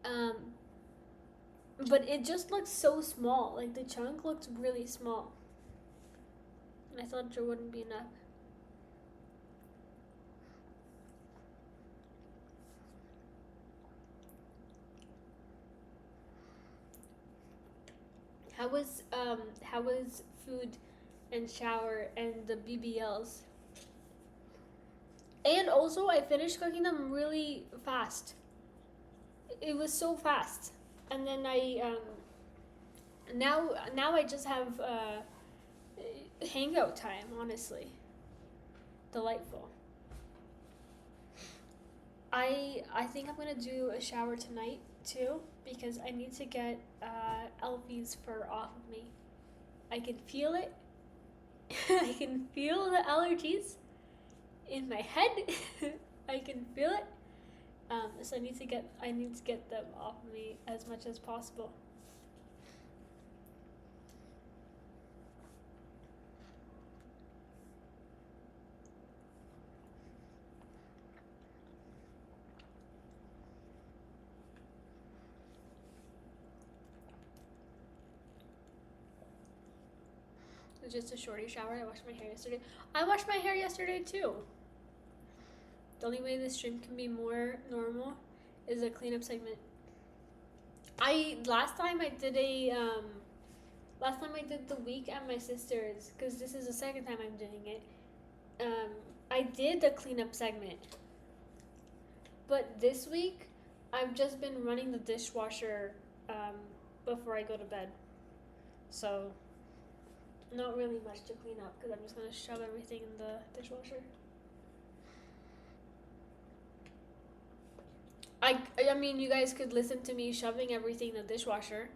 Um, but it just looked so small. Like the chunk looked really small. And I thought there wouldn't be enough. How was food and shower and the BBLs? And also I finished cooking them really fast. It was so fast. And then now I just have hangout time, honestly. Delightful. I think I'm gonna do a shower tonight too because I need to get Elfie's fur off of me. I can feel it. I can feel the allergies in my head. I can feel it. So I need to get them off of me as much as possible. It was just a shorty shower. I washed my hair yesterday. I washed my hair yesterday too. The only way this stream can be more normal is a cleanup segment. Last time I did the week at my sister's because this is the second time I'm doing it. I did the cleanup segment, but this week I've just been running the dishwasher before I go to bed, so not really much to clean up because I'm just gonna shove everything in the dishwasher. I mean, you guys could listen to me shoving everything in the dishwasher,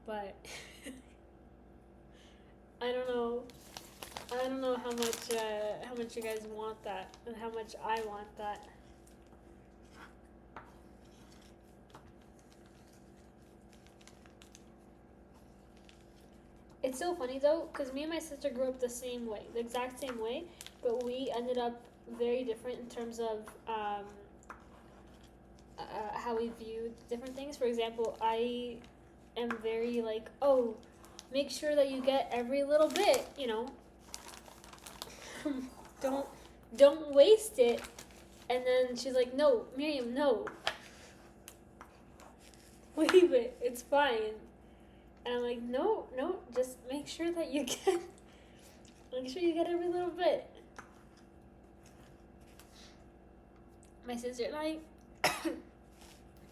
but I don't know. I don't know how much you guys want that and how much I want that. It's so funny though, because me and my sister grew up the same way, the exact same way, but we ended up very different in terms of how we viewed different things. For example, I am very like, oh, make sure that you get every little bit, don't waste it. And then she's like, no, Miriam, no. Leave it. It's fine. And I'm like, no, just make sure that you get every little bit. My sister and I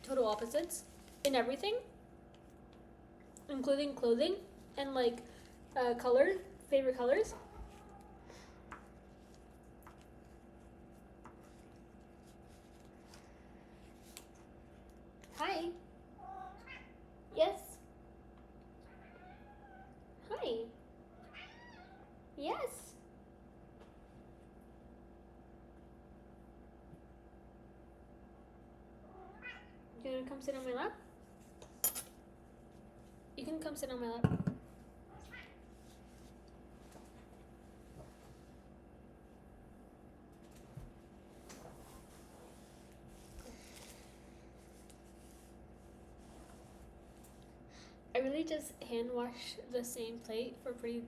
total opposites in everything, including clothing and like color, favorite colors. Hi. Yes. Hi. Yes. You gonna come sit on my lap? You can come sit on my lap. I really just hand wash the same plate for pretty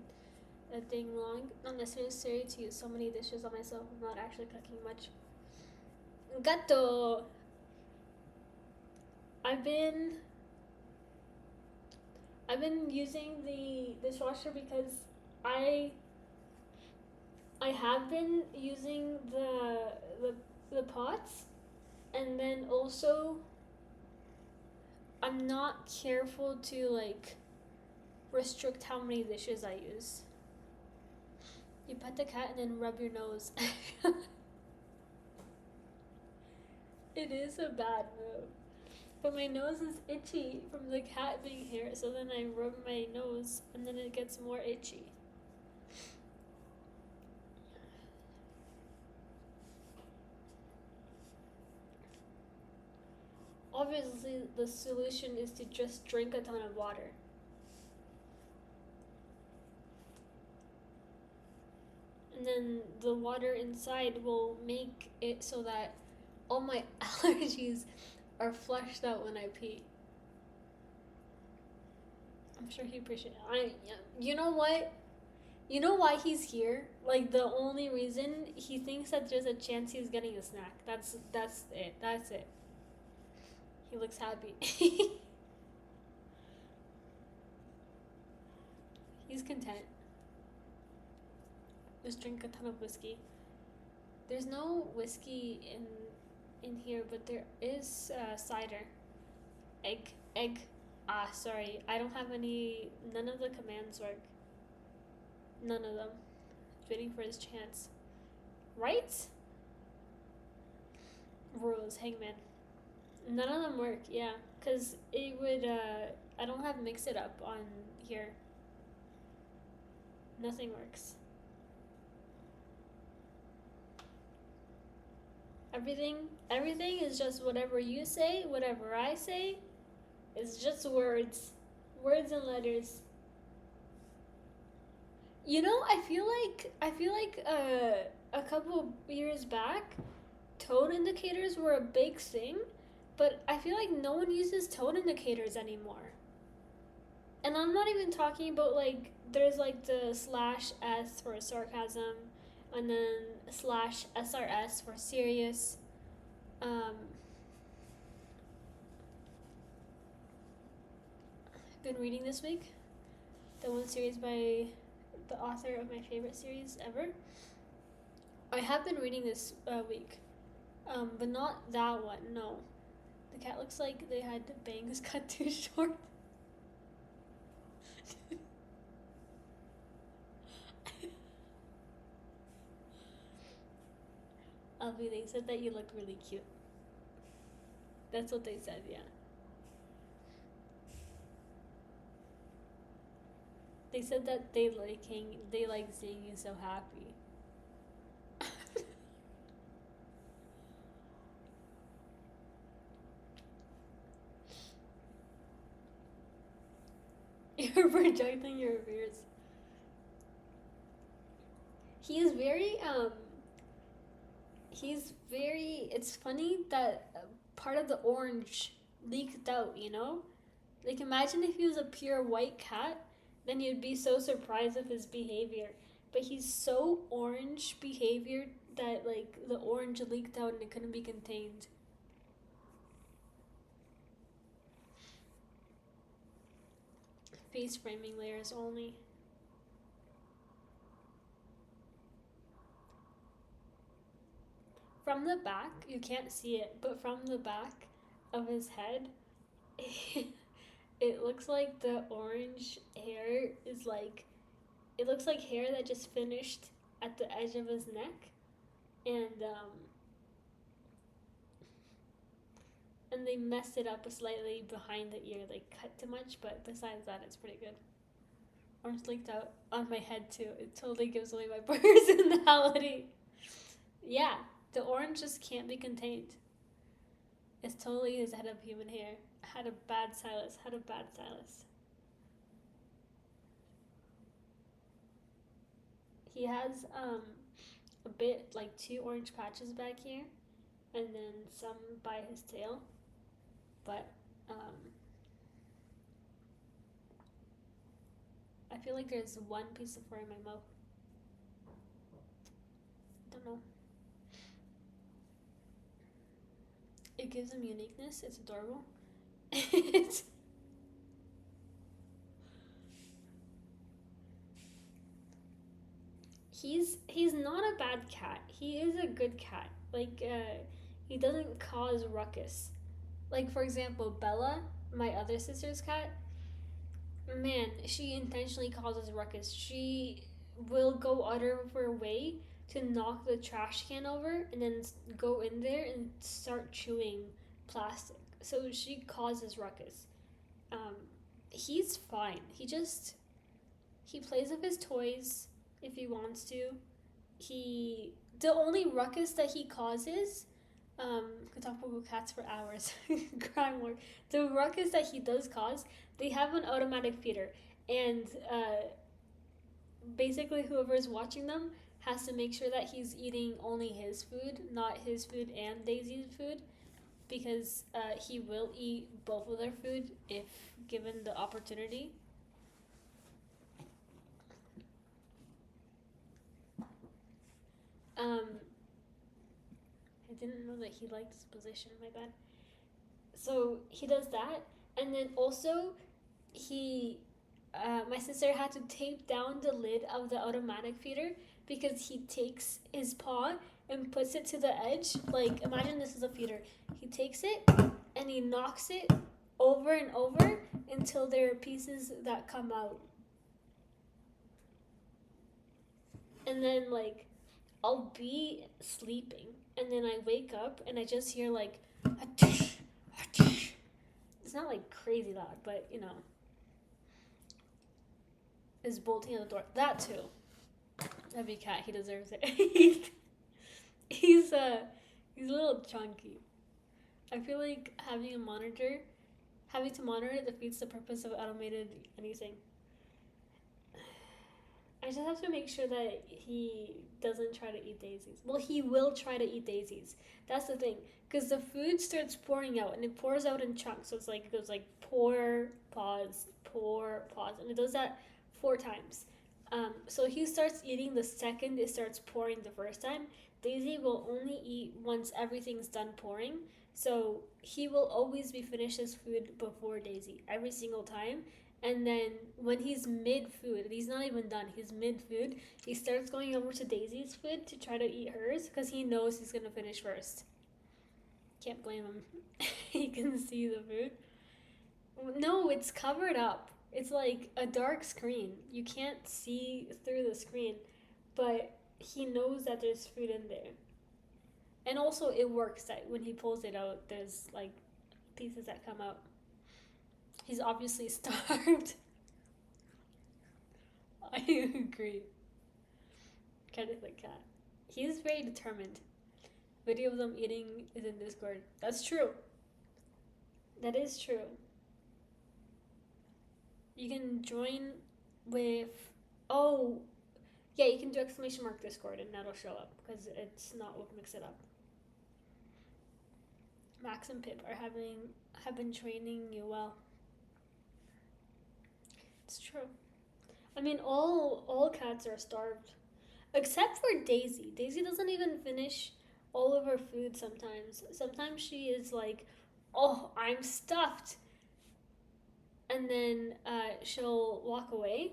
dang long. Not necessary to use so many dishes on myself. I'm not actually cooking much. Gato. I've been using the dishwasher because I have been using the pots, and then also I'm not careful to like restrict how many dishes I use. You pet the cat and then rub your nose. It is a bad move. But my nose is itchy from the cat being here, so then I rub my nose and then it gets more itchy. Obviously, the solution is to just drink a ton of water. And then the water inside will make it so that all my allergies are flushed out when I pee. I'm sure he appreciates it. You know what? You know why he's here? Like the only reason he thinks that there's a chance he's getting a snack. That's it. That's it. He looks happy. He's content. Just drink a ton of whiskey. There's no whiskey in here, but there is cider. Egg. Ah, sorry. I don't have any. None of the commands work. None of them. Waiting for his chance. Right? Rules, hangman. None of them work, yeah. Because it would, I don't have mix it up on here. Nothing works. Everything is just whatever you say, whatever I say. It's just words. Words and letters. You know, I feel like a couple years back, tone indicators were a big thing, but I feel like no one uses tone indicators anymore. And I'm not even talking about like there's like the /s for sarcasm, and then /SRS for serious. Been reading this week, the one series by the author of my favorite series ever. I have been reading this week, but not that one. No, the cat looks like they had the bangs cut too short. Alfie, they said that you looked really cute. That's what they said, yeah. They said that they like seeing you so happy. You're projecting your fears. He's very it's funny that part of the orange leaked out, you know? Like imagine if he was a pure white cat, then you'd be so surprised of his behavior. But he's so orange behavior that like the orange leaked out and it couldn't be contained. Face framing layers only. From the back, you can't see it, but from the back, of his head, it looks like the orange hair is like, it looks like hair that just finished at the edge of his neck, and and they messed it up slightly behind the ear, like cut too much, but besides that, it's pretty good. Orange leaked out on my head too. It totally gives away my personality. Yeah, the orange just can't be contained. It's totally his head of human hair. Had a bad stylist. Had a bad stylist. He has a bit like two orange patches back here, and then some by his tail. But I feel like there's one piece of fur in my mouth. Don't know. It gives him uniqueness. It's adorable. It's, he's not a bad cat. He is a good cat. Like he doesn't cause ruckus. Like for example, Bella, my other sister's cat, man, she intentionally causes ruckus. She will go out of her way to knock the trash can over and then go in there and start chewing plastic. So she causes ruckus. Um, he's fine. He plays with his toys if he wants to. He The only ruckus that he causes, could talk about cats for hours. Crime more. The ruckus that he does cause, they have an automatic feeder, and basically whoever is watching them has to make sure that he's eating only his food, not his food and Daisy's food, because he will eat both of their food if given the opportunity. Um, I didn't know that he liked this position. My bad. So he does that, and then also he, my sister had to tape down the lid of the automatic feeder because he takes his paw and puts it to the edge. Like imagine this is a feeder. He takes it and he knocks it over and over until there are pieces that come out. And then like I'll be sleeping and then I wake up and I just hear like a tish, a tish. It's not like crazy loud, but you know, is bolting at the door. That too. Every cat, he deserves it. he's he's a little chunky. I feel like having to monitor it defeats the purpose of automated anything. I just have to make sure that he doesn't try to eat daisies. Well, he will try to eat daisies. That's the thing, because the food starts pouring out, and it pours out in chunks. So it's like it goes like pour, pause, and it does that 4 times. So he starts eating the second it starts pouring the first time. Daisy will only eat once everything's done pouring. So he will always be finished his food before Daisy every single time. And then when he's mid food, he's not even done, he's mid food, he starts going over to Daisy's food to try to eat hers because he knows he's gonna finish first. Can't blame him. He can see the food. No, it's covered up. It's like a dark screen. You can't see through the screen, but he knows that there's food in there. And also, it works that when he pulls it out, there's like pieces that come out. He's obviously starved. I agree. Kind of like cat. He's very determined. Video of them eating is in Discord. That's true. That is true. You can join with. Oh, yeah, you can do exclamation mark Discord and that'll show up because it's not what mix it up. Max and Pip have been training you well. It's true. I mean, all cats are starved, except for Daisy. Daisy doesn't even finish all of her food sometimes. Sometimes she is like, "Oh, I'm stuffed," and then she'll walk away.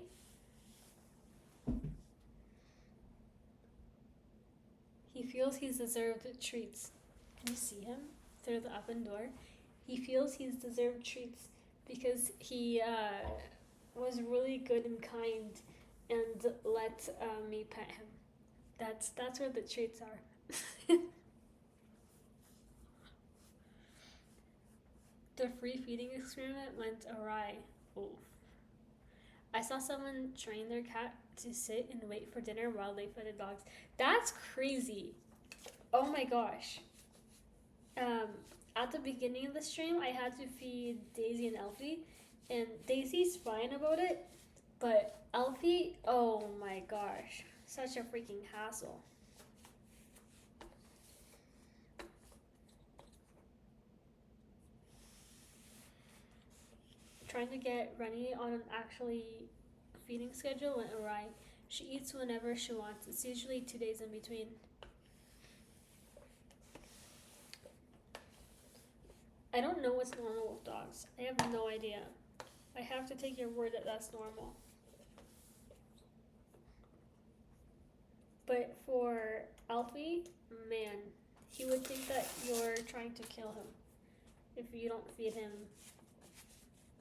He feels he's deserved treats. Can you see him through the open door? he feels he's deserved treats because he was really good and kind and let me pet him. That's where the treats are. The free feeding experiment went awry. Oof. I saw someone train their cat to sit and wait for dinner while they fed the dogs. That's crazy. Oh my gosh. Um, at the beginning of the stream, I had to feed Daisy and Elfie, and Daisy's fine about it, but Elfie, oh my gosh, such a freaking hassle. Trying to get Rennie on an actually feeding schedule went awry. She eats whenever she wants. It's usually 2 days in between. I don't know what's normal with dogs. I have no idea. I have to take your word that that's normal. But for Alfie, man, he would think that you're trying to kill him if you don't feed him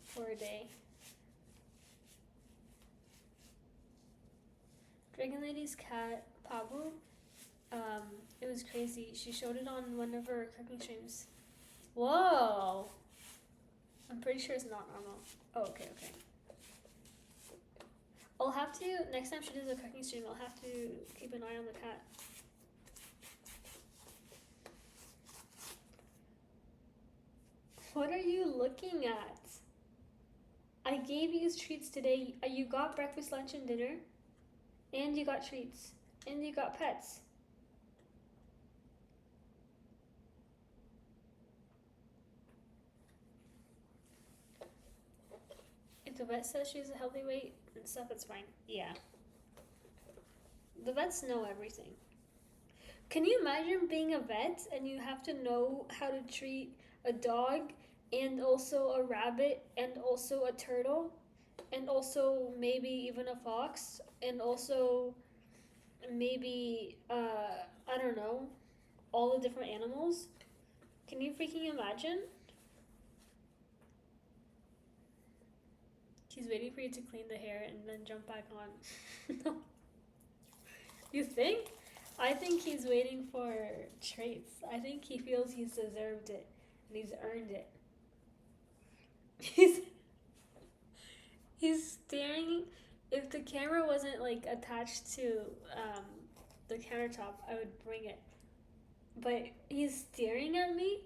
for a day. Dragon Lady's cat, Pabu, it was crazy. She showed it on one of her cooking streams. Whoa! I'm pretty sure it's not normal. Oh, okay. I'll have to, next time she does a cooking stream, I'll have to keep an eye on the cat. What are you looking at? I gave you treats today. You got breakfast, lunch, and dinner. And you got treats. And you got pets. If the vet says she's a healthy weight and stuff, it's fine. Yeah. The vets know everything. Can you imagine being a vet and you have to know how to treat a dog and also a rabbit and also a turtle and also maybe even a fox and also maybe I don't know, all the different animals? Can you freaking imagine? He's waiting for you to clean the hair and then jump back on. You think? I think he's waiting for traits. I think he feels he's deserved it and he's earned it. He's staring. If the camera wasn't like attached to the countertop, I would bring it. But he's staring at me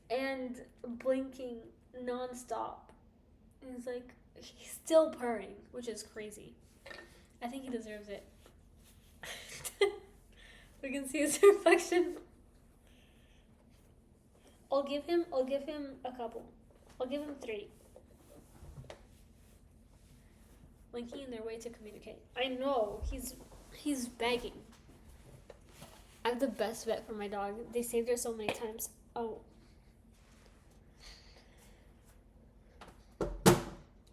and blinking nonstop. And he's like, he's still purring, which is crazy. I think he deserves it. We can see his reflection. I'll give him a couple. I'll give him 3. Linking in their way to communicate. I know, he's begging. I have the best vet for my dog. They saved her so many times. Oh.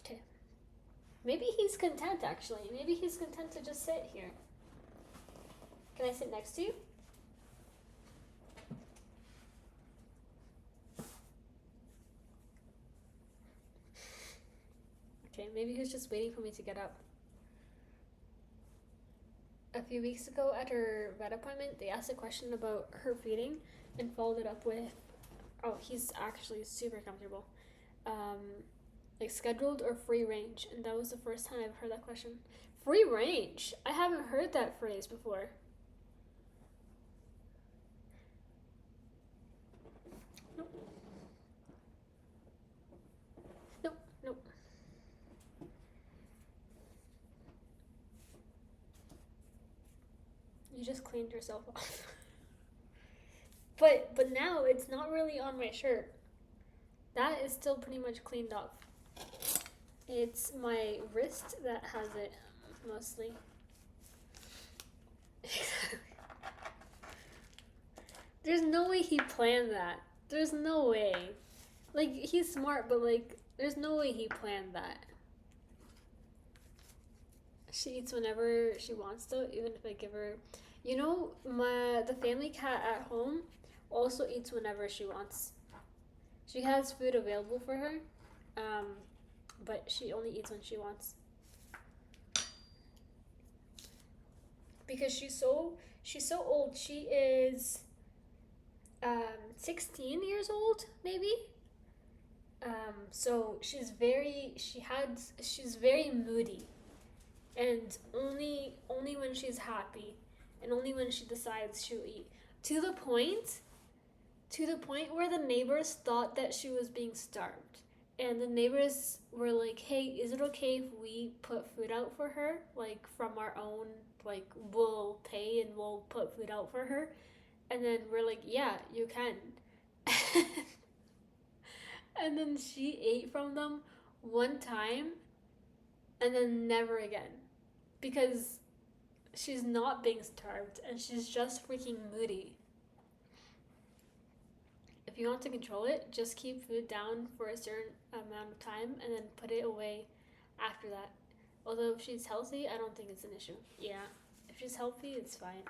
Okay. Maybe he's content actually. Maybe he's content to just sit here. Can I sit next to you? Okay, maybe he was just waiting for me to get up. A few weeks ago at her vet appointment, they asked a question about her feeding and followed it up with, oh, he's actually super comfortable. Like scheduled or free range? And that was the first time I've heard that question. Free range? I haven't heard that phrase before. Nope. You just cleaned yourself off. But now it's not really on my shirt. That is still pretty much cleaned off. It's my wrist that has it mostly. There's no way he planned that. There's no way. Like, he's smart, but like, there's no way he planned that. She eats whenever she wants to, even if I give her. You know, the family cat at home also eats whenever she wants. She has food available for her, um, but she only eats when she wants. Because she's so old. She is 16 years old, maybe. So she's very moody, and only when she's happy, and only when she decides she'll eat. To the point, to the point where the neighbors thought that she was being starved, and the neighbors were like, "Hey, is it okay if we put food out for her, like from our own, like we'll pay and we'll put food out for her?" And then we're like, "Yeah, you can." And then she ate from them one time and then never again because she's not being starved and she's just freaking moody. If you want to control it, just keep food down for a certain amount of time and then put it away after that. Although if she's healthy, I don't think it's an issue. Yeah, if she's healthy, it's fine.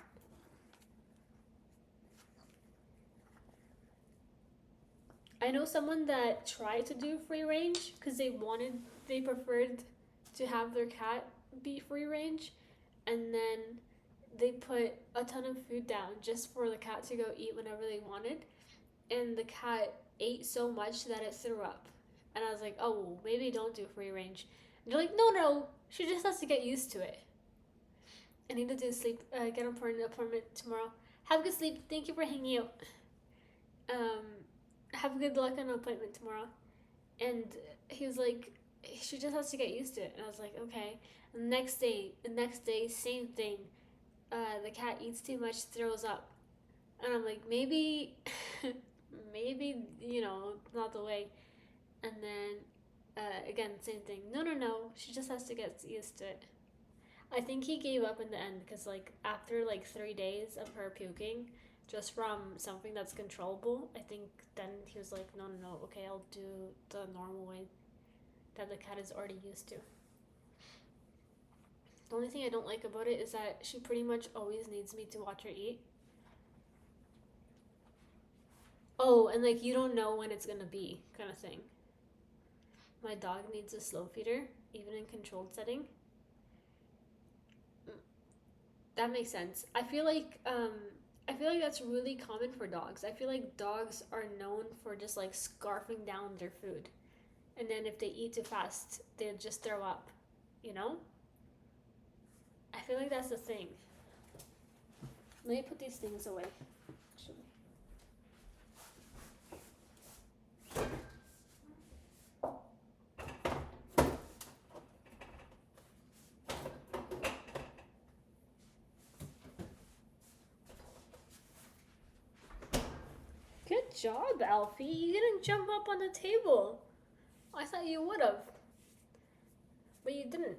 I know someone that tried to do free range because they preferred to have their cat be free range, and then they put a ton of food down just for the cat to go eat whenever they wanted, and the cat ate so much that it threw up. And I was like, oh, well, maybe don't do free range. And they're like, no, she just has to get used to it. I need to do sleep, get an appointment tomorrow. Have a good sleep. Thank you for hanging out. Um, have good luck on an appointment tomorrow. And he was like, she just has to get used to it. And I was like, okay. And the next day, same thing. The cat eats too much, throws up. And I'm like, maybe, maybe, not the way. And then, again, same thing. No, she just has to get used to it. I think he gave up in the end because, like, after, like, 3 days of her puking, just from something that's controllable, I think then he was like, no, okay, I'll do the normal way that the cat is already used to. The only thing I don't like about it is that she pretty much always needs me to watch her eat. Oh, and like you don't know when it's gonna be, kind of thing. My dog needs a slow feeder, even in controlled setting. That makes sense. I feel like that's really common for dogs. I feel like dogs are known for just like scarfing down their food. And then if they eat too fast, they'll just throw up, you know? I feel like that's the thing. Let me put these things away. Actually. Good job, Alfie. You didn't jump up on the table. I thought you would have. But you didn't.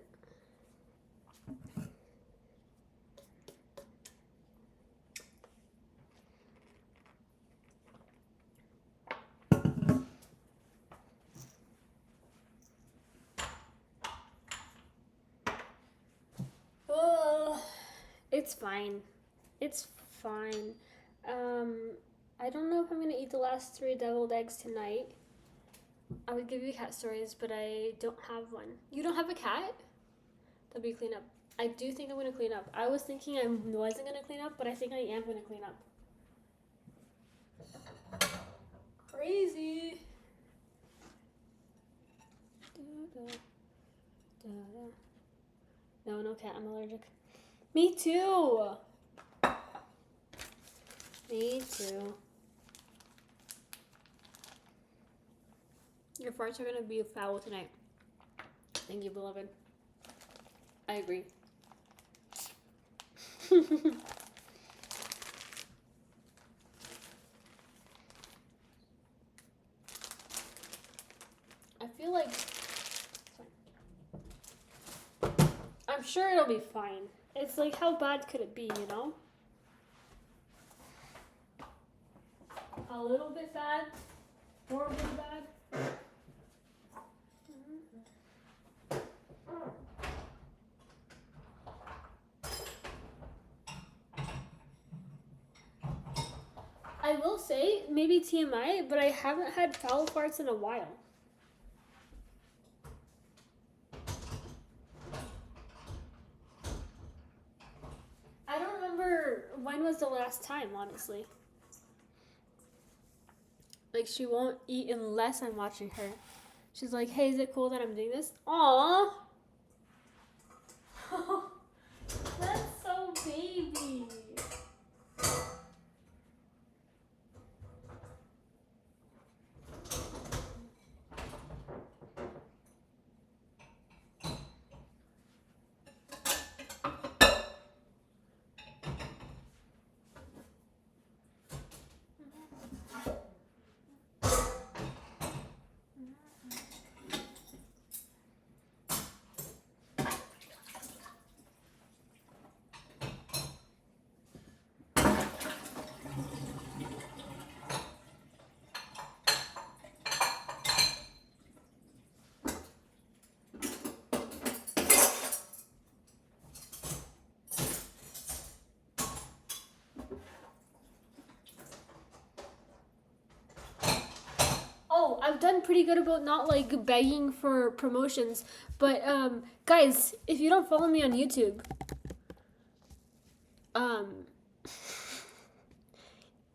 Oh, it's fine. It's fine. I don't know if I'm gonna eat the last 3 deviled eggs tonight. I would give you cat stories, but I don't have one. You don't have a cat? That'd be clean up. I do think I'm gonna clean up. I was thinking I wasn't gonna clean up, but I think I am gonna clean up. Crazy. No cat. I'm allergic. Me too. Me too. Your farts are gonna be foul tonight. Thank you, beloved. I agree. I feel like I'm sure it'll be fine. It's like, how bad could it be, you know? A little bit bad, horribly bad. I will say, maybe TMI, but I haven't had foul farts in a while. I don't remember when was the last time, honestly. Like, she won't eat unless I'm watching her. She's like, hey, is it cool that I'm doing this? Aww. That's so baby. Oh, I've done pretty good about not like begging for promotions, but guys, if you don't follow me on YouTube,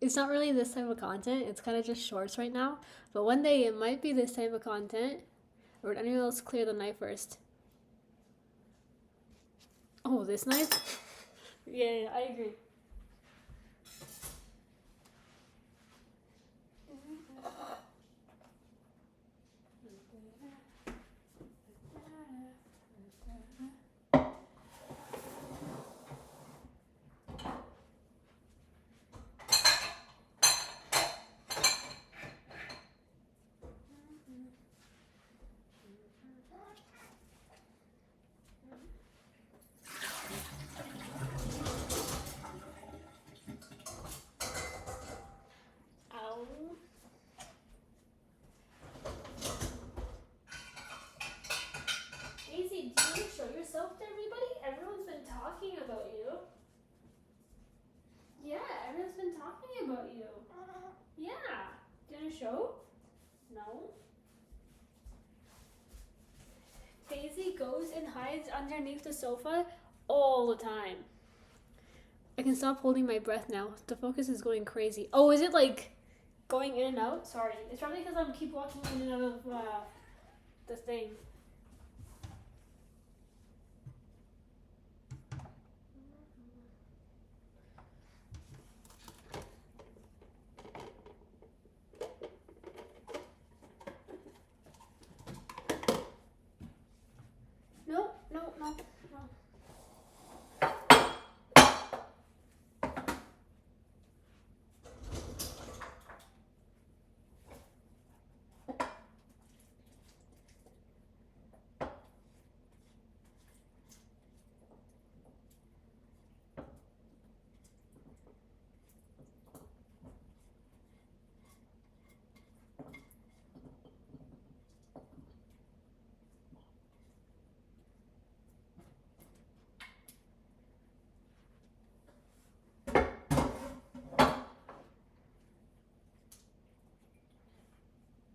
it's not really this type of content. It's kind of just shorts right now. But one day it might be this type of content. Or would anyone else clear the knife first? Oh, this knife? Yeah, I agree. Ow. Daisy, do you want to show yourself to everybody? Everyone's been talking about you. Yeah, everyone's been talking about you. Yeah. Do you want to show? No. Daisy goes and hides underneath the sofa all the time. I can stop holding my breath now. The focus is going crazy. Oh, is it like going in and out? Sorry. It's probably because I'm keep walking in and out of the thing. No, no, no, no.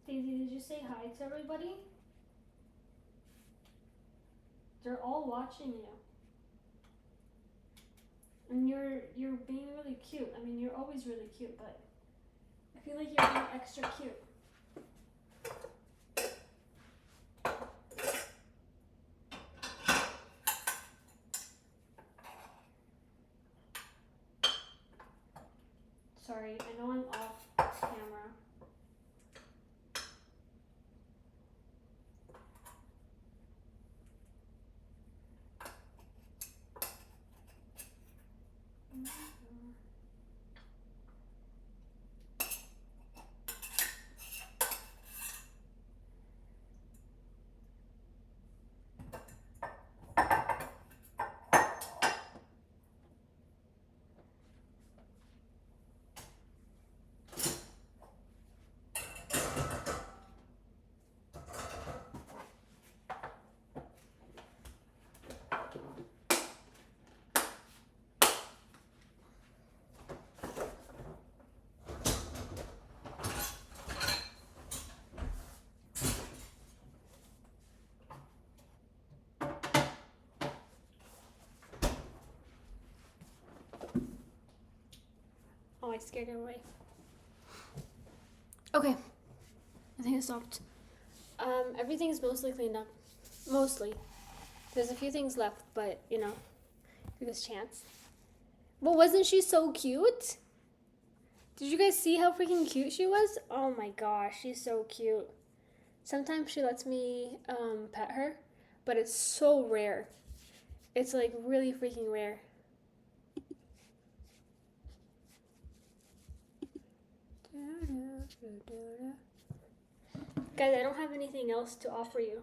Daisy, did you say hi to everybody? They're all watching you. And you're being really cute. I mean, you're always really cute, but I feel like you're being extra cute. Sorry, I know I'm off camera. Oh, I scared her away. Okay. I think it stopped. Everything's mostly cleaned up. Mostly. There's a few things left, but, you know, biggest chance. But wasn't she so cute? Did you guys see how freaking cute she was? Oh my gosh, she's so cute. Sometimes she lets me pet her, but it's so rare. It's like really freaking rare. Guys, I don't have anything else to offer you.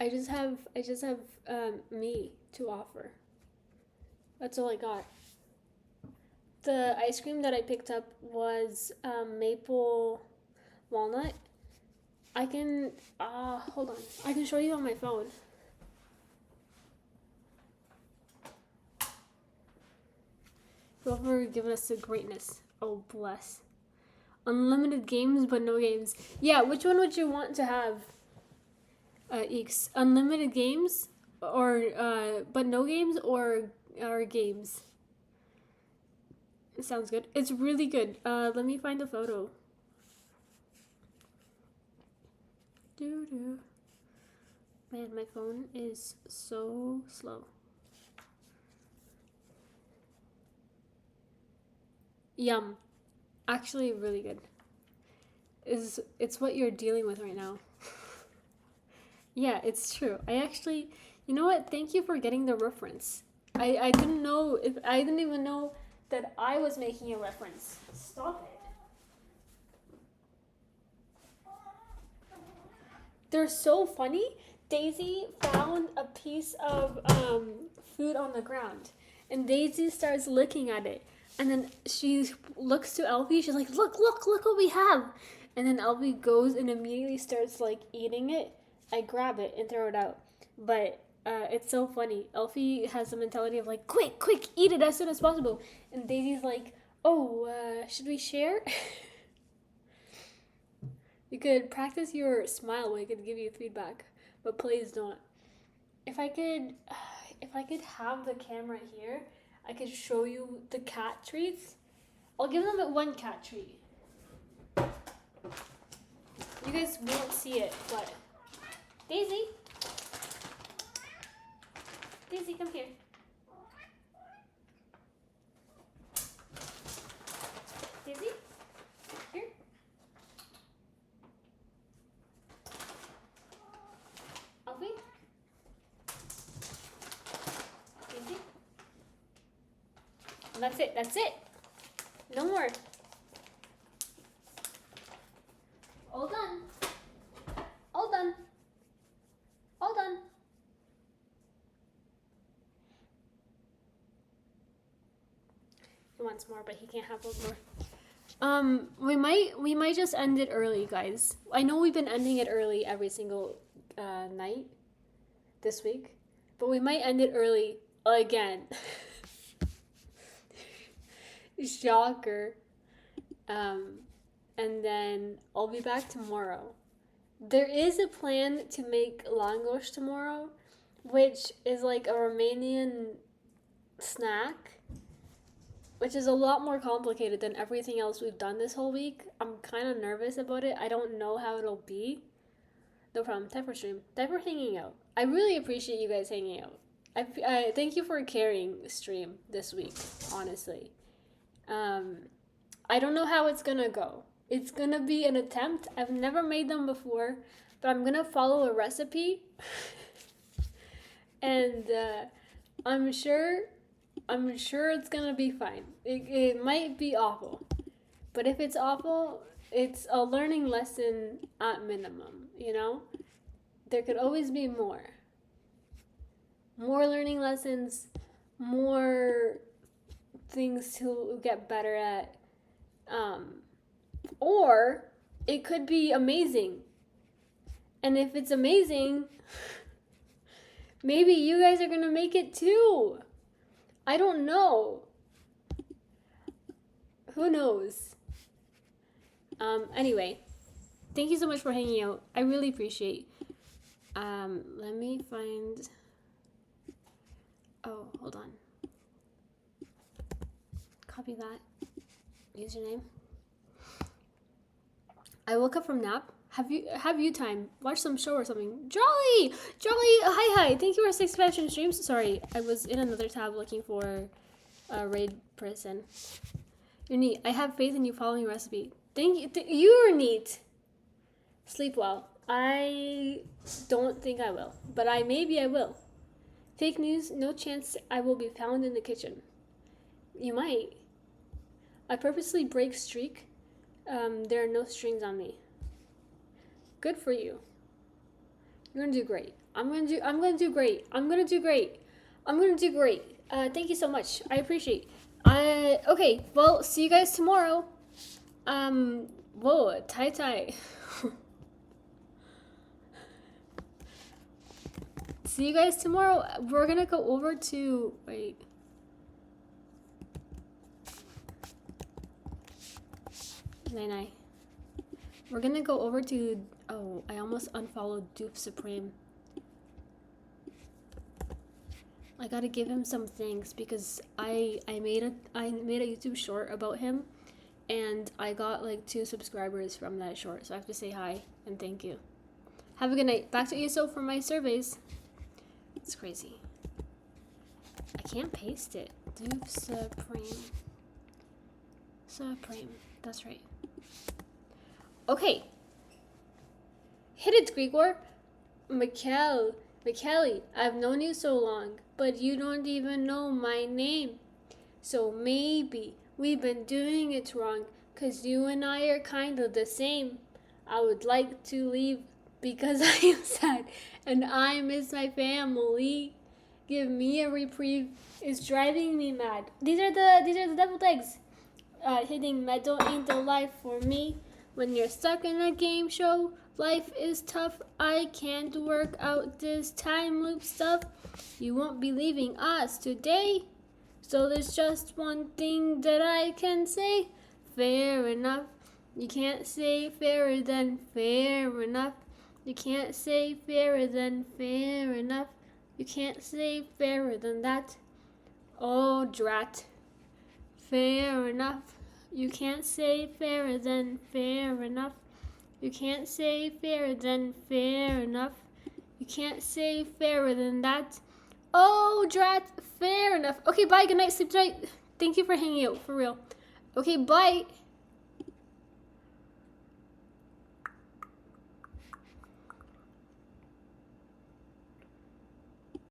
I just have me to offer. That's all I got. The ice cream that I picked up was maple walnut. I can hold on. I can show you on my phone. Whoever given us the greatness. Oh bless. Unlimited games but no games. Yeah, which one would you want to have? Eeks. Unlimited games or but no games or games? It sounds good. It's really good. Let me find the photo. Man, my phone is so slow. Yum. Actually really good. It's what you're dealing with right now. Yeah, it's true. I actually, you know what? Thank you for getting the reference. I didn't know if I didn't even know that I was making a reference. Stop it. They're so funny. Daisy found a piece of food on the ground, and Daisy starts looking at it, and then she looks to Elfie. She's like, "Look, look, look what we have!" And then Elfie goes and immediately starts like eating it. I grab it and throw it out, but it's so funny. Elfie has the mentality of like, "Quick, quick, eat it as soon as possible," and Daisy's like, "Oh, should we share?" You could practice your smile where I could give you feedback, but please don't. If I could have the camera here, I could show you the cat treats. I'll give them one cat treat. You guys won't see it, but Daisy, Daisy, come here. Daisy, here. Elfie? Daisy? And that's it, that's it. No more. All done. All done. All done. He wants more, but he can't have one more. We might just end it early, guys. I know we've been ending it early every single night this week, but we might end it early again. Shocker. And then I'll be back tomorrow. There is a plan to make langosh tomorrow, which is like a Romanian snack, which is a lot more complicated than everything else we've done this whole week. I'm kind of nervous about it. I don't know how it'll be. No problem. Time for stream. Time for hanging out. I really appreciate you guys hanging out. I thank you for carrying stream this week, honestly. I don't know how it's gonna go. It's gonna be an attempt. I've never made them before, but I'm gonna follow a recipe. And I'm sure it's gonna be fine. It might be awful, but if it's awful, it's a learning lesson at minimum, you know? There could always be more. More learning lessons, more things to get better at. Or it could be amazing. And if it's amazing, maybe you guys are gonna make it too. I don't know. Who knows? Anyway, thank you so much for hanging out. I really appreciate Let me find. Oh, hold on. Copy that username. I woke up from nap. Have you time? Watch some show or something. Jolly! Hi. Thank you for 6 fashion streams. Sorry, I was in another tab looking for a raid person. You're neat. I have faith in you following your recipe. Thank you. You're neat. Sleep well. I don't think I will, but maybe I will. Fake news, no chance I will be found in the kitchen. You might. I purposely break streak. There are no strings on me. Good for you. You're gonna do great. I'm gonna do great. Thank you so much. I appreciate. Okay. Well, see you guys tomorrow. Whoa, Tai. See you guys tomorrow. We're gonna go over to wait. Nine. We're gonna go over to. Oh, I almost unfollowed Dupe Supreme. I gotta give him some thanks because I made a YouTube short about him, and I got like 2 subscribers from that short. So I have to say hi and thank you. Have a good night. Back to ESO for my surveys. It's crazy. I can't paste it. Dupe Supreme. That's right. Okay. Hit it, Grigor. Michele, I've known you so long, but you don't even know my name. So maybe we've been doing it wrong, 'cause you and I are kind of the same. I would like to leave because I am sad and I miss my family. Give me a reprieve. It's driving me mad. These are the deviled eggs. Hitting metal ain't the life for me. When you're stuck in a game show, life is tough. I can't work out this time loop stuff. You won't be leaving us today. So there's just one thing that I can say. Fair enough. You can't say fairer than fair enough. You can't say fairer than fair enough. You can't say fairer than that. Oh, drat. Fair enough. You can't say fairer than fair enough. You can't say fairer than fair enough. You can't say fairer than that. Oh, drat. Fair enough. Okay, bye. Good night. Sleep tight. Thank you for hanging out. For real. Okay, bye.